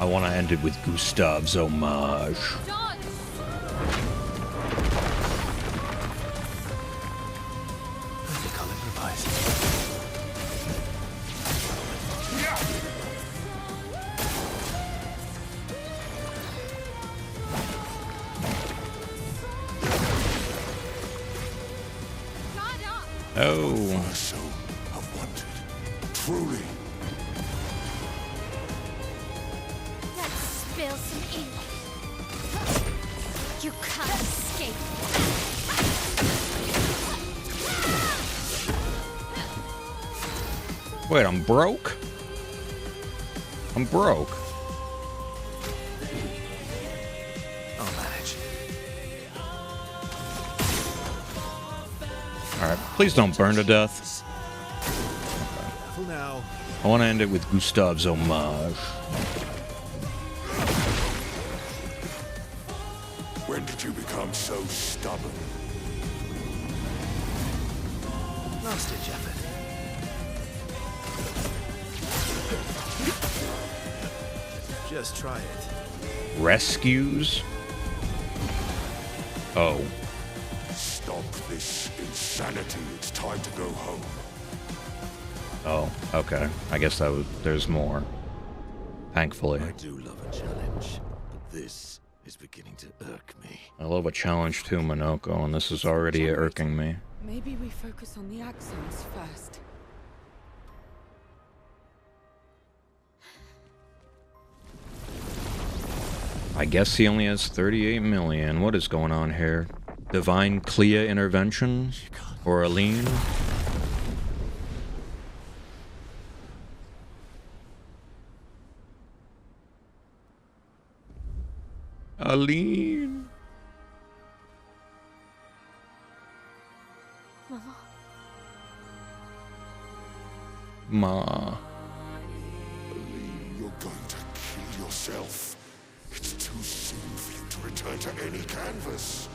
I want to end it with Gustav's homage. I think I'll improvise. Oh. So I've wanted. Truly. Let's spill some ink. You can't escape. Wait, I'm broke? I'm broke. I'll manage. Alright, please don't burn to death. Careful now. I want to end it with Gustav's homage. When did you become so stubborn? Last ditch effort. Just try it. Rescues? Oh. Stop this insanity. It's time to go home. Oh, okay. I guess that was, there's more. Thankfully. I do love a challenge, but this is beginning to irk me. I love a challenge too, Monoko, and this is already irking me. Maybe we focus on the axons first. I guess he only has 38 million. What is going on here? Divine Clea intervention? Or Aline? Aline? Mama. Ma. You're going to kill yourself. It's too soon for you to return to any canvas.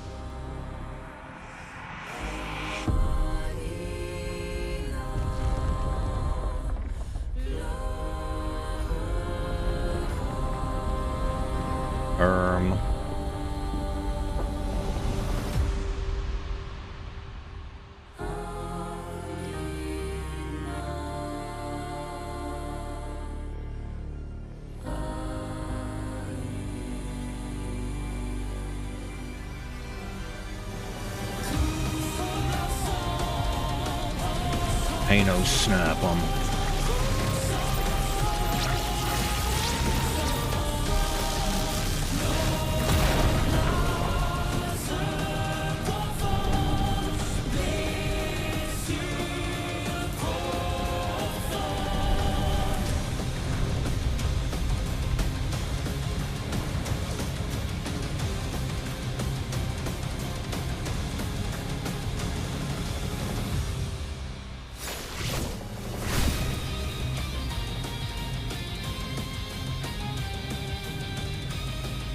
Ain't no snap on.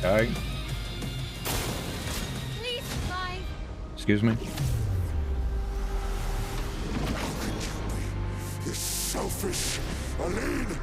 Okay. Please, Clive. Excuse me? You're selfish, Aline!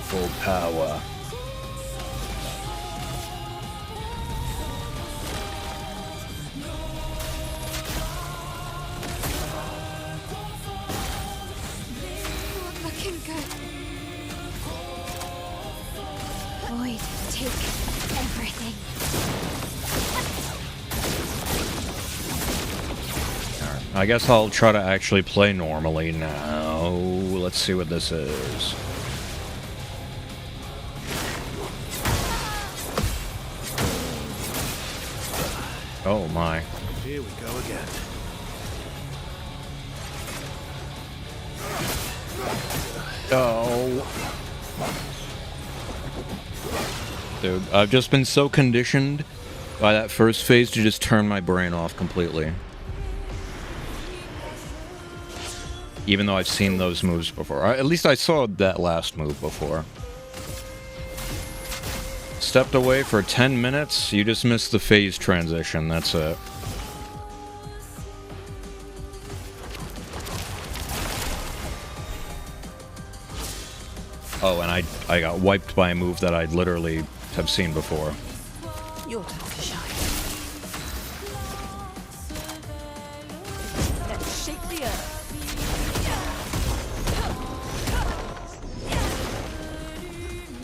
Full power. Looking good. Void, take everything. I guess I'll try to actually play normally now. Let's see what this is. Oh my. Here we go again. Oh. Dude, I've just been so conditioned by that first phase to just turn my brain off completely. Even though I've seen those moves before. At least I saw that last move before. Stepped away for 10 minutes, you just missed the phase transition, that's it. Oh, and I got wiped by a move that I literally have seen before. Your turn to shine. Let's shake the earth.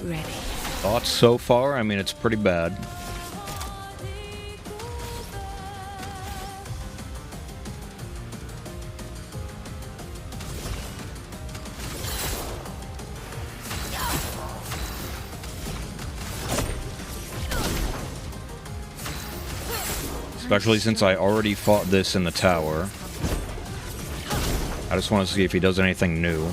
Ready. Thoughts so far? I mean, it's pretty bad. Especially since I already fought this in the tower. I just want to see if he does anything new.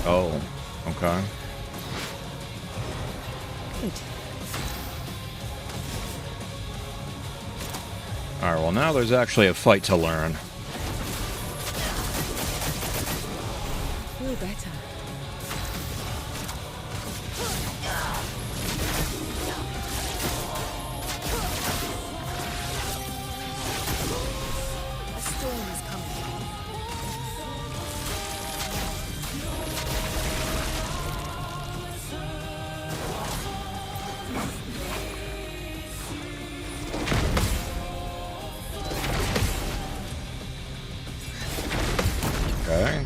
Oh, okay. Good. Alright, well now there's actually a fight to learn. Feel better. A storm is coming. Okay.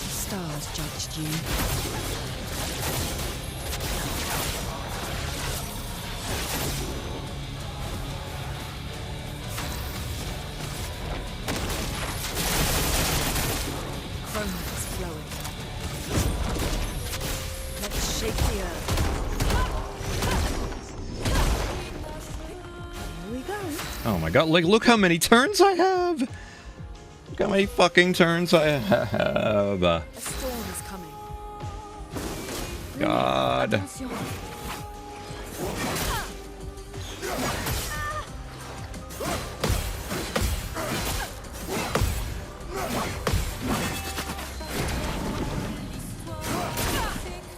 Stars judged you. Chroma's flowing. Let's shake the earth. Here we go. Oh my god, like, look how many turns I have! Look how many fucking turns I have. A storm is coming. God. Attention.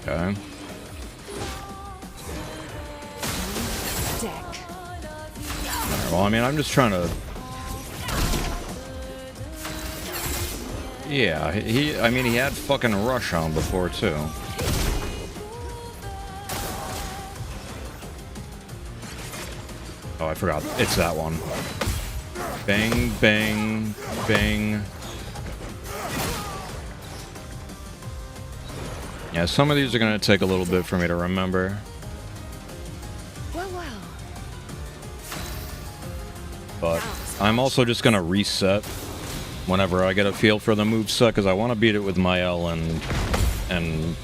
Okay. Deck. Well, I mean, I'm just trying to... Yeah, I mean, he had fucking Rush on before, too. Oh, I forgot. It's that one. Bang, bang, bang. Yeah, some of these are gonna take a little bit for me to remember. Well, well. But I'm also just gonna reset whenever I get a feel for the moveset, because I want to beat it with Mael and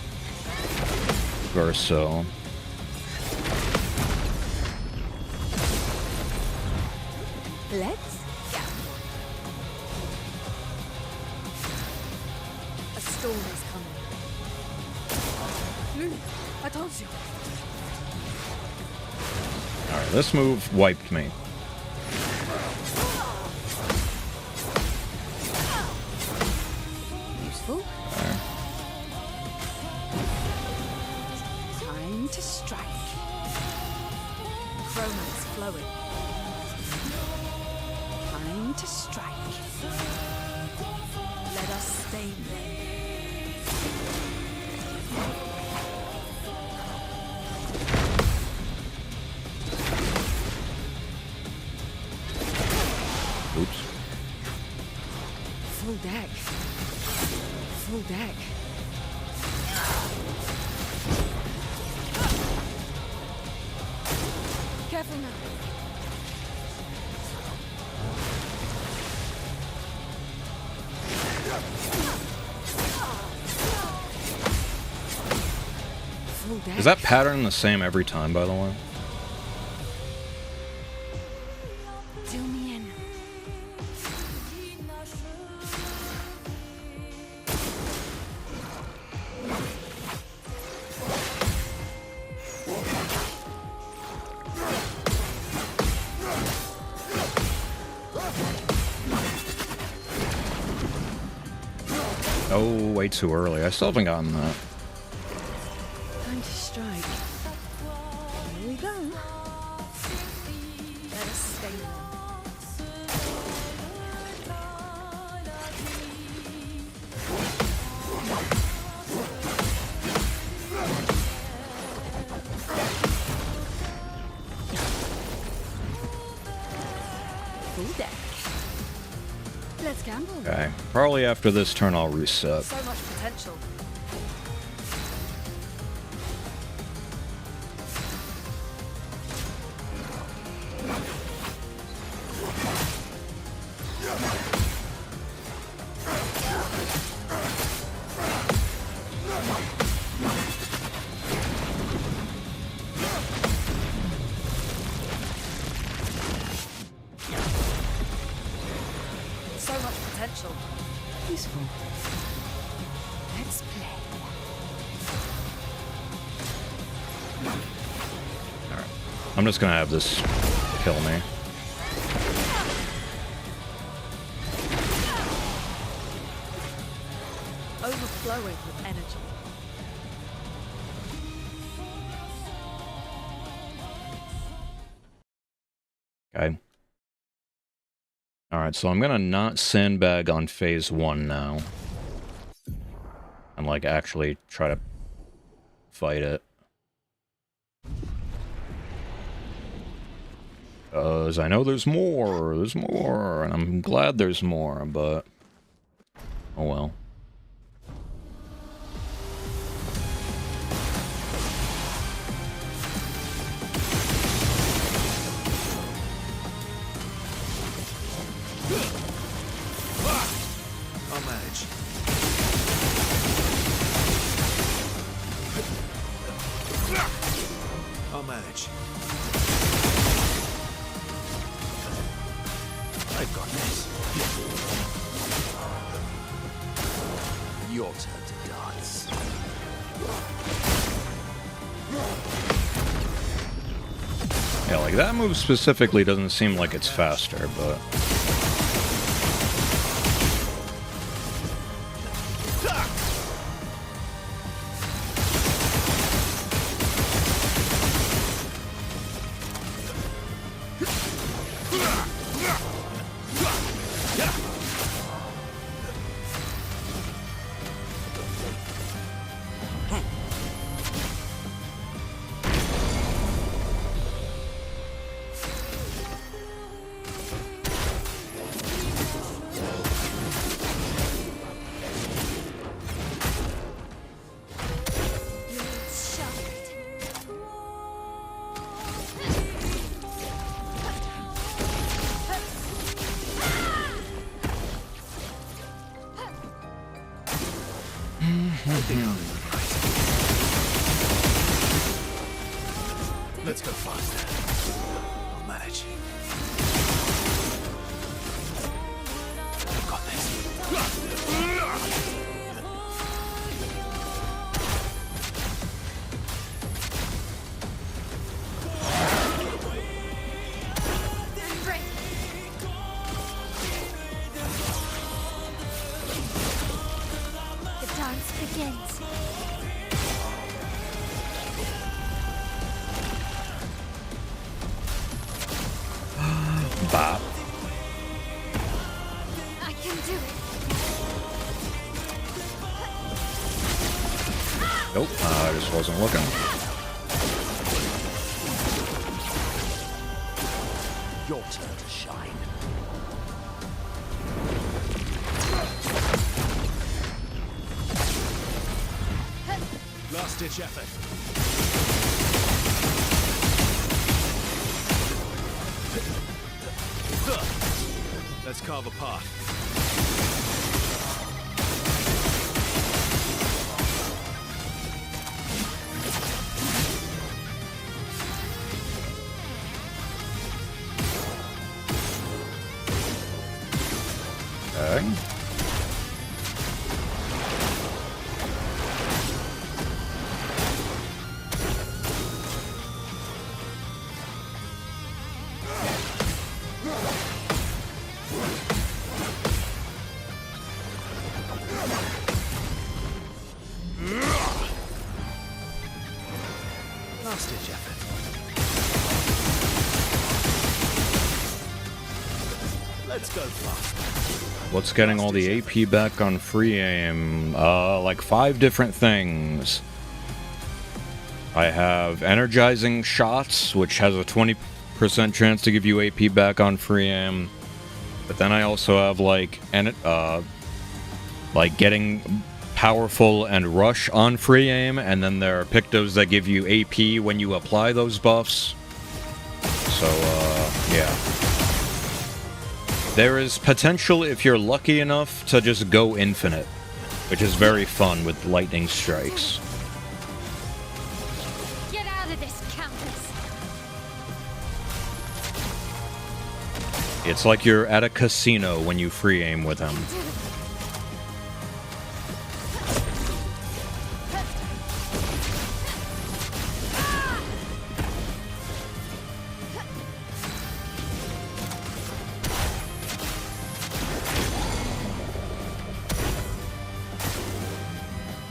Verso. Let's go. A storm is coming. Attention. Alright, this move wiped me. Useful. Time to strike. Chroma's flowing. Time to strike. Let us stain them. Oops. Full deck. Full deck. Careful now. Full Is that pattern the same every time, by the way? Fill me in. Oh, way too early. I still haven't gotten that. Time to strike. Here we go. Let us stay warm. Full deck. Let's gamble. Okay. Probably after this turn I'll reset. So much potential. So much potential. Useful. Let's play. I'm just gonna have this kill me. Overflowing with energy. Okay. Alright, so I'm gonna not sandbag on phase 1 now. And, like, actually try to fight it. Because I know there's more, and I'm glad there's more, but... oh well. I'll manage. I'll manage. I've got this. Your turn to dance. Yeah, like, that move specifically doesn't seem like it's faster, but... Let's go faster. I'll manage. I've got The dance begins. Bop. I can do it. Nope, I just wasn't looking. your turn to shine. Last ditch effort. Let's carve a path. Okay. Last ditch effort. Let's go fast. What's getting all the AP back on free aim? Like 5 different things. I have energizing shots, which has a 20% chance to give you AP back on free aim. But then I also have like getting powerful and rush on free aim, and then there are pictos that give you AP when you apply those buffs. So yeah. There is potential if you're lucky enough to just go infinite, which is very fun with lightning strikes. Get out of this, Countess! It's like you're at a casino when you free aim with him.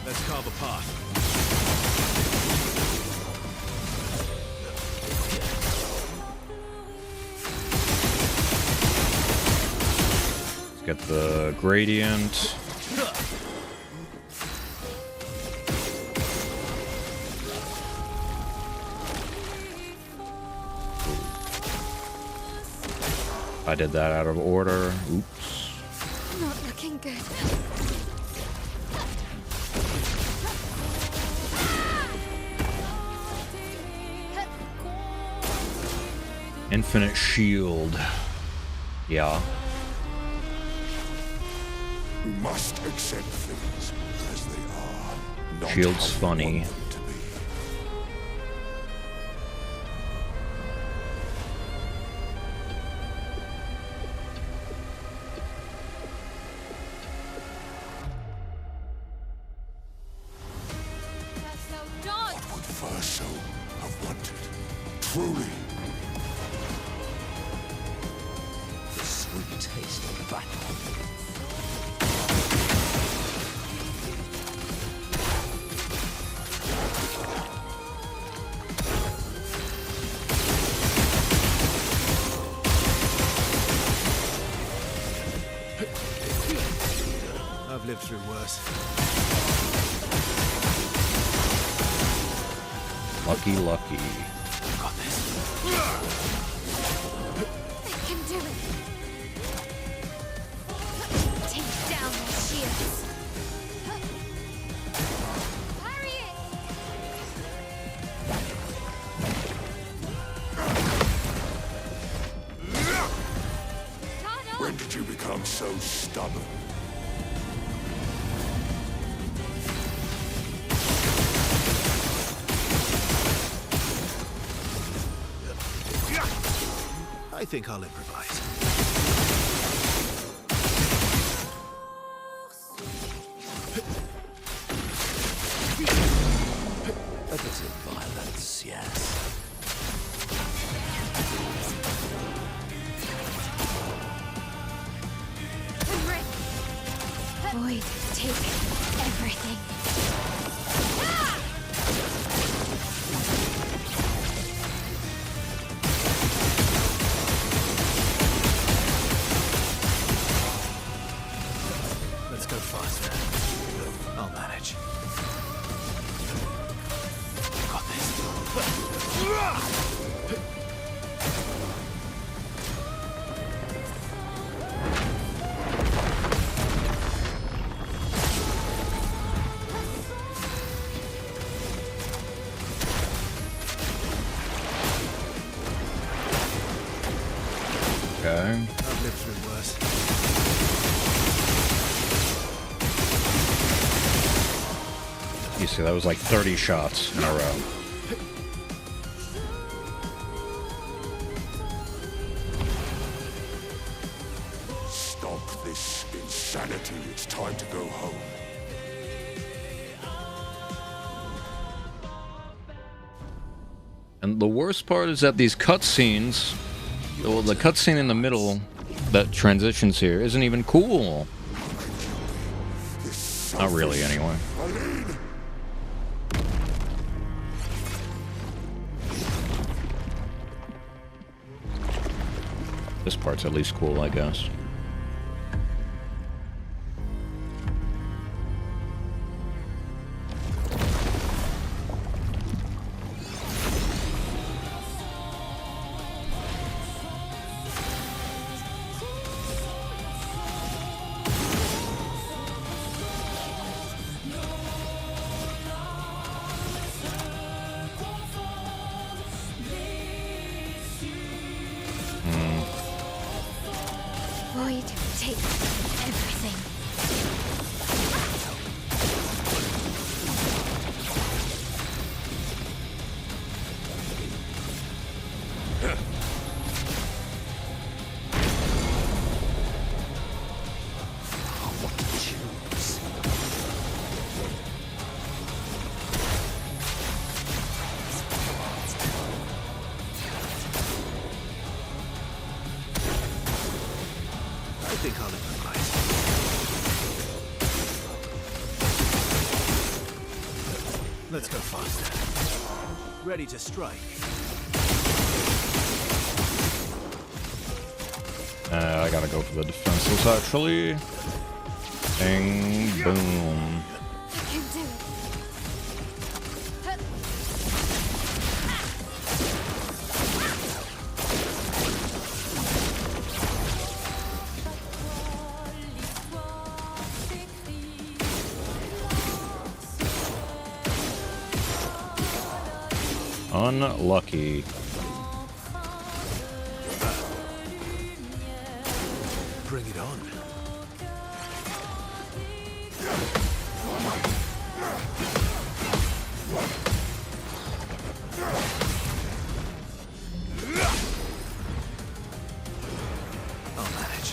Let's carve a path. Let's get the gradient. I did that out of order. Oops. Not looking good. Infinite shield. Yeah. We must accept things as they are. Not Shield's how we funny. want them to be. What would Verso have wanted? Truly. The sweet taste of battle. I've lived through worse. Lucky, lucky. Got this. They can do it! Take down their shields! Parry it! When did you become so stubborn? I think I'll improvise. A bit of violence, yes. Void, take everything. Let's go faster. I'll manage. Got this. Okay. I've lived through worse. You see, that was like 30 shots in a row. Stop this in Insanity, it's time to go home. And the worst part is that these cutscenes, well, the cutscene in the middle that transitions here isn't even cool. Not really, anyway. This part's at least cool, I guess. Void takes everything. I think I'll improvise. Let's go faster. Ready to strike. I gotta go for the defenses, actually. Bang, boom. I can do it. Unlucky. Bring it on. I'll manage.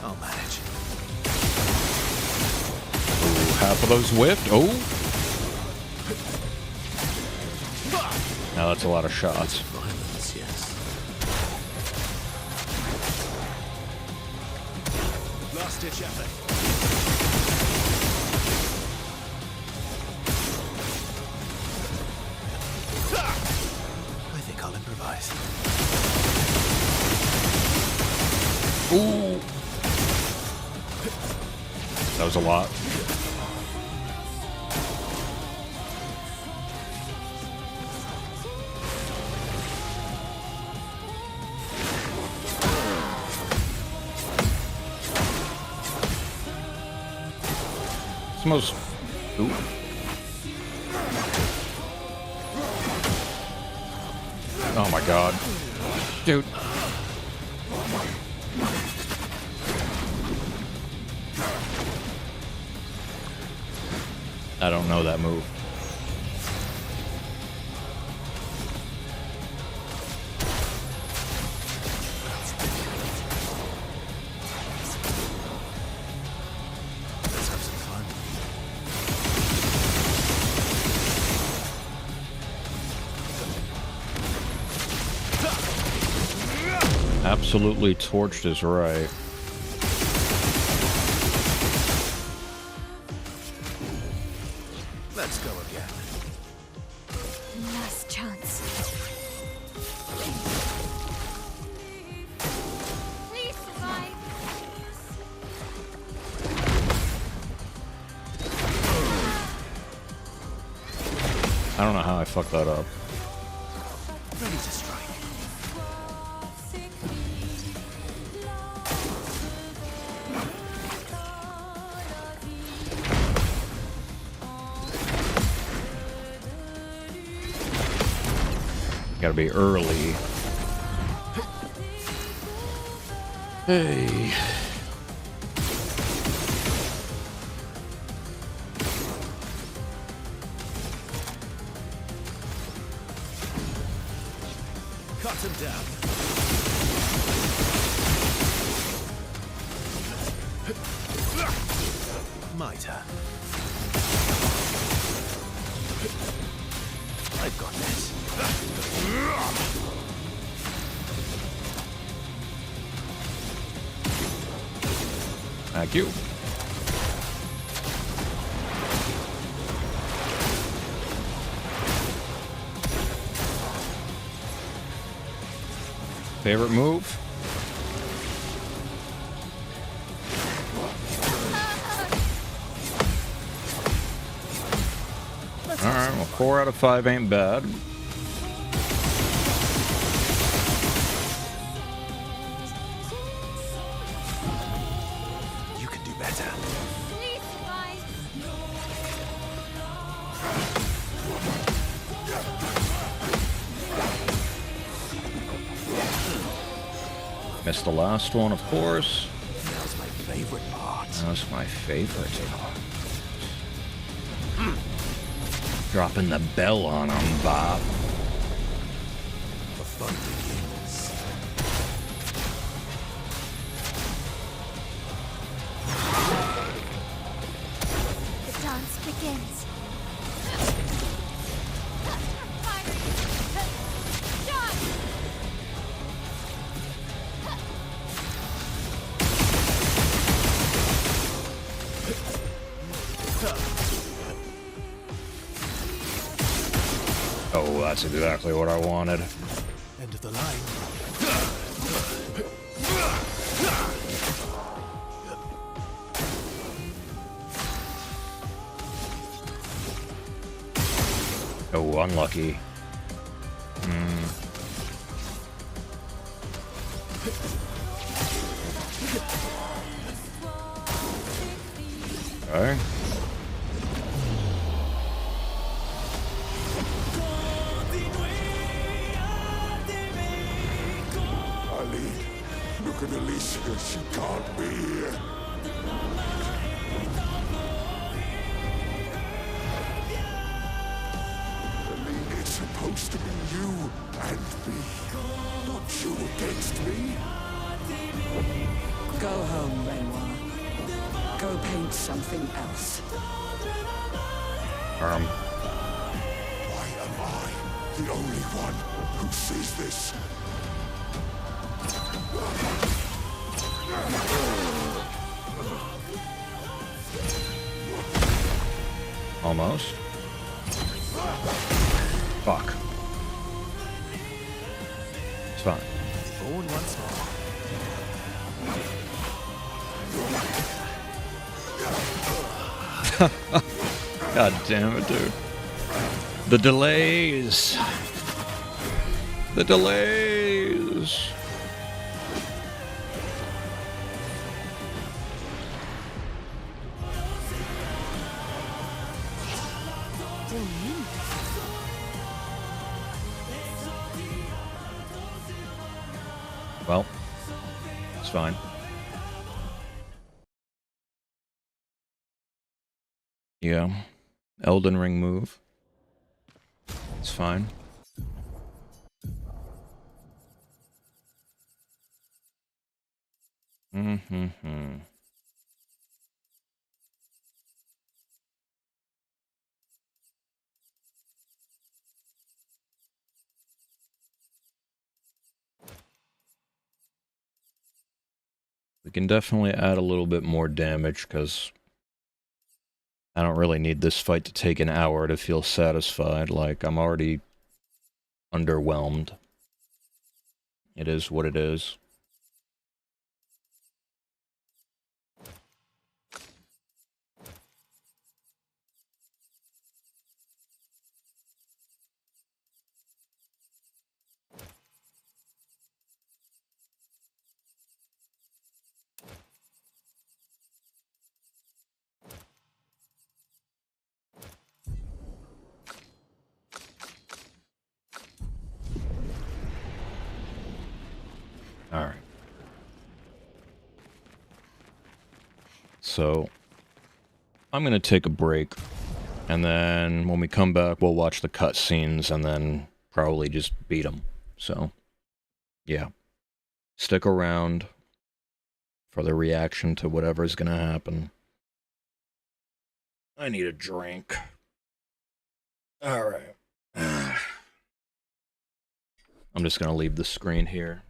I'll manage. Ooh, half of those whiffed. Oh. Now that's a lot of shots. Violence, yes. Last ditch effort. I think I'll improvise. Ooh. That was a lot. It's most. Ooh. Oh my god. Dude. I don't know that move. Let's have some fun. Absolutely torched is right. Let's go again. Last chance. Please survive. I don't know how I fucked that up. Ready to strike. Gotta be early. Hey. Cut him down. My turn. I've got this. Thank you. Favorite move? Alright, well 4 out of 5 ain't bad. You can do better. Please, guys. Missed the last one, of course. Now's my favorite part. That's my favorite part. Dropping the bell on him, Bob. The fun begins. The dance begins. Oh, that's exactly what I wanted. End of the line. Oh, unlucky. Okay. Ali, look at Alicia. She can't be here. Ali, it's supposed to be you and me, not you against me. Go home, Renoir. Go paint something else. Why am I the only one who sees this? Almost. Fuck. It's fine. Born once more. God damn it, dude. The delays. The delays. Well, it's fine. Yeah. Elden Ring move. It's fine. Mm-hmm. We can definitely add a little bit more damage, because I don't really need this fight to take an hour to feel satisfied. Like, I'm already underwhelmed. It is what it is. Alright. So, I'm gonna take a break, and then when we come back, we'll watch the cutscenes, and then probably just beat them. So, yeah, stick around for the reaction to whatever's gonna happen. I need a drink. Alright. I'm just gonna leave the screen here.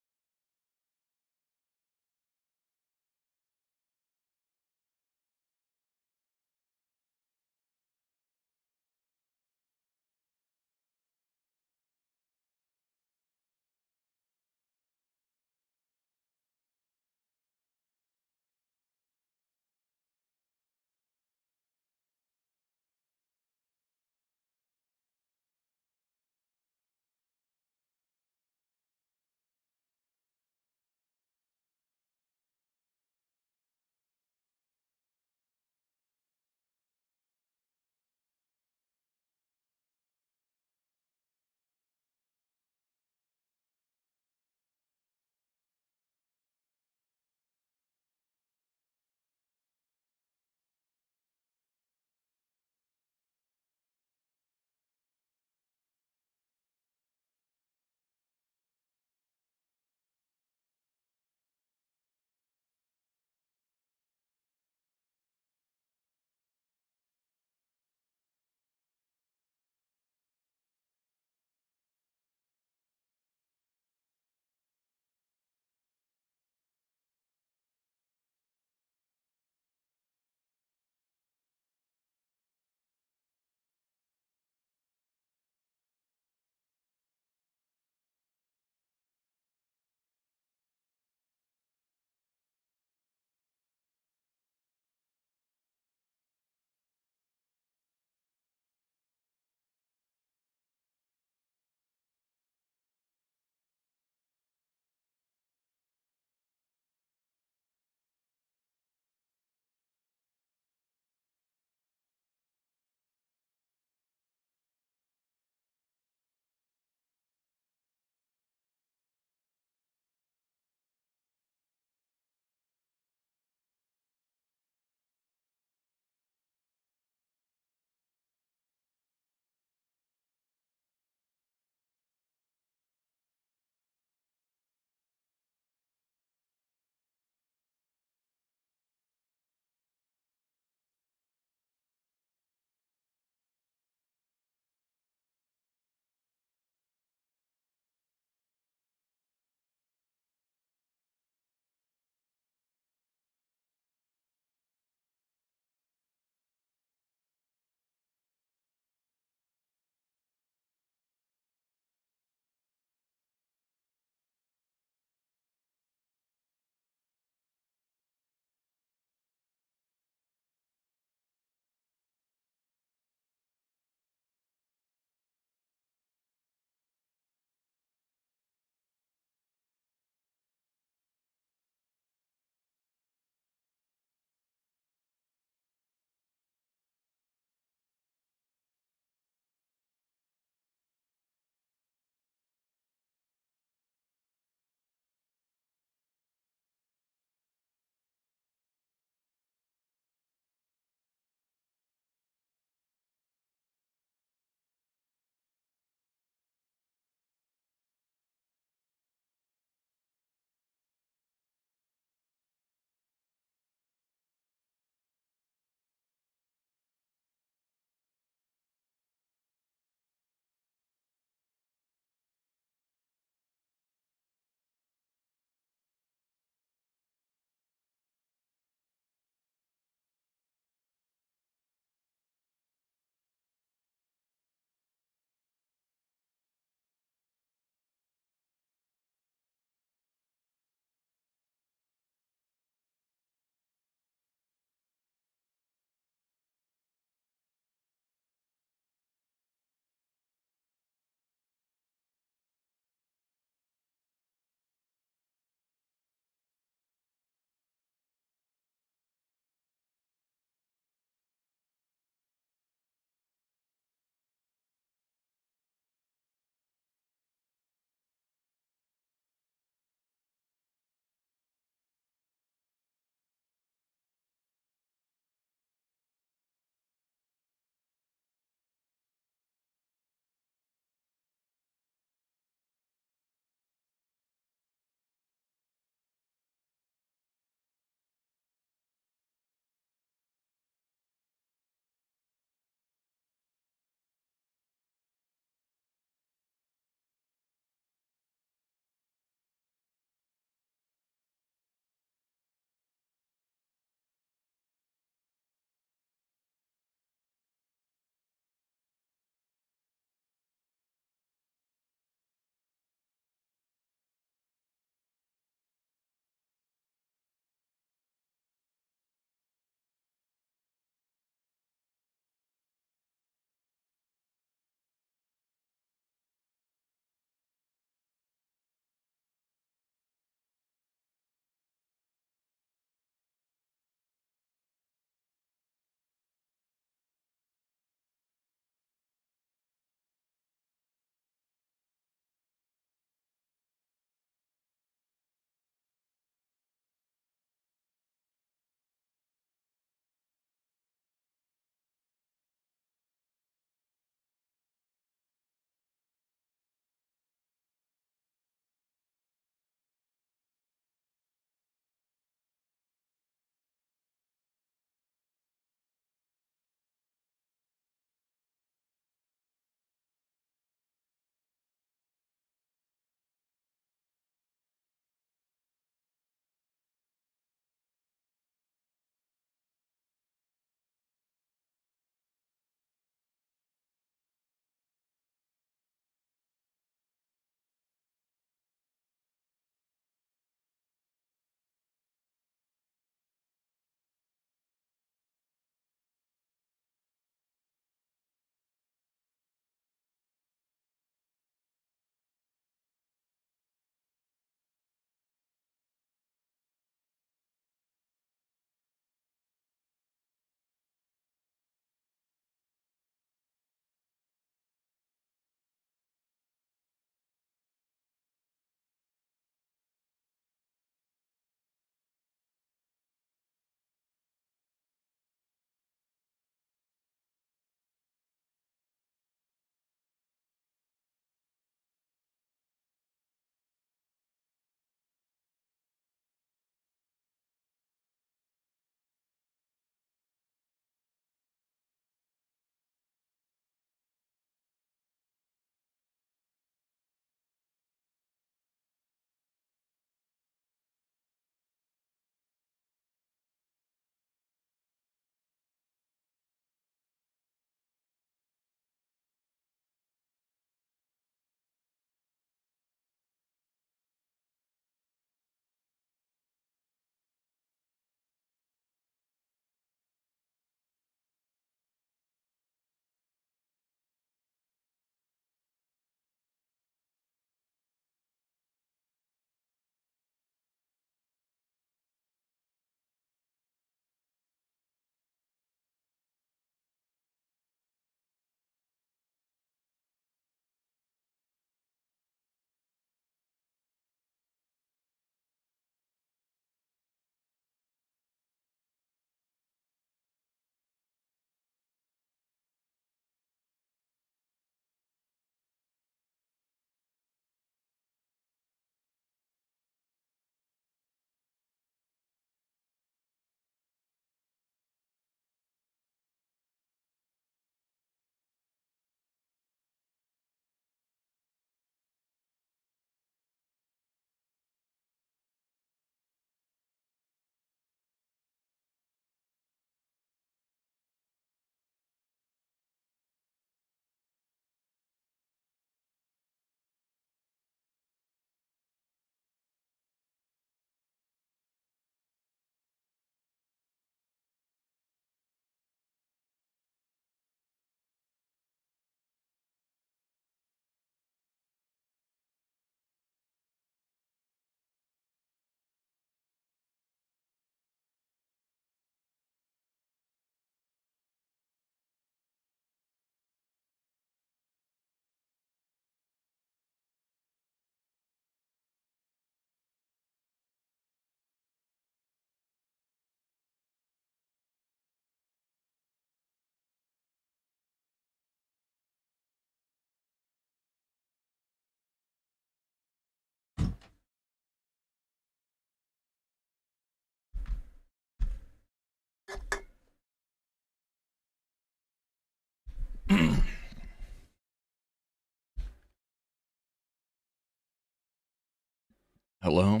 Hello?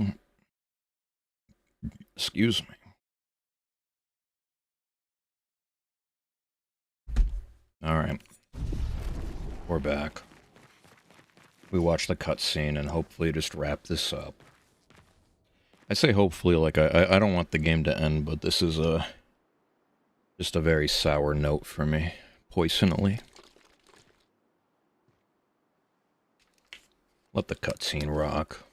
Excuse me. Alright. We're back. We watched the cutscene and hopefully just wrap this up. I say hopefully, like, I don't want the game to end, but this is just a very sour note for me, personally. Let the cutscene rock.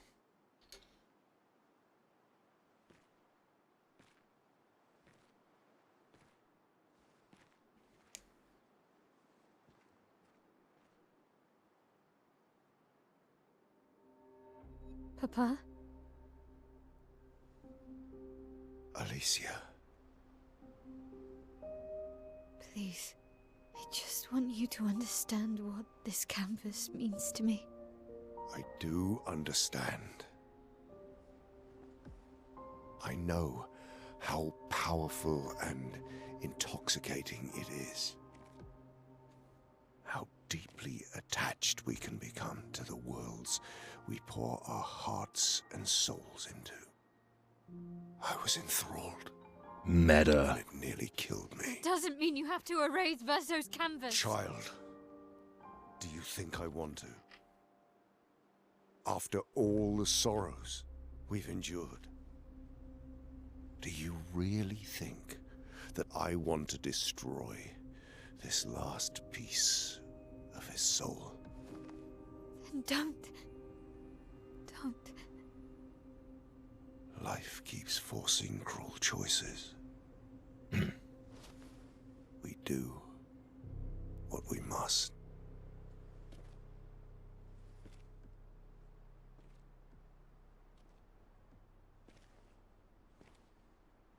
Papa? Alicia. Please, I just want you to understand what this canvas means to me. I do understand. I know how powerful and intoxicating it is. How deeply attached we can become to the worlds we pour our hearts and souls into. I was enthralled. Meta. And it nearly killed me. It doesn't mean you have to erase Verso's canvas. Child, do you think I want to? After all the sorrows we've endured, do you really think that I want to destroy this last piece of his soul? Then don't. Life keeps forcing cruel choices. We do what we must.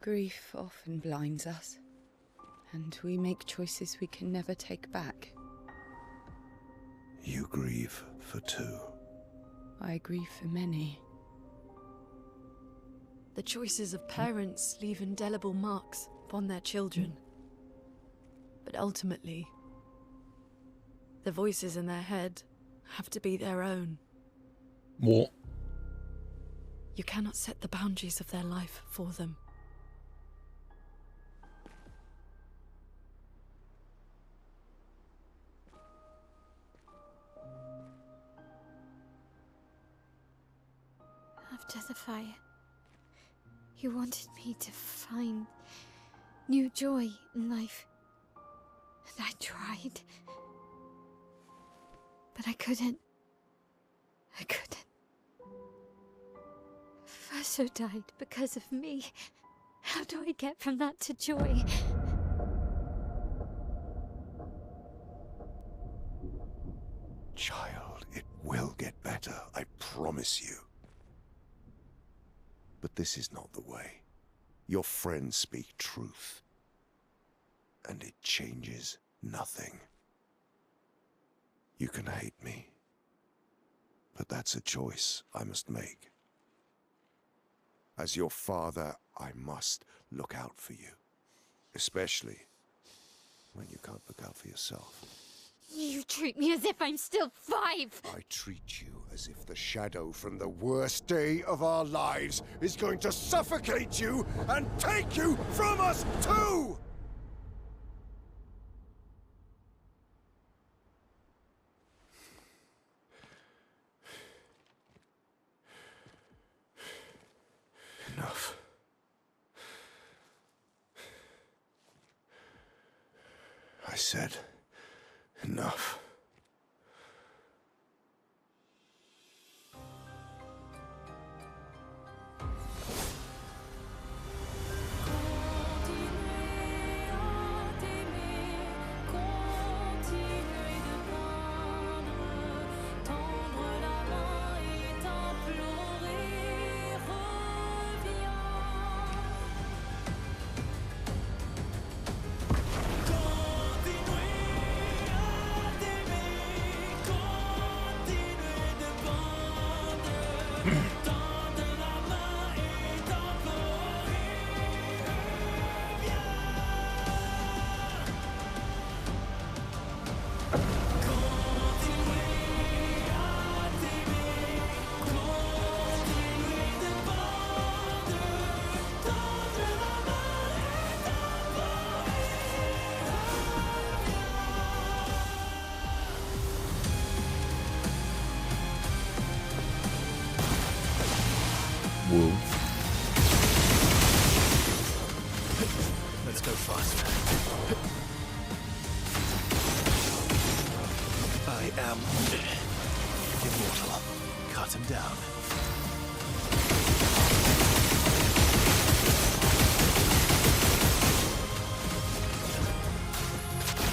Grief often blinds us, and we make choices we can never take back. You grieve for two. I grieve for many. The choices of parents leave indelible marks upon their children. But ultimately, the voices in their head have to be their own. What? You cannot set the boundaries of their life for them. After the fire, you wanted me to find new joy in life. And I tried. But I couldn't. Verso died because of me. How do I get from that to joy? Child, it will get better, I promise you. But this is not the way. Your friends speak truth. And it changes nothing. You can hate me. But that's a choice I must make. As your father, I must look out for you. Especially when you can't look out for yourself. You treat me as if I'm still 5! I treat you as if the shadow from the worst day of our lives is going to suffocate you and take you from us too! Enough. I said enough. Woo. Let's go faster. I am immortal. Cut him down.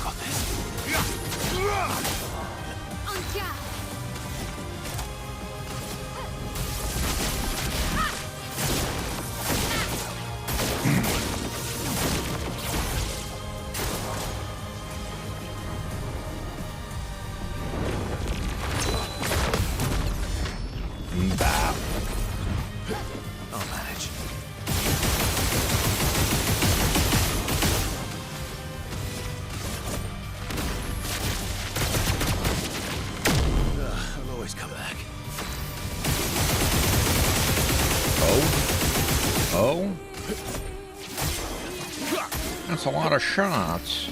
Got this. On guard! Bah. I'll manage. I'll always come back. Oh? That's a lot of shots.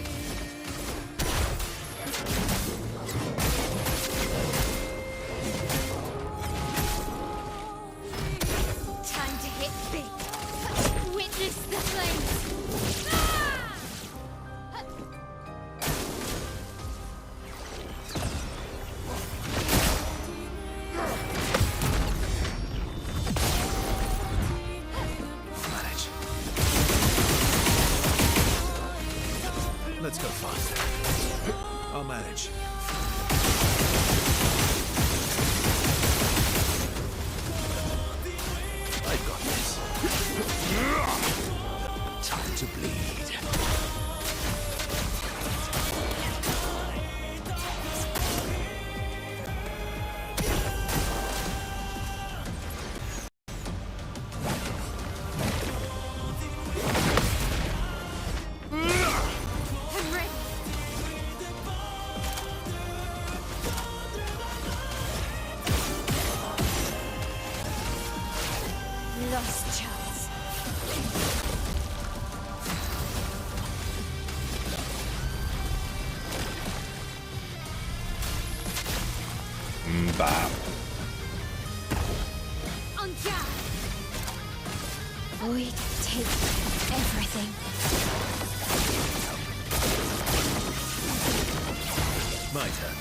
Time to hit big. Witness the flames. Manage. Let's go faster. I'll manage. I've got this. Time to bleed. I'm ready. Lost chance. Bah. On guard! Void take everything. My turn.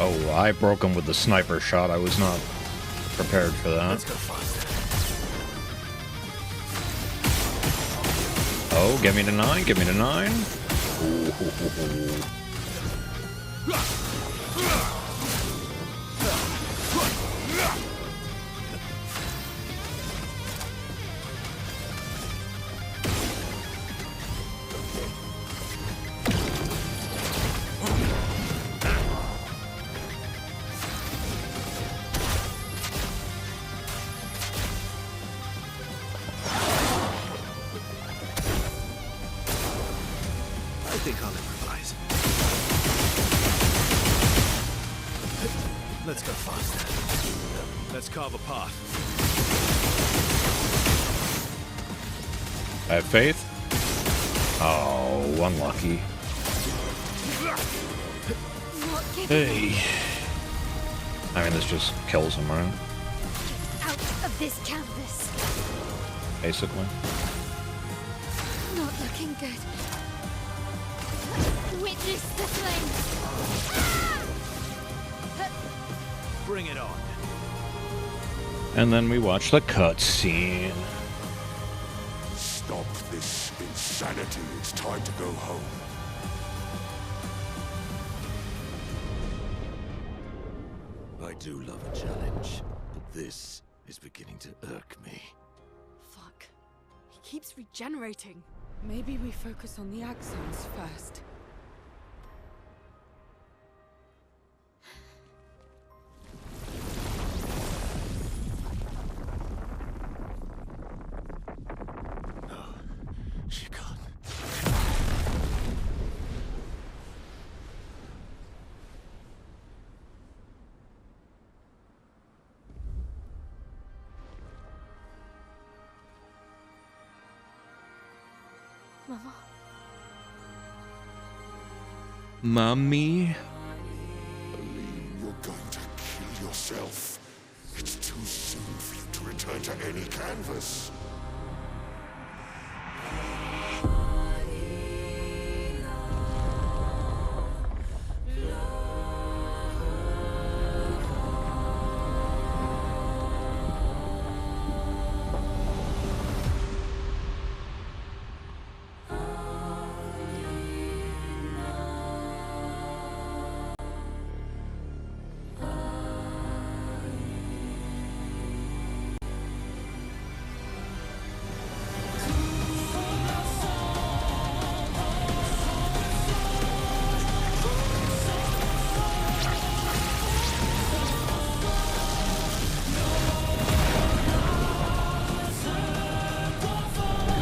Oh, I broke him with the sniper shot. I was not prepared for Let's that. go faster. Oh, get me to 9, get me to 9. Ooh. I think I'll improvise. Let's go faster. Let's carve a path. I have faith. Oh, unlucky. Not giving Hey. I mean, this just kills him, right? out of this canvas. Basically. Not looking good. Witness the flames. Bring it on. And then we watch the cutscene. Stop this insanity. It's time to go home. I do love a challenge, but this is beginning to irk me. Fuck. He keeps regenerating. Maybe we focus on the axons first. No, she can't. Mama. Mommy? Aline, you're going to kill yourself. It's too soon for you to return to any canvas.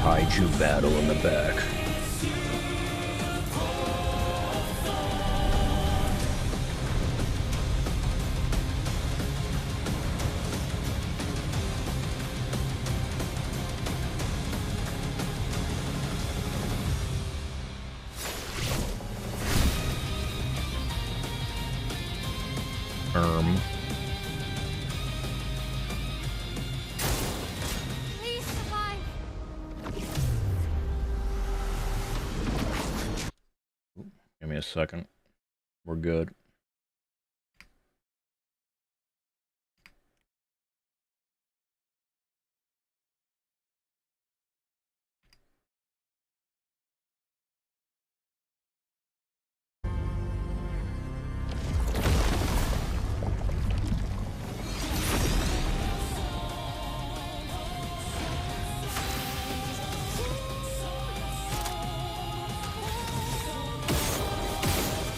Kaiju battle in the back. Please survive. Give me a second. We're good.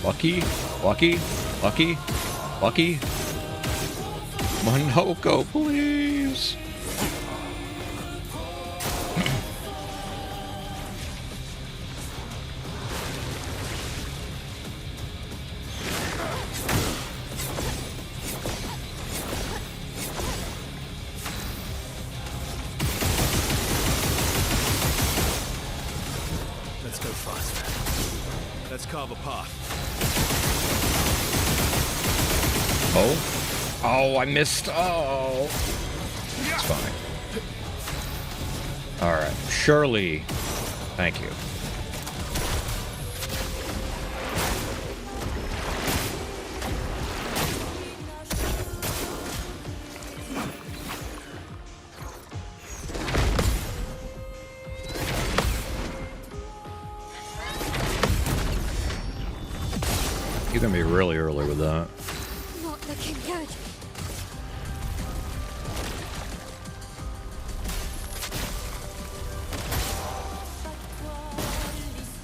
Lucky, Lucky, Lucky, Lucky. Monoko, please. Let's go faster. Let's carve a path. Oh? Oh, I missed. Oh. It's fine. Alright. Shirley. Thank you. You're gonna be really early with that. Not looking good.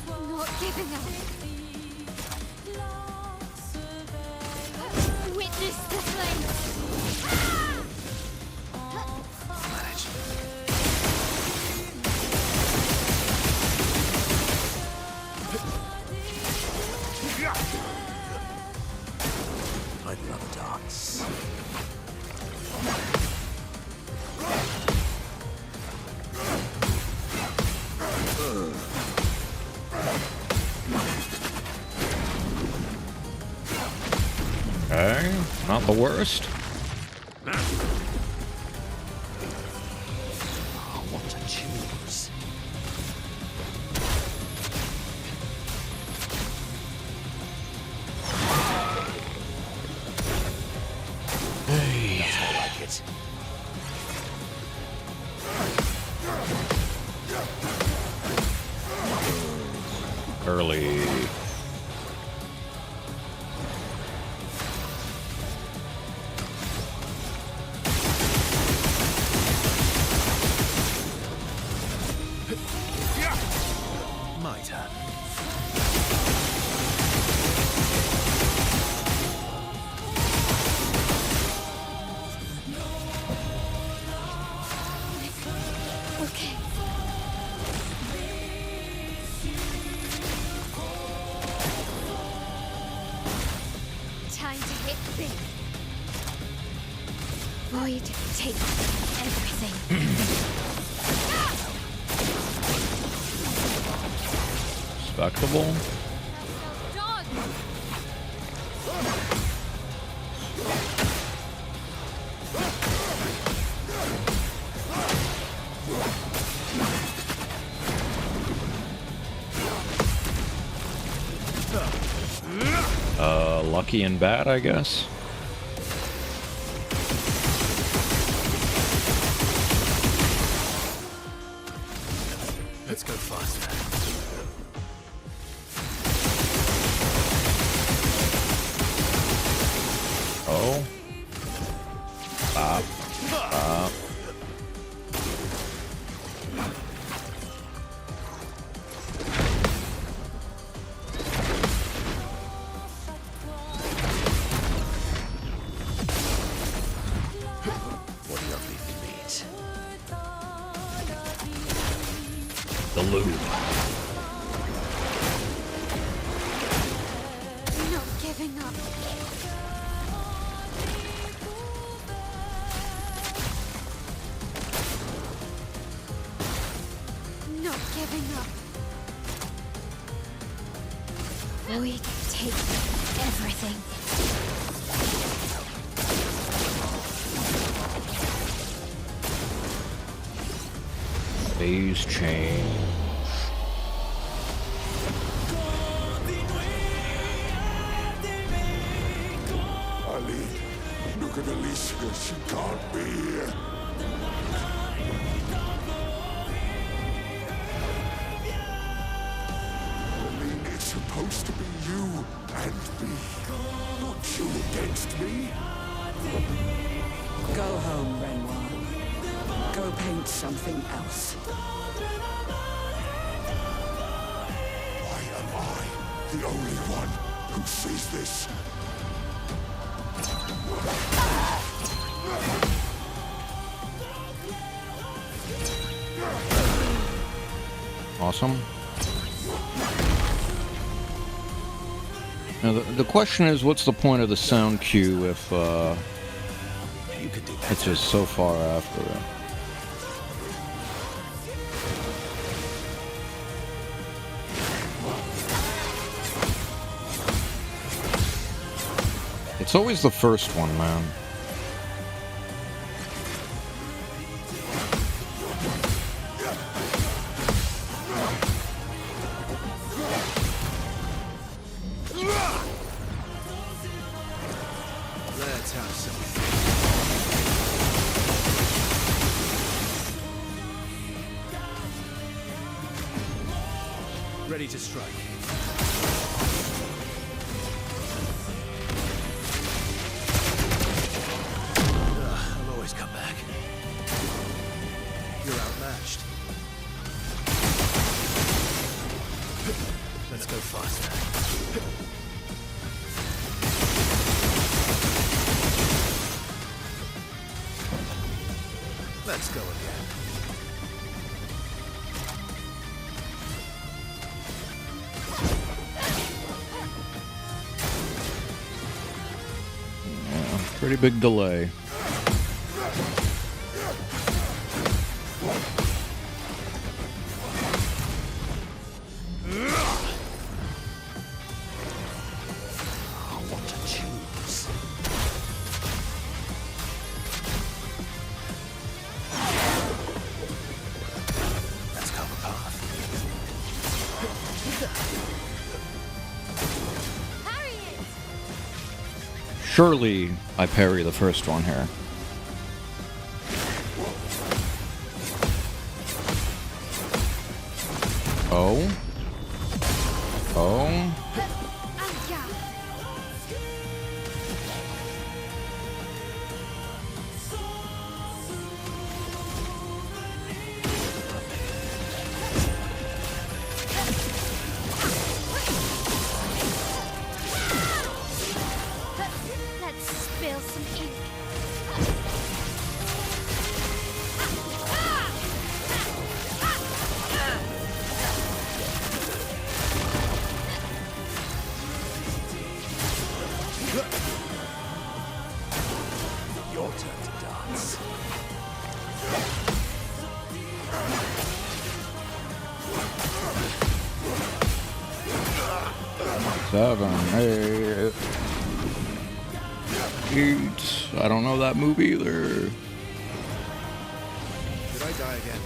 Not giving up. Witness the flames. I love darts. Okay, not the worst. What to choose? That's more like it. Early. My turn. Okay. Time to hit big. Void takes everything. Respectable. Done. Lucky and bad, I guess. Let's go faster. Oh. Bop. Bop. What lovely meat. The lube. Not giving up. Not giving up. We take everything. Phase change. Ali, look at Alicia. She can't be here. Ali, it's supposed to be you and me. Not you against me. Go home, Renoir. Go paint something else. Why am I the only one who sees this? Awesome. Now the question is, what's the point of the sound cue if You could do it's better. just so far after it? It's always the first one, man. Let's have some. Ready to strike. I'll always come back. You're outmatched. Let's go faster. Let's go again. Yeah, pretty big delay. I want to choose. Let's carve a path. Surely I parry the first one here. Oh. Oh. Let's spill some ink. Your turn to dance. 7, 8, 8. I don't know that move either. Did I die again?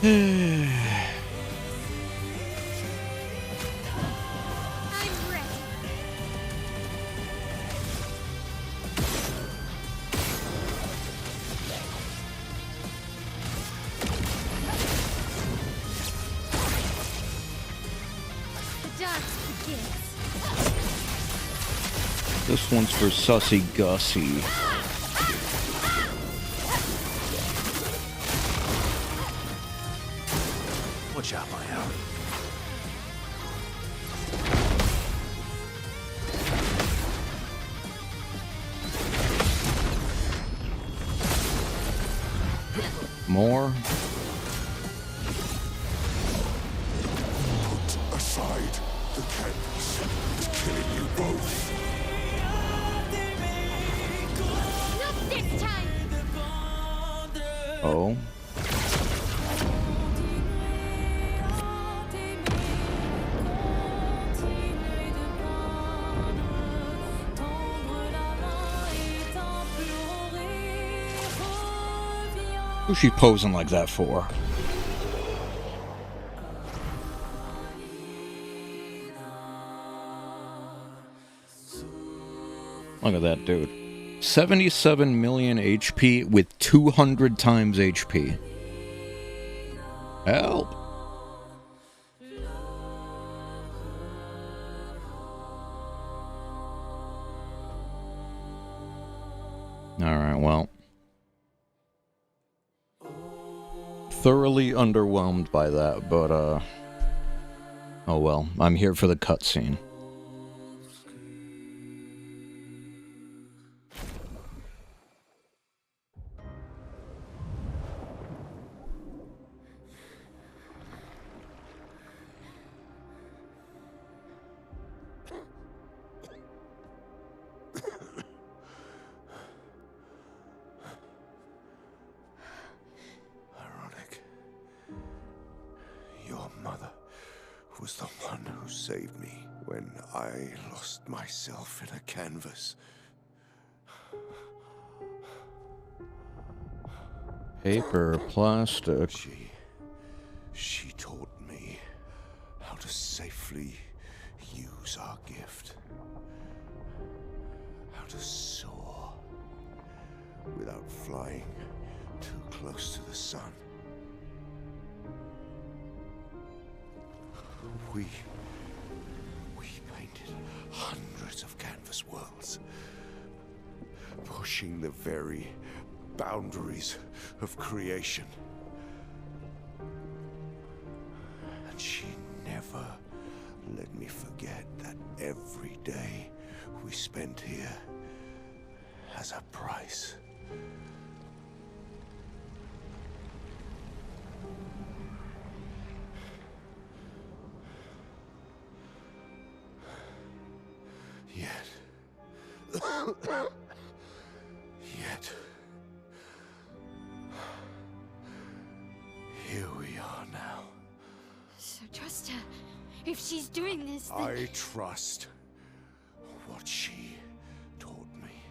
I'm ready. This one's for Sussy Gussie. Watch out, my own. More. Put aside the canvas. It's killing you both. Not this time! Oh. Who's she posing like that for? Look at that dude. 77 million HP with 200 times HP. Help! Alright, well. Thoroughly underwhelmed by that, but, oh well. I'm here for the cutscene. Ironic. Your mother was the one who saved me when I lost myself in a canvas. Paper, plastic. She taught me how to safely use our gift. How to soar without flying too close to the sun. We painted hundreds of canvas worlds, pushing the very boundaries of creation. And she never let me forget that every day we spent here has a price. Yet, here we are now. So trust her. If she's doing this, then... I trust what she taught me.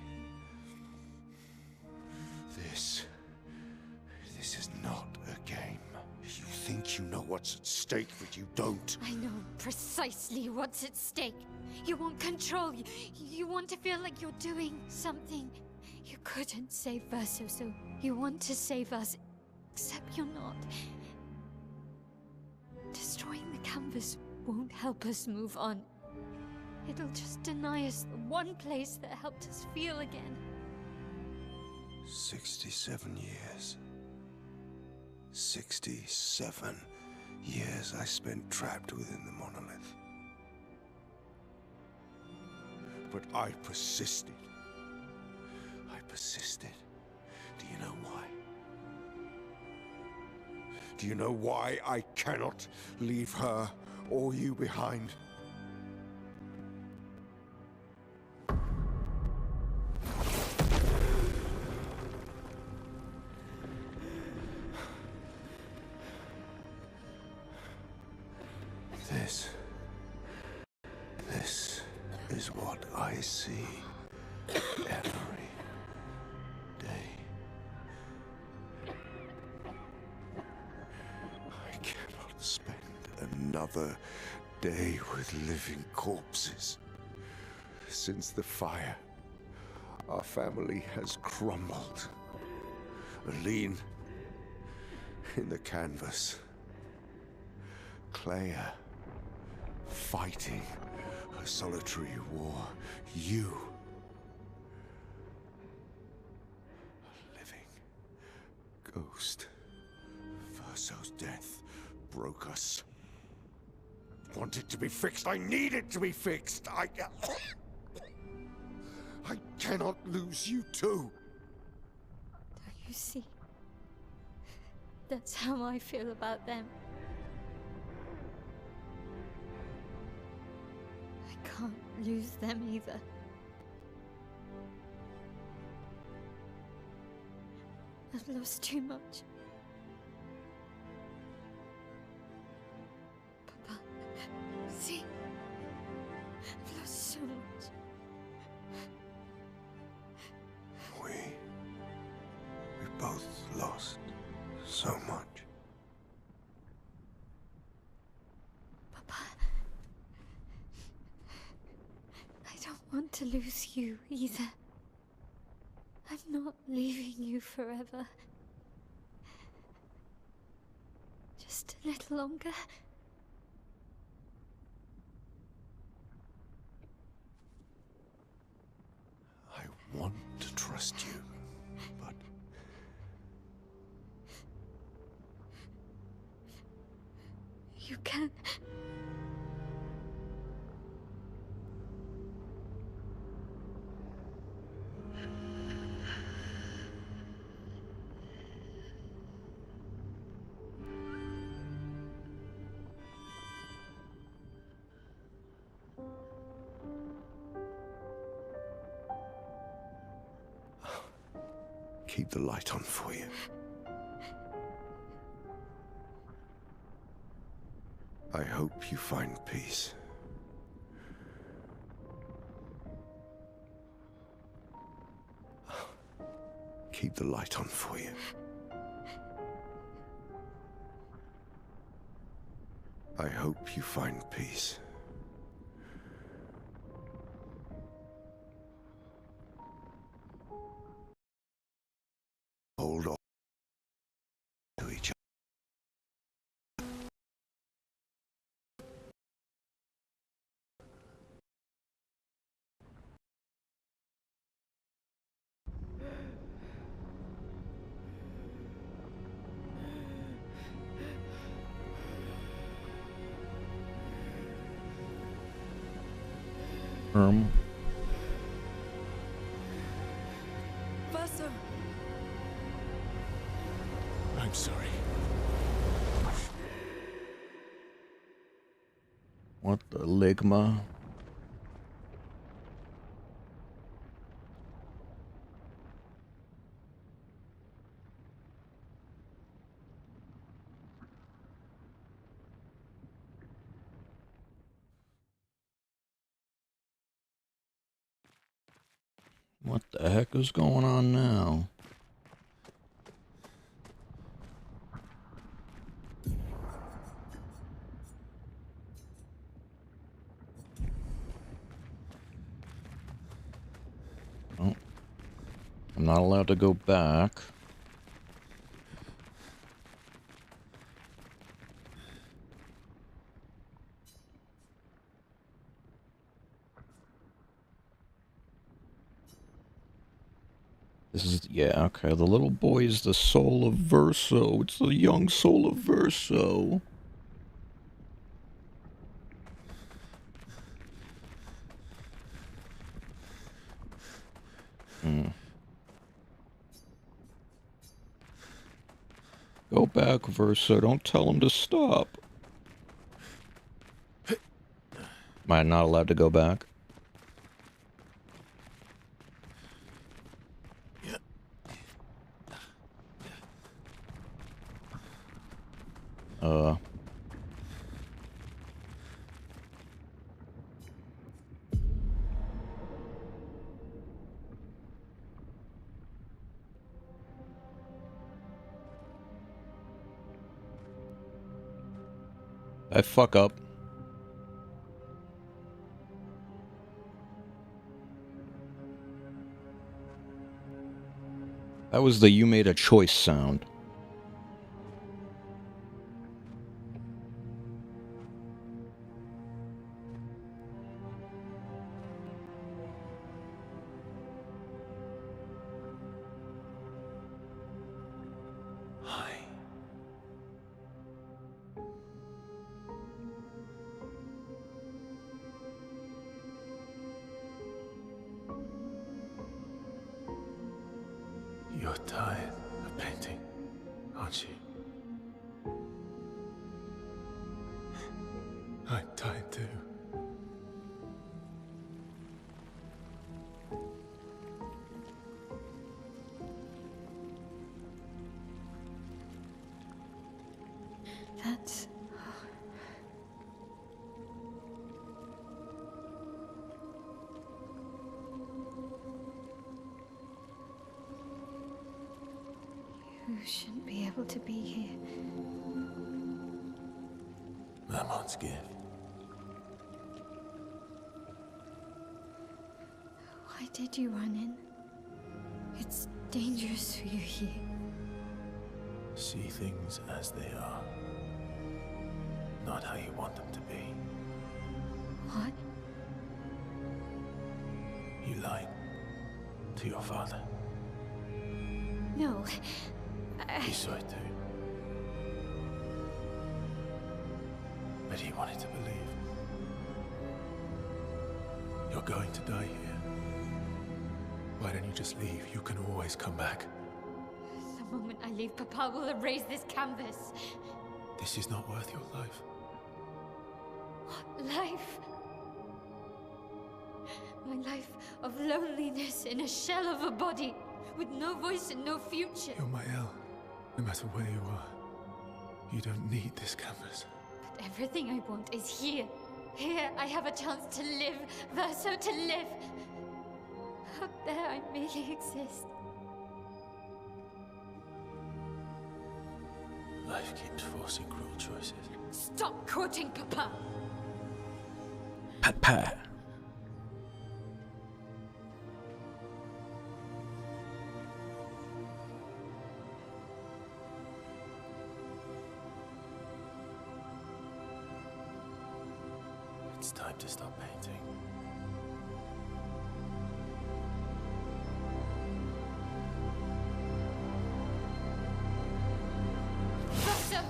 This is not a game. You think you know what's at stake, but you don't. I know precisely what's at stake. You want control. You want to feel like you're doing something. You couldn't save Verso, so you want to save us. Except you're not. Destroying the canvas won't help us move on. It'll just deny us the one place that helped us feel again. 67 years. 67 years I spent trapped within the monolith. But I persisted. I persisted. Do you know why? Do you know why I cannot leave her or you behind? This is what I see every day. I cannot spend another day with living corpses. Since the fire, our family has crumbled. Aline in the canvas. Clea fighting a solitary war. You Ghost. Verso's death broke us. Want it to be fixed. I need it to be fixed. I cannot lose you too. Don't you see? That's how I feel about them. I can't lose them either. I've lost too much. Papa, see? I've lost so much. We both lost so much. Papa, I don't want to lose you either. I'm not leaving you forever. Just a little longer. I want to trust you, but... You can. Keep the light on for you. I hope you find peace. Keep the light on for you. I hope you find peace. Hold on to each other. Verso! I'm sorry. What the ligma? What the heck is going on now? Oh, I'm not allowed to go back. This is, yeah, okay. The little boy is the soul of Verso. It's the young soul of Verso. Go back, Verso. Don't tell him to stop. Am I not allowed to go back? I fuck up. That was the you made a choice sound. You're tired of painting, aren't you? I'm tired too. That's... You shouldn't be able to be here. Mamon's gift. Why did you run in? It's dangerous for you here. See things as they are. Not how you want them to be. What? You lied to your father. No. He saw it too. But he wanted to believe. You're going to die here. Why don't you just leave? You can always come back. The moment I leave, Papa will erase this canvas. This is not worth your life. What life? My life of loneliness in a shell of a body, with no voice and no future. You're Mael. No matter where you are, you don't need this canvas. But everything I want is here. Here I have a chance to live, Verso to live. Out there I merely exist. Life keeps forcing cruel choices. Stop quoting Papa! Pat pat. It's time to stop painting. Verso!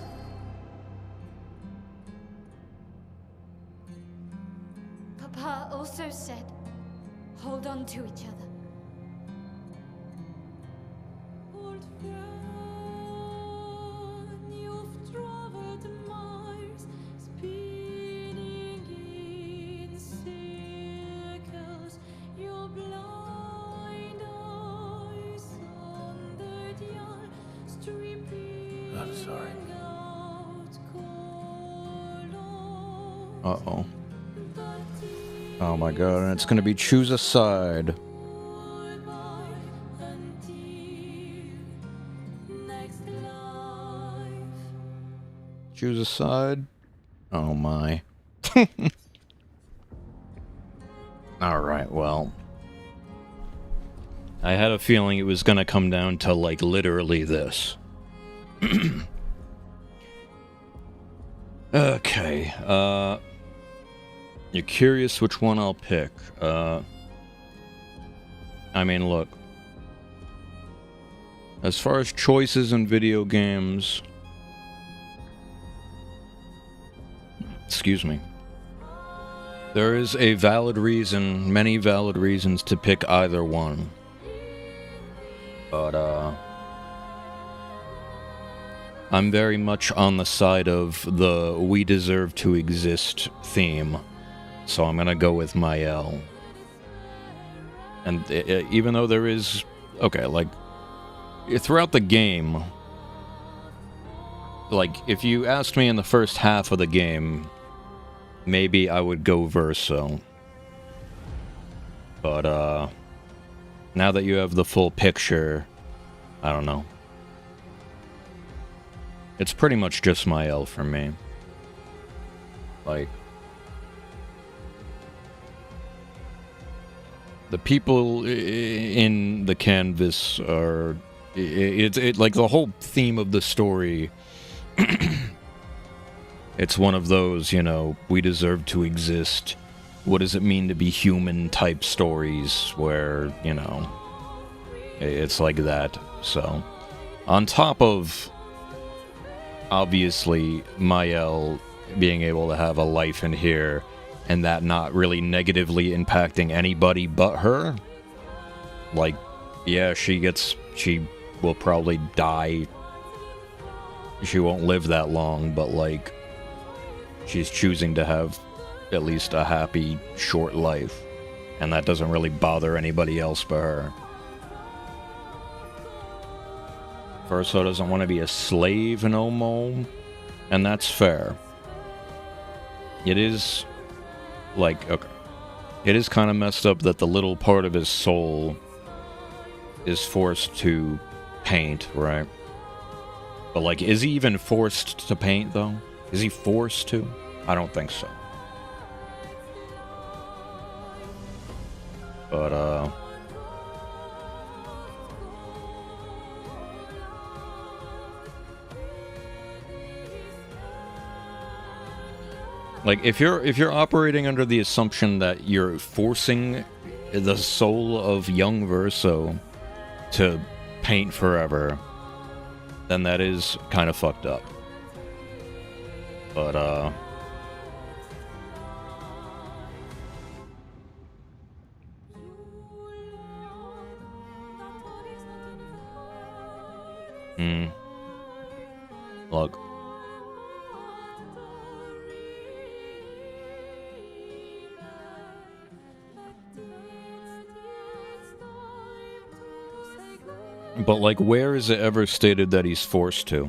Papa also said, hold on to each other. Old friend, you've traveled miles, spinning in circles. Your blind eyes on the dial, stripping I'm sorry. out color. Uh-oh. Oh my god, and it's gonna be choose a side. Choose a side? Oh my. Alright, well. I had a feeling it was gonna come down to, like, literally this. Okay, you're curious which one I'll pick. I mean, look. As far as choices in video games... Excuse me. There is a valid reason, many valid reasons to pick either one. But, I'm very much on the side of the we deserve to exist theme. So I'm gonna go with Mael. And even though there is... Okay, like... Throughout the game... Like, if you asked me in the first half of the game... Maybe I would go Verso. But, now that you have the full picture... I don't know. It's pretty much just Mael for me. Like... The people in the canvas are... It's like the whole theme of the story... It's one of those, you know, we deserve to exist. What does it mean to be human type stories where, you know... It's like that, so... On top of... Obviously, Mael being able to have a life in here... And that not really negatively impacting anybody but her. Like, yeah, she will probably die. She won't live that long, but like, she's choosing to have at least a happy, short life. And that doesn't really bother anybody else but her. Verso doesn't want to be a slave no more, and that's fair. It is, like, okay. It is kind of messed up that the little part of his soul is forced to paint, right? But, like, is he even forced to paint, though? Is he forced to? I don't think so. But, like, if you're operating under the assumption that you're forcing the soul of young Verso to paint forever, then that is kind of fucked up. But, look. But, like, where is it ever stated that he's forced to?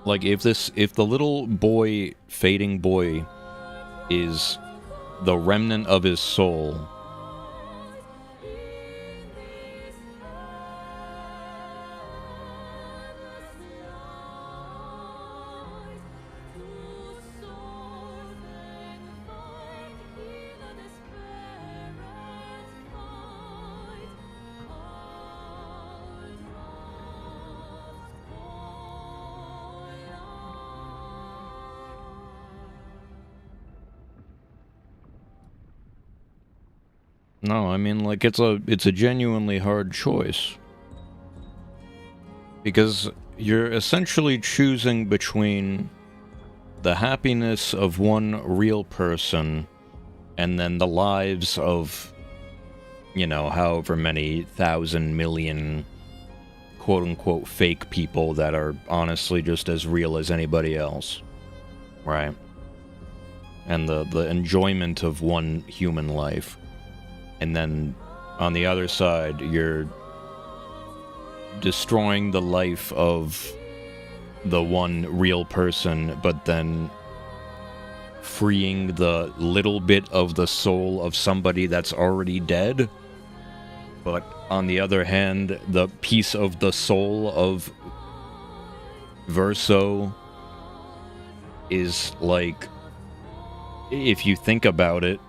Like, if the little boy, fading boy, is the remnant of his soul, no, I mean, like, it's a genuinely hard choice. Because you're essentially choosing between the happiness of one real person and then the lives of, you know, however many thousand million quote-unquote fake people that are honestly just as real as anybody else. Right? And the enjoyment of one human life. And then, on the other side, you're destroying the life of the one real person, but then freeing the little bit of the soul of somebody that's already dead. But on the other hand, the piece of the soul of Verso is, like, if you think about it,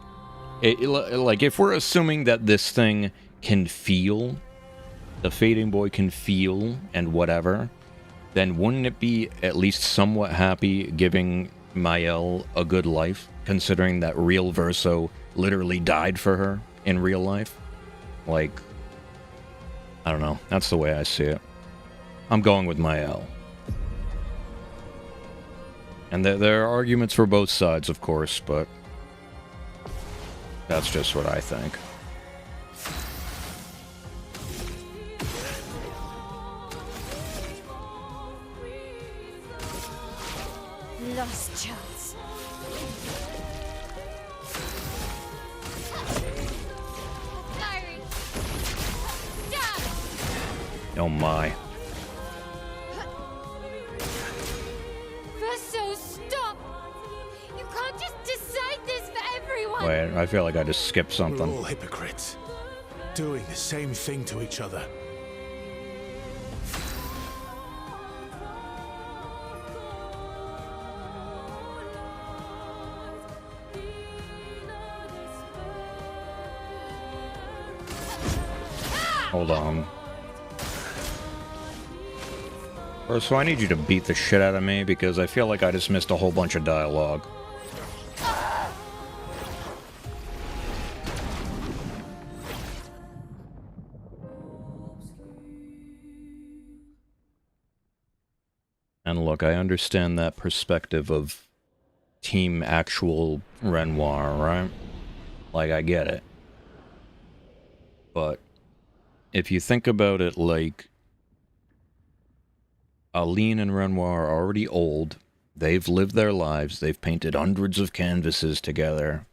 like, if we're assuming that this thing can feel, the fading boy can feel and whatever, then wouldn't it be at least somewhat happy giving Mael a good life, considering that real Verso literally died for her in real life? Like, I don't know. That's the way I see it. I'm going with Mael. And there are arguments for both sides, of course, but that's just what I think. Lost chance. Firing. Down. Oh my. Verso, stop! You can't just decide this for everyone! Wait, I feel like I just skipped something. We're all hypocrites, doing the same thing to each other. Hold on. So I need you to beat the shit out of me because I feel like I just missed a whole bunch of dialogue. And look, I understand that perspective of Team Actual Renoir, right? Like, I get it. But if you think about it, like, Aline and Renoir are already old. They've lived their lives. They've painted hundreds of canvases together.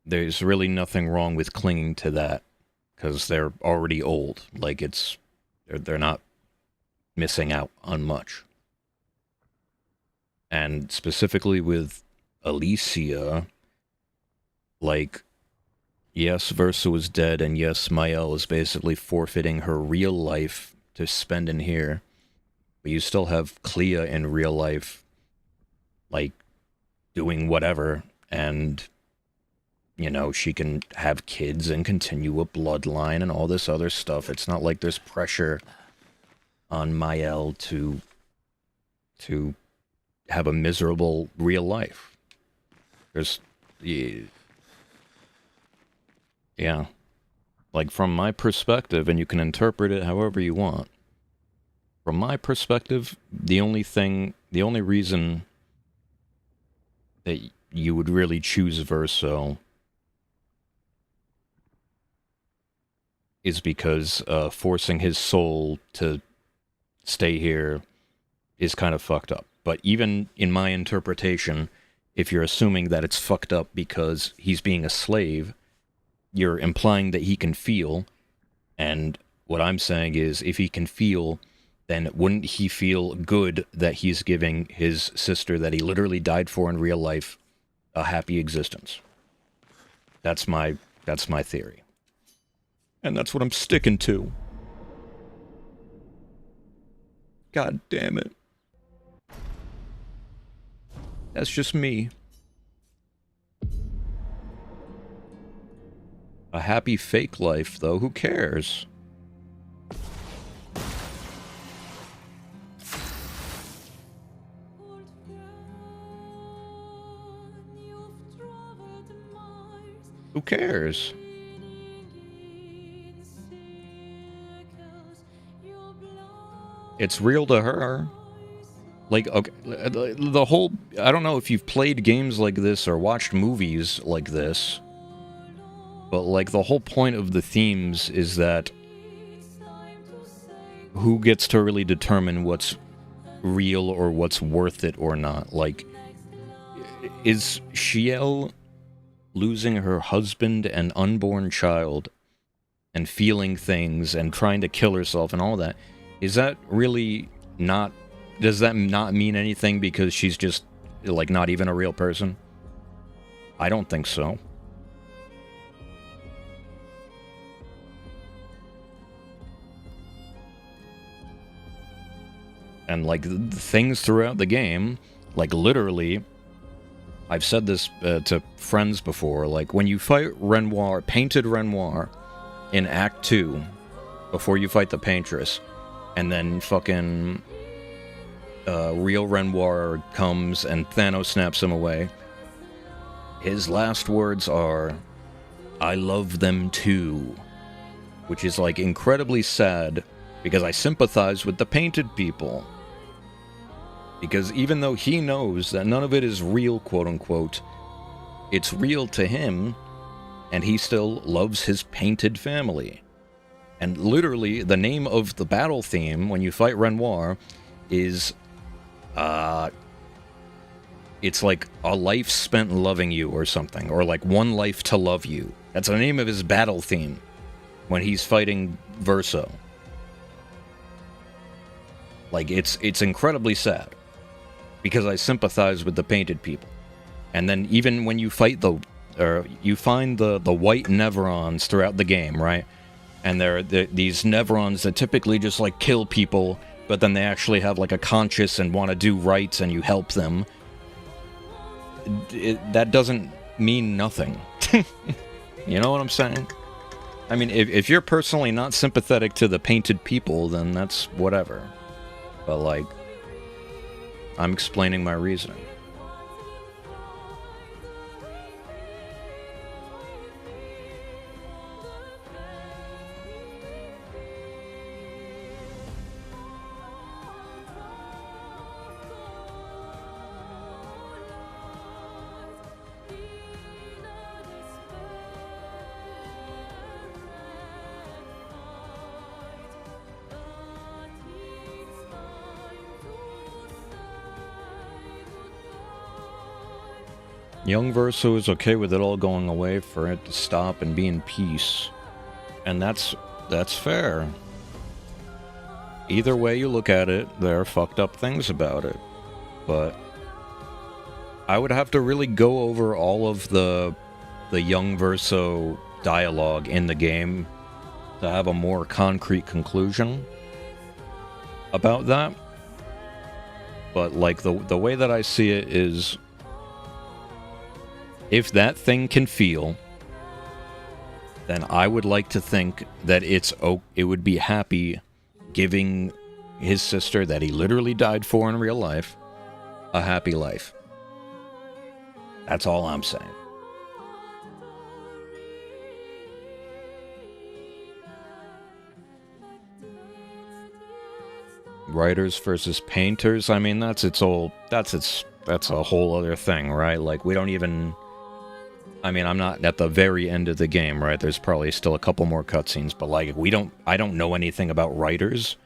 There's really nothing wrong with clinging to that, because they're already old. Like, they're not missing out on much. And specifically with Alicia, like, yes, Versa was dead, and yes, Mael is basically forfeiting her real life to spend in here. But you still have Clea in real life, like, doing whatever, and, you know, she can have kids and continue a bloodline and all this other stuff. It's not like there's pressure on Mael to have a miserable real life. There's... Yeah. Like, from my perspective, and you can interpret it however you want, from my perspective, the only reason that you would really choose Verso is because forcing his soul to stay here is kind of fucked up. But even in my interpretation, if you're assuming that it's fucked up because he's being a slave, you're implying that he can feel, and what I'm saying is, if he can feel, then wouldn't he feel good that he's giving his sister that he literally died for in real life a happy existence? That's my theory. And that's what I'm sticking to. God damn it. That's just me. A happy fake life, though, who cares? Who cares? It's real to her. Like, okay, the whole... I don't know if you've played games like this or watched movies like this, but, like, the whole point of the themes is that who gets to really determine what's real or what's worth it or not? Like, is Ciel losing her husband and unborn child and feeling things and trying to kill herself and all that, is that really not... Does that not mean anything because she's just, like, not even a real person? I don't think so. And, like, the things throughout the game, like, literally, I've said this to friends before, like, when you fight Renoir, painted Renoir, in Act 2, before you fight the Paintress, and then fucking real Renoir comes and Thanos snaps him away, his last words are, "I love them too," which is, like, incredibly sad, because I sympathize with the painted people. Because even though he knows that none of it is real, quote-unquote, it's real to him, and he still loves his painted family. And literally, the name of the battle theme, when you fight Renoir, is, it's like, a life spent loving you, or something, or like, one life to love you. That's the name of his battle theme, when he's fighting Verso. Like, it's incredibly sad, because I sympathize with the painted people. And then even when you fight you find the white Neverons throughout the game, right? And they're these Neverons that typically just, like, kill people, but then they actually have, like, a conscience and want to do right, and you help them. That doesn't mean nothing. You know what I'm saying? I mean, if you're personally not sympathetic to the painted people, then that's whatever. But, like, I'm explaining my reasoning. Young Verso is okay with it all going away for it to stop and be in peace. And that's fair. Either way you look at it, there are fucked up things about it. But I would have to really go over all of the Young Verso dialogue in the game to have a more concrete conclusion about that. But like the way that I see it is, if that thing can feel, then I would like to think that it would be happy giving his sister that he literally died for in real life a happy life. That's all I'm saying. Writers versus painters, I mean, that's a whole other thing, right? Like, we don't even... I mean, I'm not at the very end of the game, right? There's probably still a couple more cutscenes, but like, I don't know anything about writers.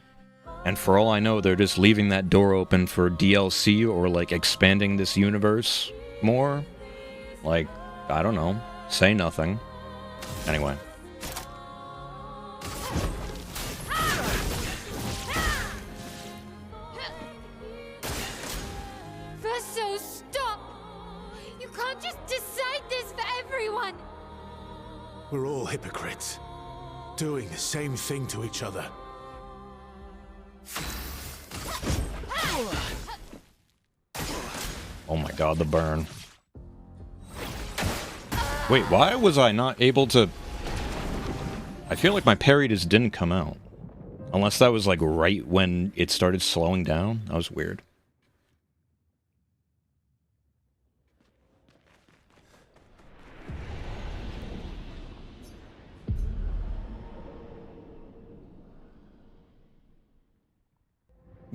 And for all I know, they're just leaving that door open for DLC or like expanding this universe more. Like, I don't know. Say nothing. Anyway. Verso, stop! You can't just decide this for everyone! We're all hypocrites, doing the same thing to each other. Oh my god, the burn. Wait, why was I not able to... I feel like my parry just didn't come out. Unless that was like right when it started slowing down. That was weird.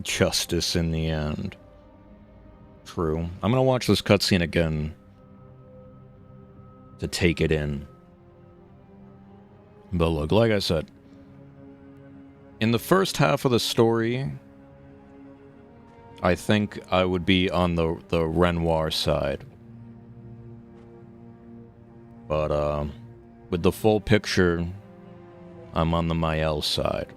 Justice in the end. True. I'm gonna watch this cutscene again to take it in. But look, like I said, in the first half of the story, I think I would be on the Renoir side. But with the full picture, I'm on the Mael side.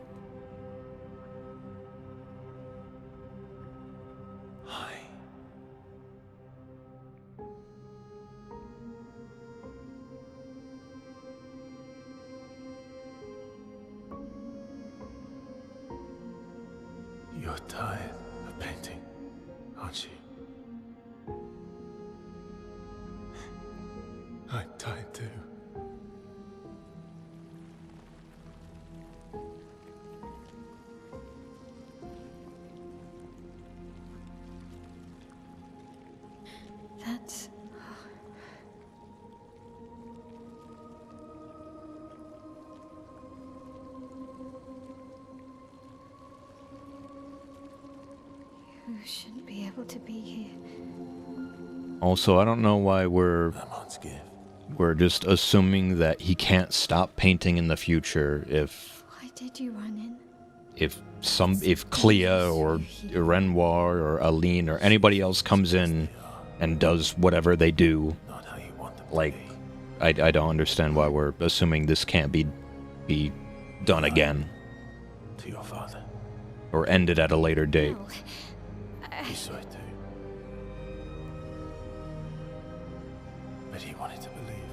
You're tired of painting, aren't you? I'm tired too. That's... You shouldn't be able to be here. Also, I don't know why we're just assuming that he can't stop painting in the future if... Why did you run in? If Clea or Renoir or Aline or anybody else comes in and does whatever they do, like, I don't understand why we're assuming this can't be done again. To your father. Or ended at a later date. No. He saw it too. But he wanted to believe.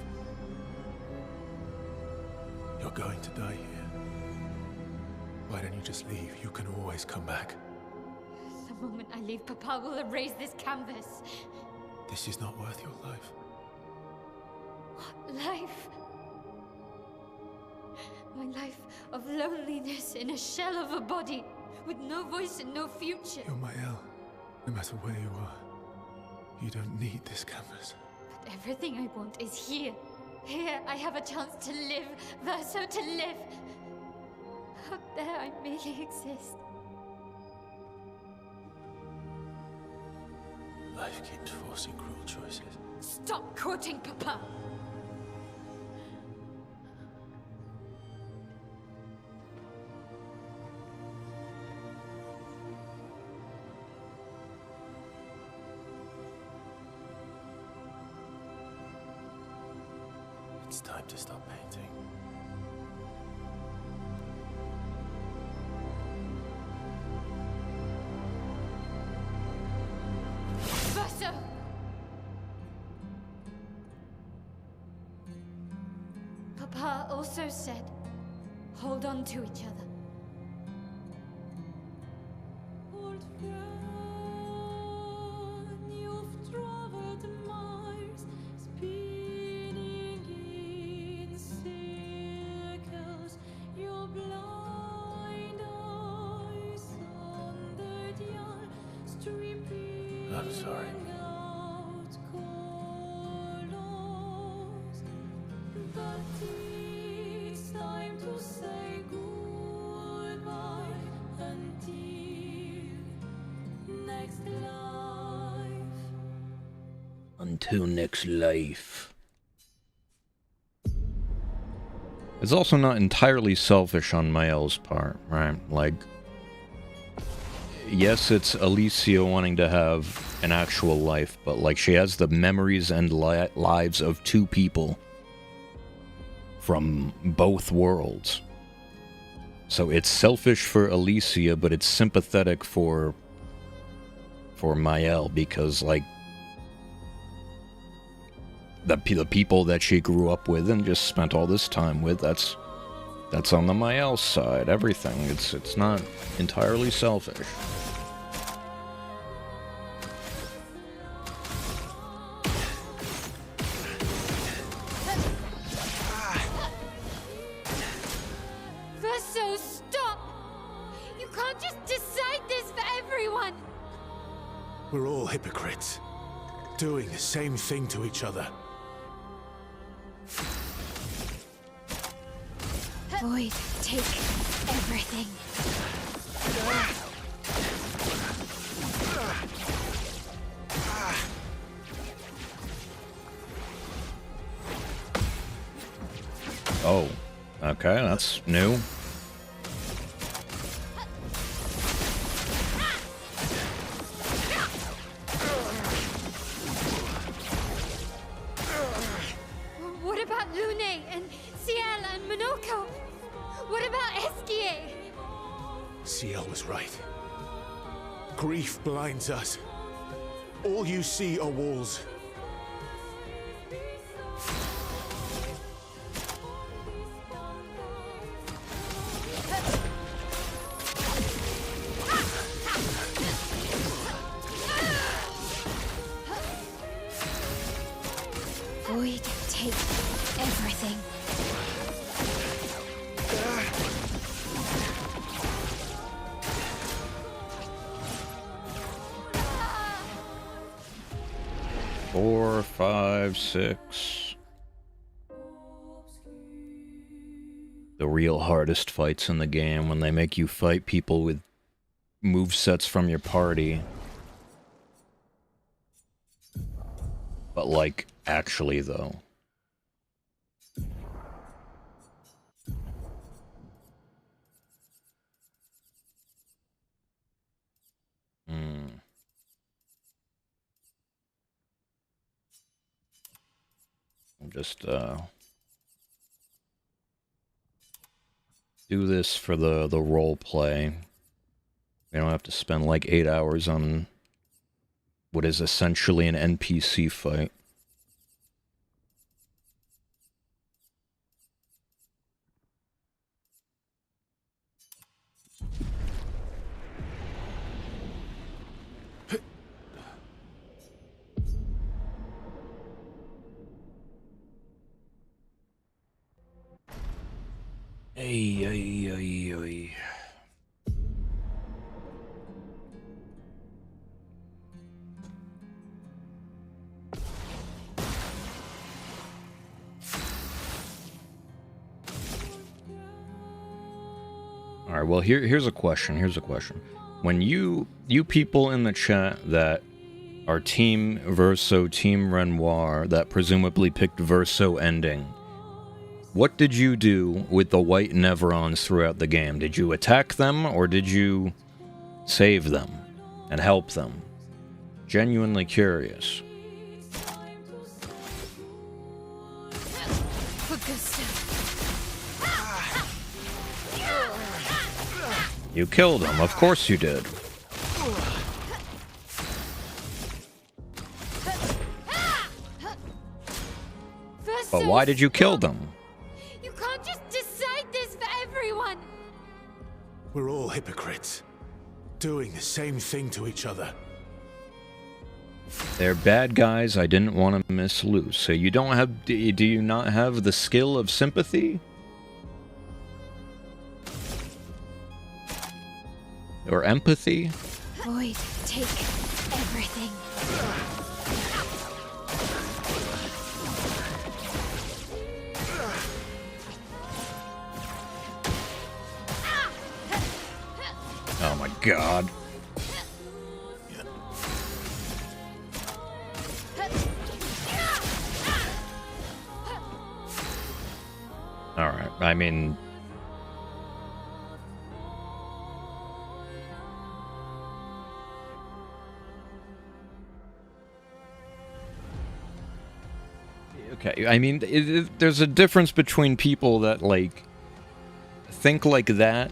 You're going to die here. Why don't you just leave? You can always come back. The moment I leave, Papa will erase this canvas. This is not worth your life. What life? My life of loneliness in a shell of a body, with no voice and no future. You're Mael. No matter where you are, you don't need this canvas. But everything I want is here. Here I have a chance to live, Verso to live. Out there I merely exist. Life keeps forcing cruel choices. Stop quoting Papa! It's time to stop painting. Verso! Papa also said, hold on to each other. Old friend, you've traveled miles, spinning in circles. Your blind eyes on the dial, stripping I'm sorry. out colors. But it's time to say goodbye until next life. Until next life. It's also not entirely selfish on Mael's part, right? Like, yes, it's Alicia wanting to have an actual life, but like she has the memories and lives of two people from both worlds. So it's selfish for Alicia, but it's sympathetic for Mael, because like the people that she grew up with and just spent all this time with, that's on the Mael side. Everything. It's not entirely selfish. Verso, stop! You can't just decide this for everyone! We're all hypocrites, doing the same thing to each other. Void, take everything. Oh, okay, that's new. What about Lune and Ciel and Monoko? What about Esquier? Ciel was right. Grief blinds us. All you see are walls. Void, take everything. Four, 5, 6. The real hardest fights in the game, when they make you fight people with movesets from your party. But like, actually though. I'll just do this for the role play. We don't have to spend like 8 hours on what is essentially an NPC fight. Ay, ay, ay, ay. All right, well, here's a question. When you people in the chat that are Team Verso, Team Renoir, that presumably picked Verso ending, what did you do with the white Nevrons throughout the game? Did you attack them, or did you save them and help them? Genuinely curious. for Gustav. You killed him, of course you did. But why did you kill them? You can't just decide this for everyone. We're all hypocrites, doing the same thing to each other. They're bad guys I didn't want to miss loose. So you don't have... Do you not have the skill of sympathy? Or empathy? Void, take everything. Oh my god. Alright, I mean... Okay, I mean, there's a difference between people that, like, think like that,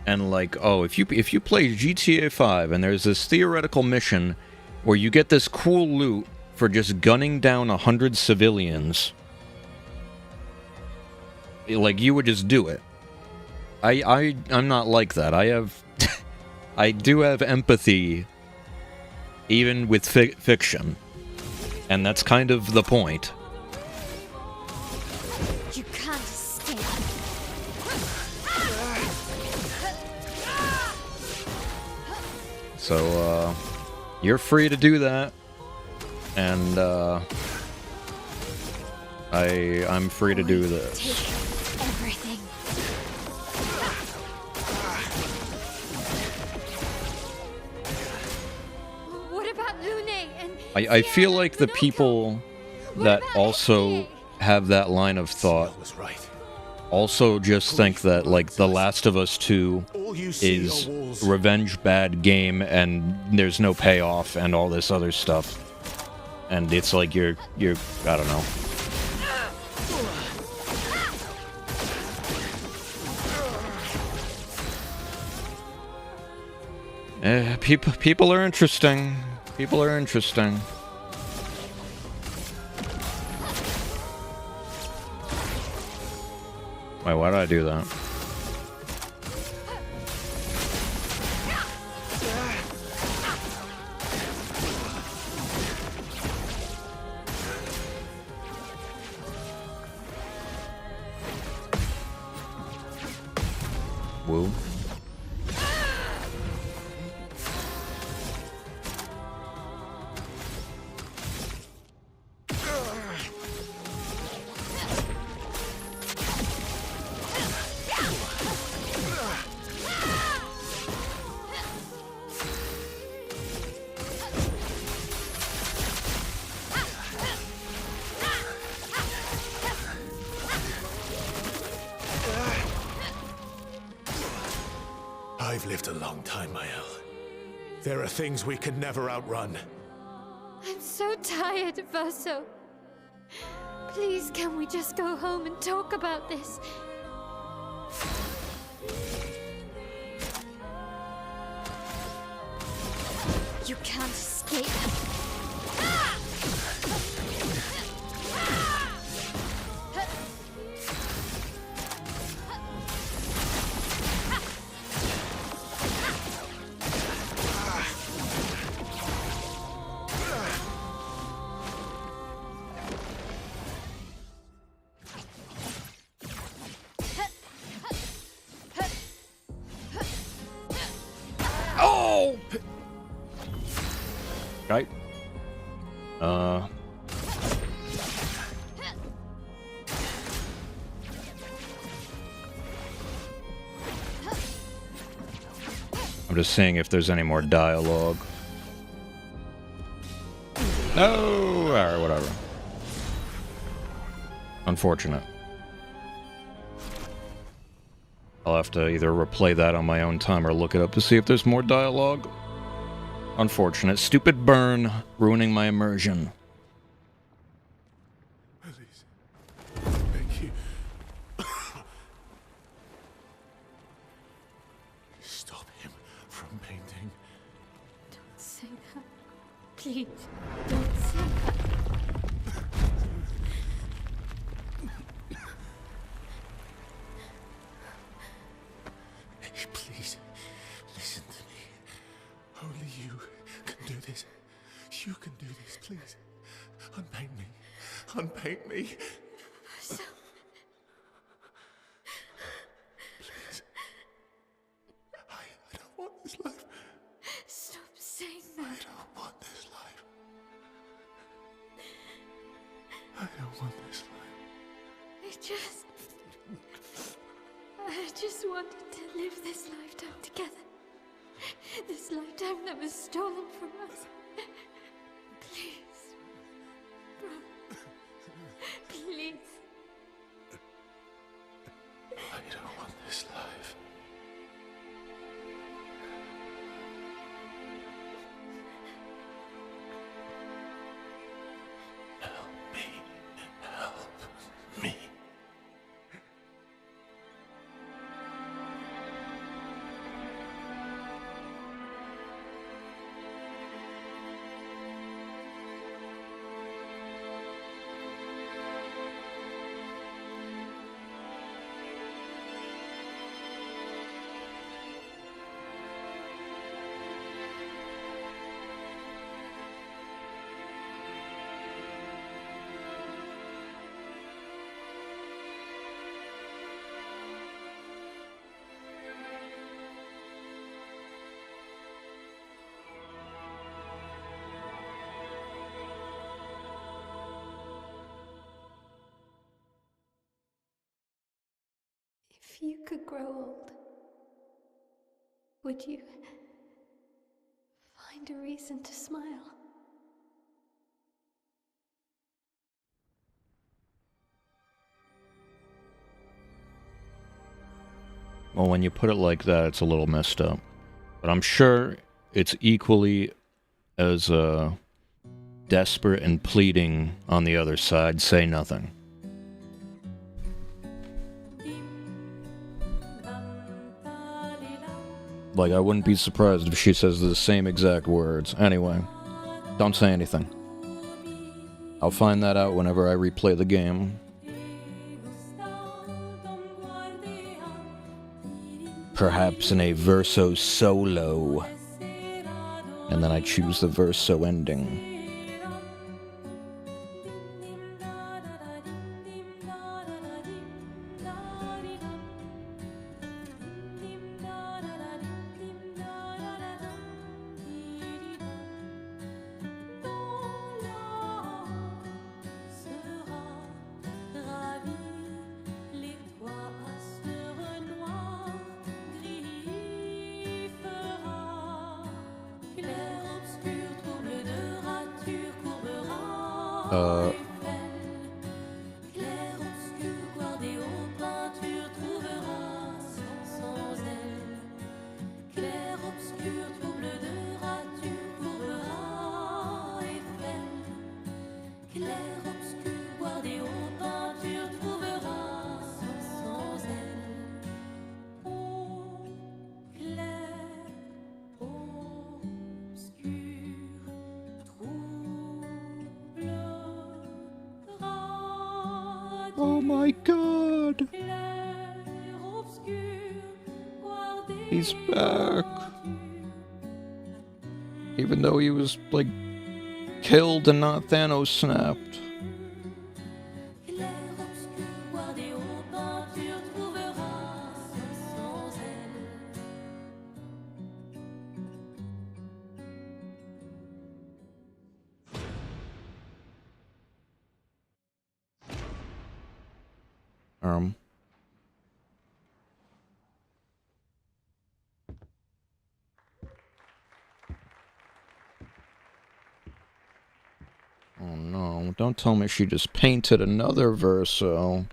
and like, oh, if you play GTA 5 and there's this theoretical mission where you get this cool loot for just gunning down 100 civilians, like, you would just do it. I'm not like that. I have... I do have empathy, even with fiction. And that's kind of the point. You can't escape. So, you're free to do that. And, I'm free to do this. Take everything. What about Lune and I feel like the people that also have that line of thought was right. also just think that, like, The Last of Us 2 All you see is are walls. revenge bad game and there's no payoff and all this other stuff. And it's like you're I don't know. People are interesting. People are interesting. Wait, why did I do that? Woo. I've lived a long time, Mael. There are things we could never outrun. I'm so tired, Verso. Please, can we just go home and talk about this? You can't escape. Oh! Right. I'm just seeing if there's any more dialogue. No! Alright, whatever. Unfortunate. I'll have to either replay that on my own time or look it up to see if there's more dialogue. Unfortunate. Stupid burn, ruining my immersion. Please. Thank Please, don't say that. Please, listen to me. Only you can do this. You can do this, please. Unpaint me. Unpaint me. So, Please. I don't want this life. stop saying I that. don't want this life. I don't want this life. I just wanted to live this lifetime together. This lifetime that was stolen from us. Please. Bro. Please. I don't want this life. Help me. Help me. If you could grow old, would you find a reason to smile? Well, when you put it like that, it's a little messed up. But I'm sure it's equally as desperate and pleading on the other side. Say nothing. Like, I wouldn't be surprised if she says the same exact words. Anyway, don't say anything. I'll find that out whenever I replay the game. Perhaps in a verso solo. And then I choose the verso ending. Oh my god! He's back! Even though he was, like, killed and not Thanos snapped. Oh no, don't tell me she just painted another verso.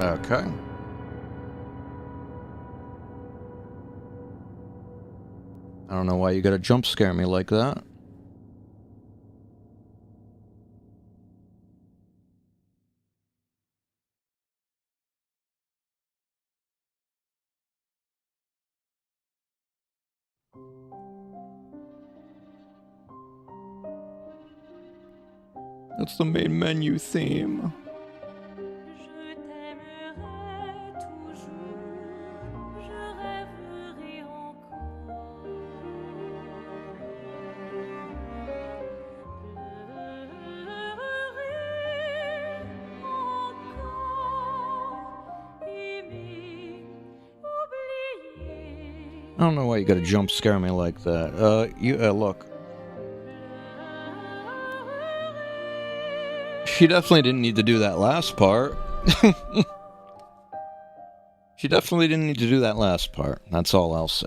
Okay. I don't know why you gotta jump scare me like that. That's the main menu theme. Je t'aimerai toujours, je rêverai I don't know why you gotta jump scare me like that. Look. She definitely didn't need to do that last part. She definitely didn't need to do that last part. That's all I'll say.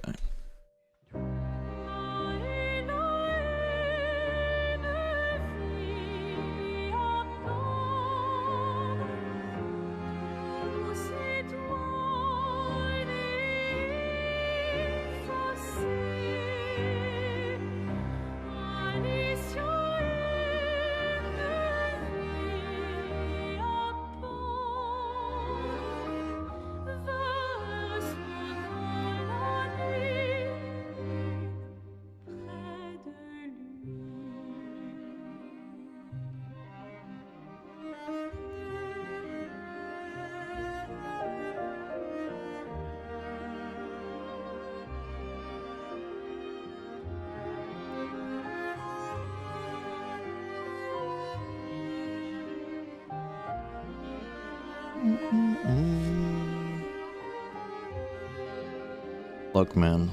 Look, man.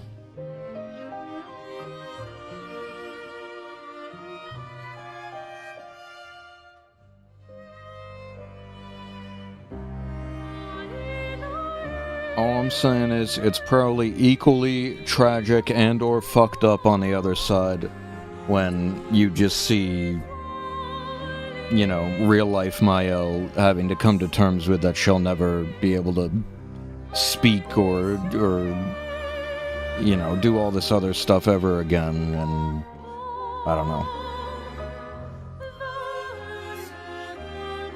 All I'm saying is it's probably equally tragic and or fucked up on the other side when you just see, you know, real life Mael having to come to terms with that she'll never be able to speak or you know, do all this other stuff ever again, and I don't know.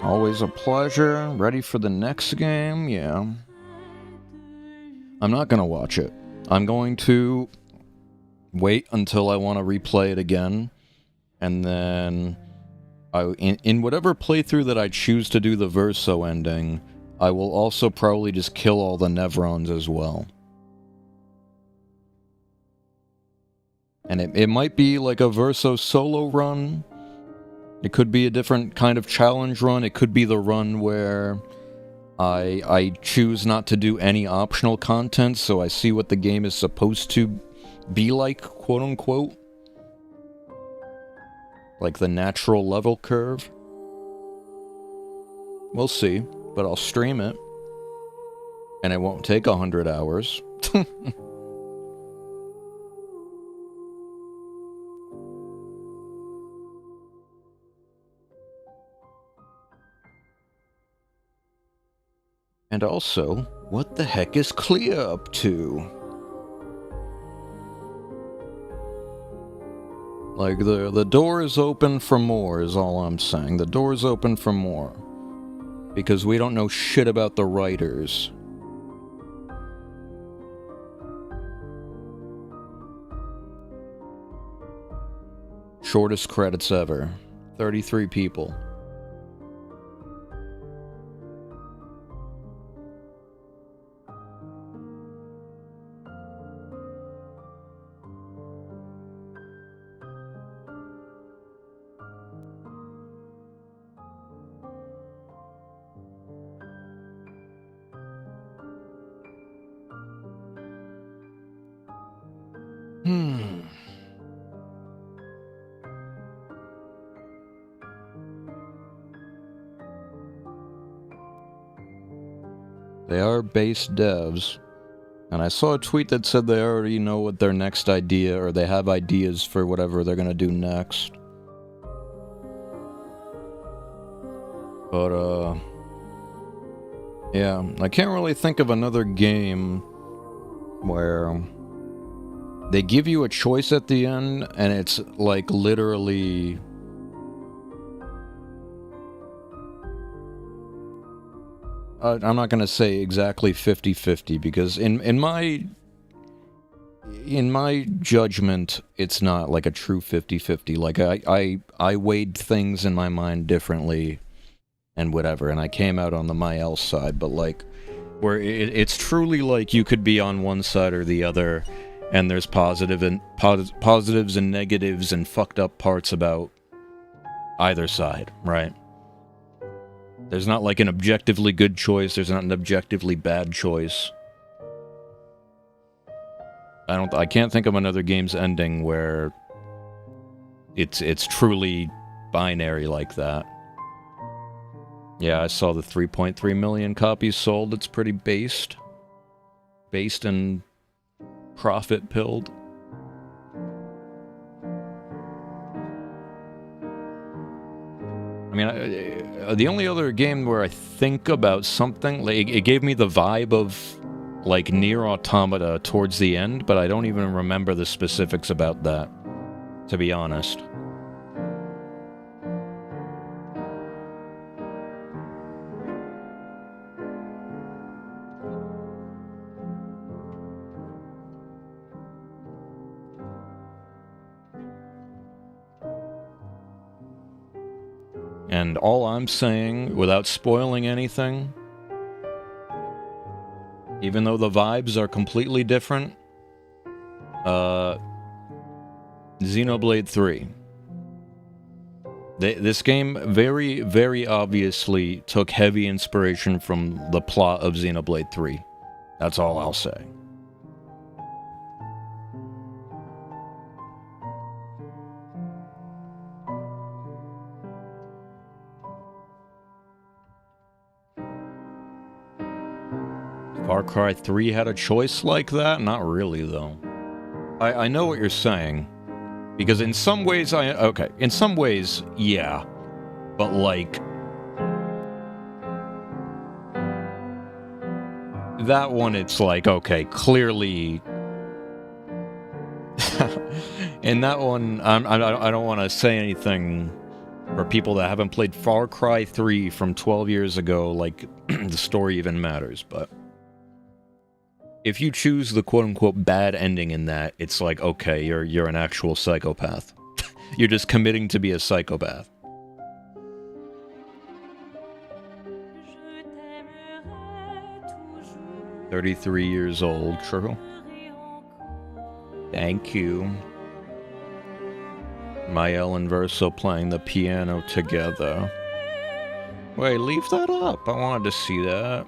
Always a pleasure. Ready for the next game? Yeah. I'm not gonna watch it. I'm going to wait until I want to replay it again, and then in whatever playthrough that I choose to do the Verso ending, I will also probably just kill all the Nevrons as well. And it might be like a Verso solo run. It could be a different kind of challenge run. It could be the run where I choose not to do any optional content, so I see what the game is supposed to be like, quote unquote. Like the natural level curve. We'll see, but I'll stream it. And it won't take 100 hours. And also, what the heck is Clea up to? Like, the door is open for more, is all I'm saying. The door is open for more. Because we don't know shit about the writers. Shortest credits ever. 33 people. They are base devs, and I saw a tweet that said they already know what their next idea, or they have ideas for whatever they're gonna do next. But, Yeah, I can't really think of another game where they give you a choice at the end and it's like literally I'm not going to say exactly 50-50 because in my judgment it's not like a true 50-50. Like I weighed things in my mind differently and whatever, and I came out on the Mael side, but like where it's truly like you could be on one side or the other, and there's positives and negatives and fucked up parts about either side, right? There's not like an objectively good choice, there's not an objectively bad choice. I can't think of another game's ending where it's truly binary like that. Yeah, I saw the 3.3 million copies sold. It's pretty based and profit-pilled. I mean, the only other game where I think about something, like, it gave me the vibe of, like, Nier Automata towards the end, but I don't even remember the specifics about that, to be honest. And all I'm saying, without spoiling anything, even though the vibes are completely different, Xenoblade 3. This game very, very obviously took heavy inspiration from the plot of Xenoblade 3. That's all I'll say. Far Cry 3 had a choice like that? Not really, though. I know what you're saying. Because in some ways, in some ways, yeah. But, like, that one, it's like, okay, clearly... in that one, I don't want to say anything for people that haven't played Far Cry 3 from 12 years ago, like, the story even matters, but... if you choose the quote-unquote bad ending in that, it's like, okay, you're an actual psychopath. You're just committing to be a psychopath. Je t'aimerai toujours. 33 years old, true. Thank you. Mael and Verso playing the piano together. Wait, leave that up. I wanted to see that.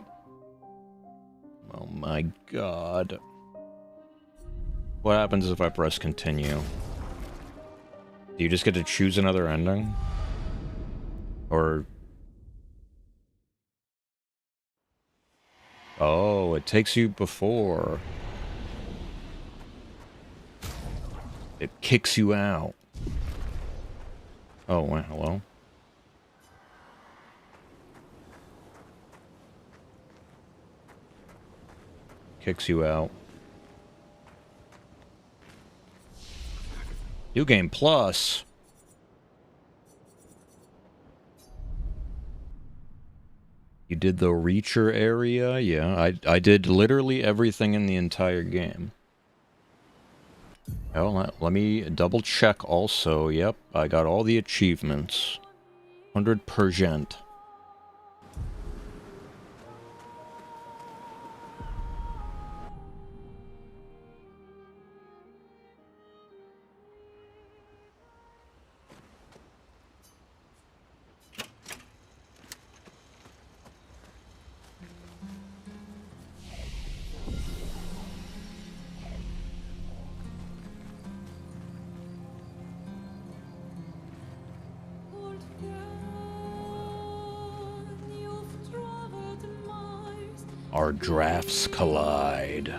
Oh my god. What happens if I press continue? Do you just get to choose another ending? Or... oh, it takes you before. It kicks you out. Oh, well, hello. Kicks you out. New Game Plus. You did the Reacher area? Yeah, I did literally everything in the entire game. Well, let me double check also. Yep, I got all the achievements. 100%. Our drafts collide.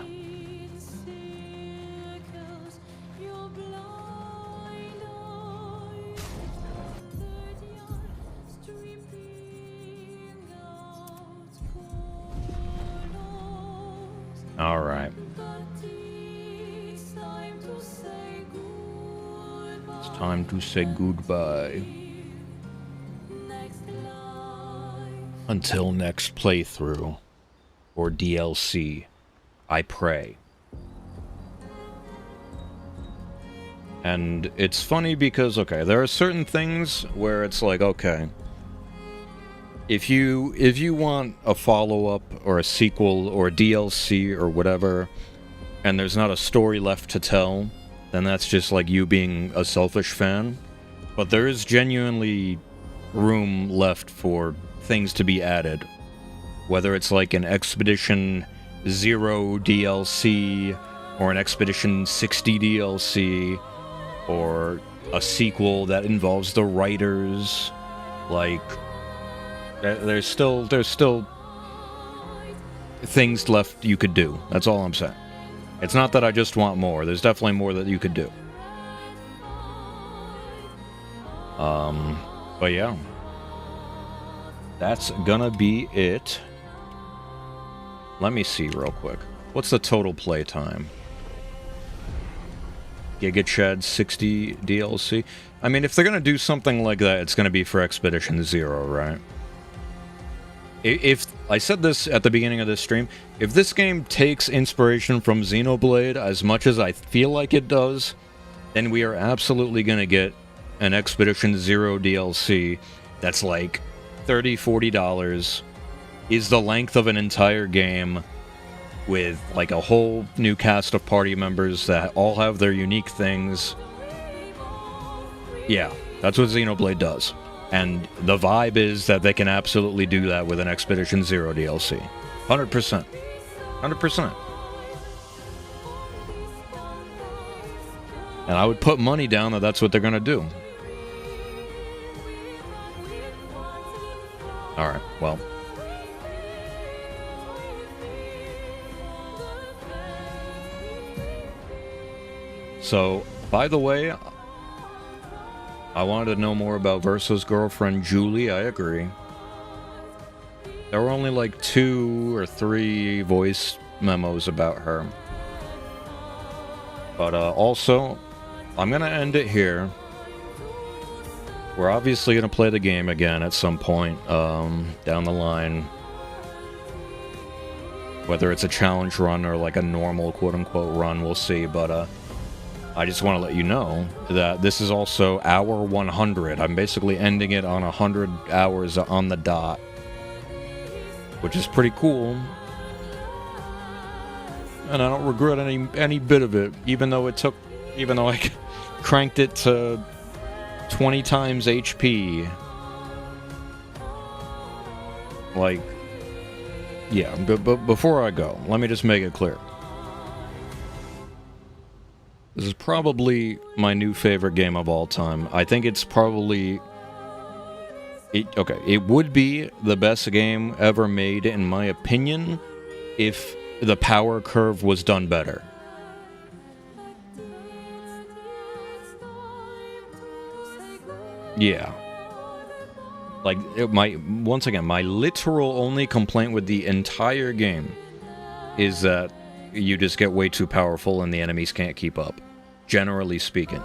time to say goodbye. Until next playthrough or DLC, I pray. And it's funny because, okay, there are certain things where it's like, okay, if you want a follow-up or a sequel or a DLC or whatever, and there's not a story left to tell, then that's just like you being a selfish fan. But there is genuinely room left for things to be added. Whether it's like an Expedition 0 DLC, or an Expedition 60 DLC, or a sequel that involves the writers, like, there's still things left you could do. That's all I'm saying. It's not that I just want more. There's definitely more that you could do. But yeah. That's gonna be it. Let me see real quick. What's the total play time? Giga Chad 60 DLC? I mean, if they're gonna do something like that, it's gonna be for Expedition 0, right? If I said this at the beginning of this stream, if this game takes inspiration from Xenoblade as much as I feel like it does, then we are absolutely gonna get an Expedition 0 DLC that's like $30, $40, is the length of an entire game, with like a whole new cast of party members that all have their unique things. Yeah, that's what Xenoblade does. And the vibe is that they can absolutely do that with an Expedition 0 DLC. 100%. 100%. And I would put money down that that's what they're gonna do. Alright, well. So, by the way, I wanted to know more about Versa's girlfriend, Julie. I agree. There were only like 2 or 3 voice memos about her. But also, I'm going to end it here. We're obviously going to play the game again at some point down the line. Whether it's a challenge run or like a normal quote-unquote run, we'll see. But I just want to let you know that this is also hour 100. I'm basically ending it on 100 hours on the dot, which is pretty cool. And I don't regret any bit of it, even though I cranked it to 20 times HP. Like, yeah, but before I go, let me just make it clear. This is probably my new favorite game of all time. I think it's probably... it would be the best game ever made, in my opinion, if the power curve was done better. Yeah. Like, once again, my literal only complaint with the entire game is that you just get way too powerful and the enemies can't keep up, generally speaking.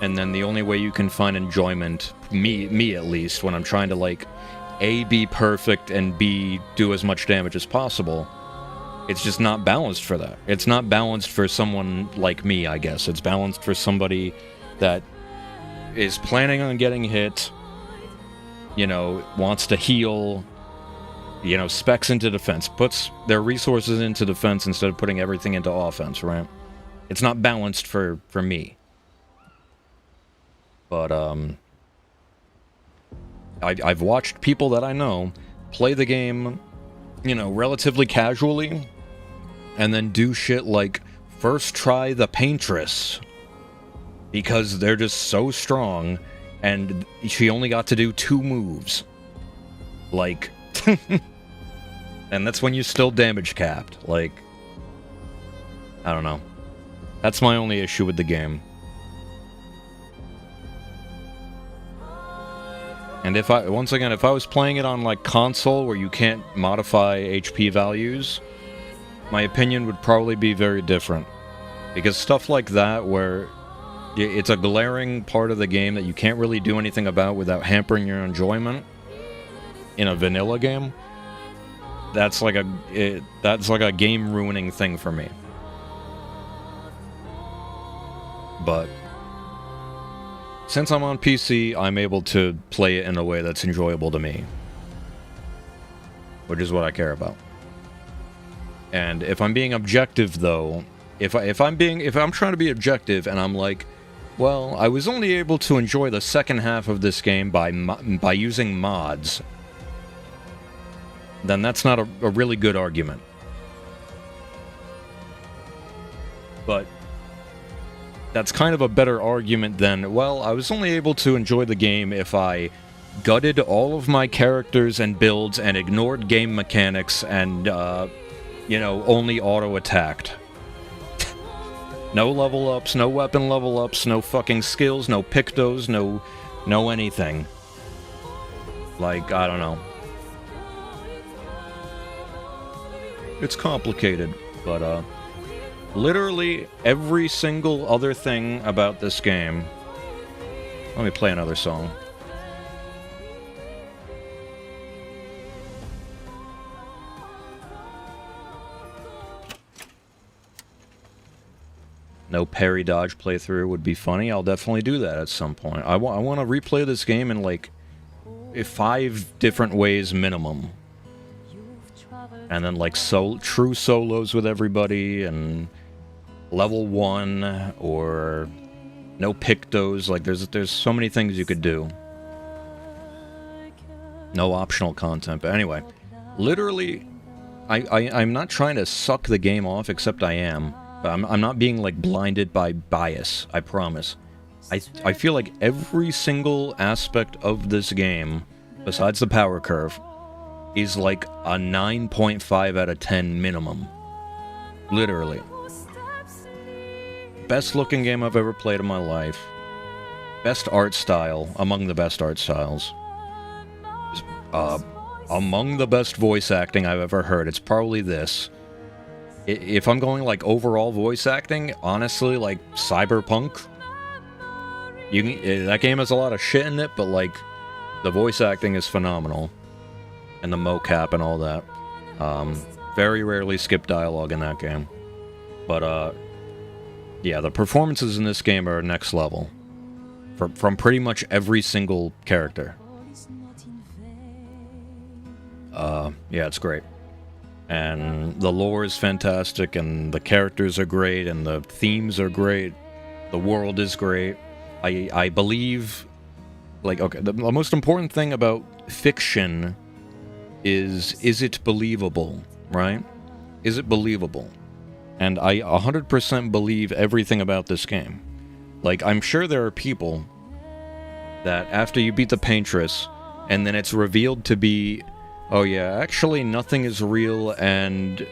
And then the only way you can find enjoyment, me at least, when I'm trying to, like, A, be perfect, and B, do as much damage as possible, it's just not balanced for that. It's not balanced for someone like me, I guess. It's balanced for somebody that is planning on getting hit, you know, wants to heal, you know, specs into defense, puts their resources into defense instead of putting everything into offense, right? It's not balanced for me. But, I've watched people that I know play the game, you know, relatively casually, and then do shit like first try the Paintress, because they're just so strong, and she only got to do 2 moves. Like... And that's when you still damage capped. Like, I don't know. That's my only issue with the game. And if I was playing it on like console where you can't modify HP values, my opinion would probably be very different. Because stuff like that, where it's a glaring part of the game that you can't really do anything about without hampering your enjoyment in a vanilla game, that's like a game ruining thing for me. But since I'm on PC, I'm able to play it in a way that's enjoyable to me, which is what I care about. And if I'm being objective, though, if I'm trying to be objective and I'm like, well, I was only able to enjoy the second half of this game by using mods, then that's not a really good argument. But that's kind of a better argument than, well, I was only able to enjoy the game if I gutted all of my characters and builds and ignored game mechanics and, only auto-attacked. No level ups, no weapon level ups, no fucking skills, no pictos, no anything. Like, I don't know. It's complicated, but literally every single other thing about this game. Let me play another song. No parry dodge playthrough would be funny. I'll definitely do that at some point. I want to replay this game in like 5 different ways minimum. And then like true solos with everybody and level 1 or no pictos. Like there's so many things you could do. No optional content. But anyway, literally I'm not trying to suck the game off, except I am. I'm not being like blinded by bias, I promise. I feel like every single aspect of this game, besides the power curve, is like a 9.5 out of 10 minimum. Literally. Best looking game I've ever played in my life. Best art style, among the best art styles. Among the best voice acting I've ever heard, it's probably this. If I'm going like overall voice acting, honestly, like Cyberpunk, that game has a lot of shit in it, but like the voice acting is phenomenal, and the mocap and all that. Very rarely skip dialogue in that game, but yeah, the performances in this game are next level, from pretty much every single character. Yeah, it's great. And the lore is fantastic, and the characters are great, and the themes are great. The world is great. I believe, like, okay, the most important thing about fiction is it believable, right? Is it believable? And I 100% believe everything about this game. Like, I'm sure there are people that after you beat the Paintress, and then it's revealed to be, oh yeah, actually nothing is real, and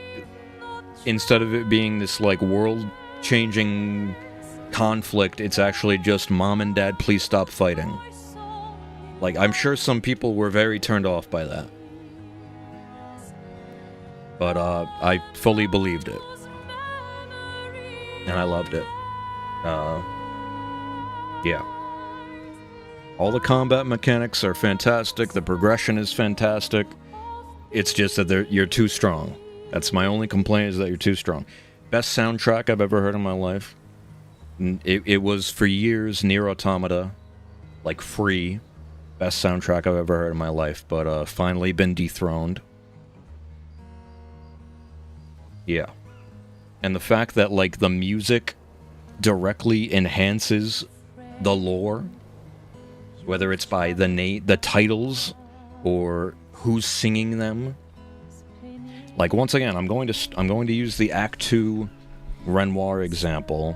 instead of it being this like world-changing conflict, it's actually just mom and dad, please stop fighting. Like, I'm sure some people were very turned off by that. But I fully believed it. And I loved it. Yeah. All the combat mechanics are fantastic, the progression is fantastic. It's just that you're too strong. That's my only complaint, is that you're too strong. Best soundtrack I've ever heard in my life. It was for years Nier Automata, like free. Best soundtrack I've ever heard in my life, but finally been dethroned. Yeah. And the fact that like the music directly enhances the lore, whether it's by the titles or who's singing them. Like, once again, I'm going to use the Act 2 Renoir example,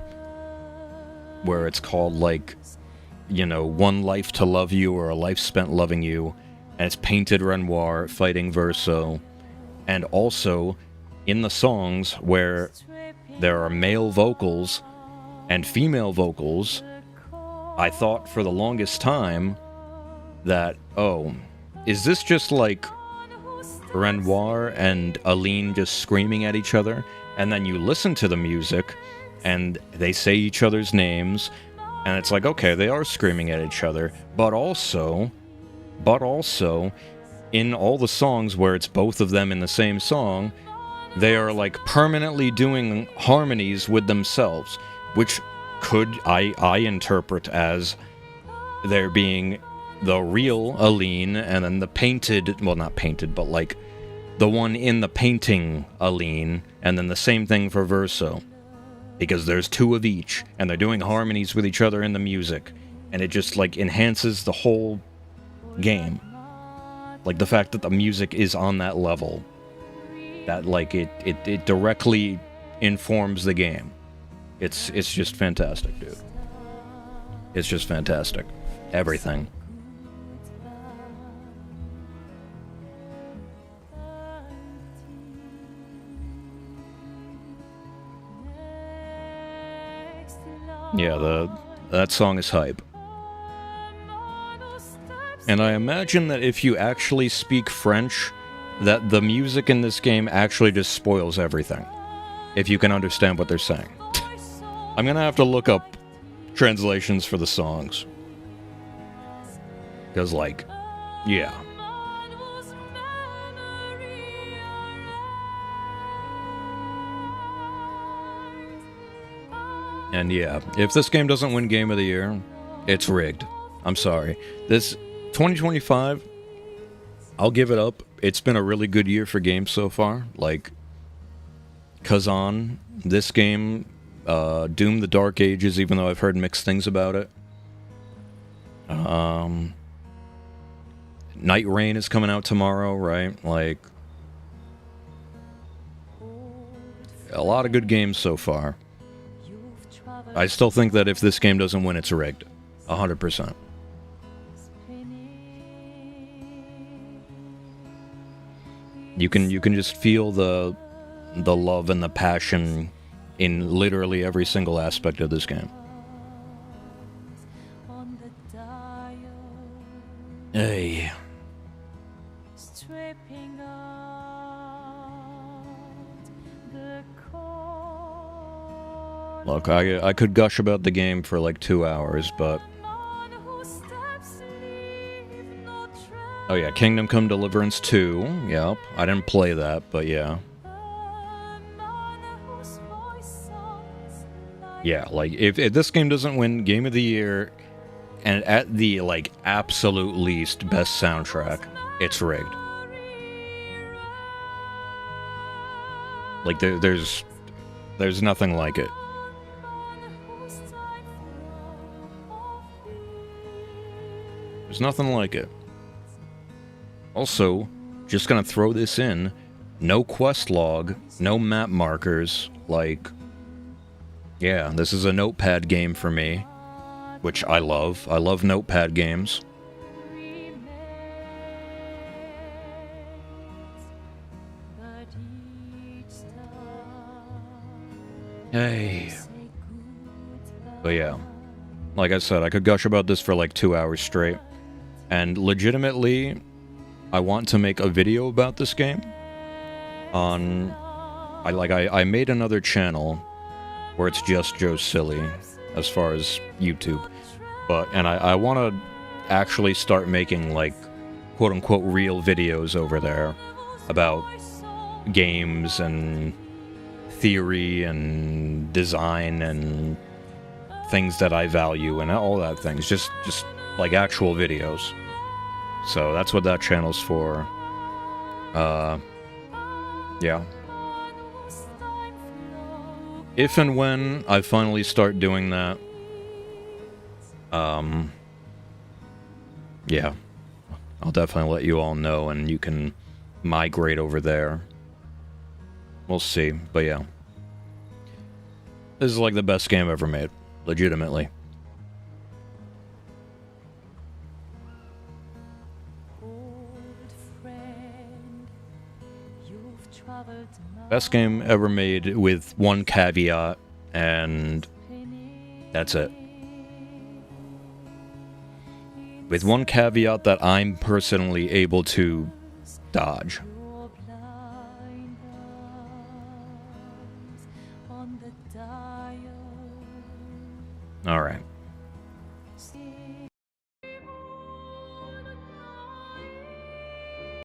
where it's called like, One Life to Love You or A Life Spent Loving You, and it's painted Renoir fighting Verso, and also in the songs where there are male vocals and female vocals, I thought for the longest time that, oh, is this just like Renoir and Aline just screaming at each other? And then you listen to the music, and they say each other's names, and it's like, okay, they are screaming at each other, but also, in all the songs where it's both of them in the same song, they are like permanently doing harmonies with themselves, which could I interpret as there being the real Aline and then the painted, well, not painted, but like the one in the painting Aline, and then the same thing for Verso, because there's two of each and they're doing harmonies with each other in the music, and it just like enhances the whole game. Like the fact that the music is on that level, that like it directly informs the game. It's just fantastic, dude. It's just fantastic. Everything. Yeah, that song is hype. And I imagine that if you actually speak French, that the music in this game actually just spoils everything, if you can understand what they're saying. I'm gonna have to look up translations for the songs. Because, like, yeah. And yeah, if this game doesn't win Game of the Year, it's rigged. I'm sorry. This 2025, I'll give it up. It's been a really good year for games so far. Like, Kazan, this game, Doom the Dark Ages, even though I've heard mixed things about it. Night Rain is coming out tomorrow, right? Like, a lot of good games so far. I still think that if this game doesn't win, it's rigged. 100%. You can just feel the love and the passion in literally every single aspect of this game. Hey. Look, I could gush about the game for like 2 hours, but... Oh yeah, Kingdom Come Deliverance 2, yep. I didn't play that, but yeah. Yeah, like, if this game doesn't win Game of the Year, and at the, like, absolute least best soundtrack, it's rigged. Like, there's nothing like it. There's nothing like it. Also, just gonna throw this in, no quest log, no map markers, like... Yeah, this is a notepad game for me, which I love. I love notepad games. Hey. But yeah, like I said, I could gush about this for like 2 hours straight. And legitimately, I want to make a video about this game. I made another channel where it's just Joe Silly, as far as YouTube. And I want to actually start making, like, quote-unquote real videos over there about games and theory and design and things that I value and all that things. Just like actual videos. So that's what that channel's for. Yeah. If and when I finally start doing that, yeah, I'll definitely let you all know, and you can migrate over there. We'll see, but yeah. This is like the best game ever made, legitimately. Best game ever made, with one caveat, and that's it. With one caveat that I'm personally able to dodge. on the dial. All right.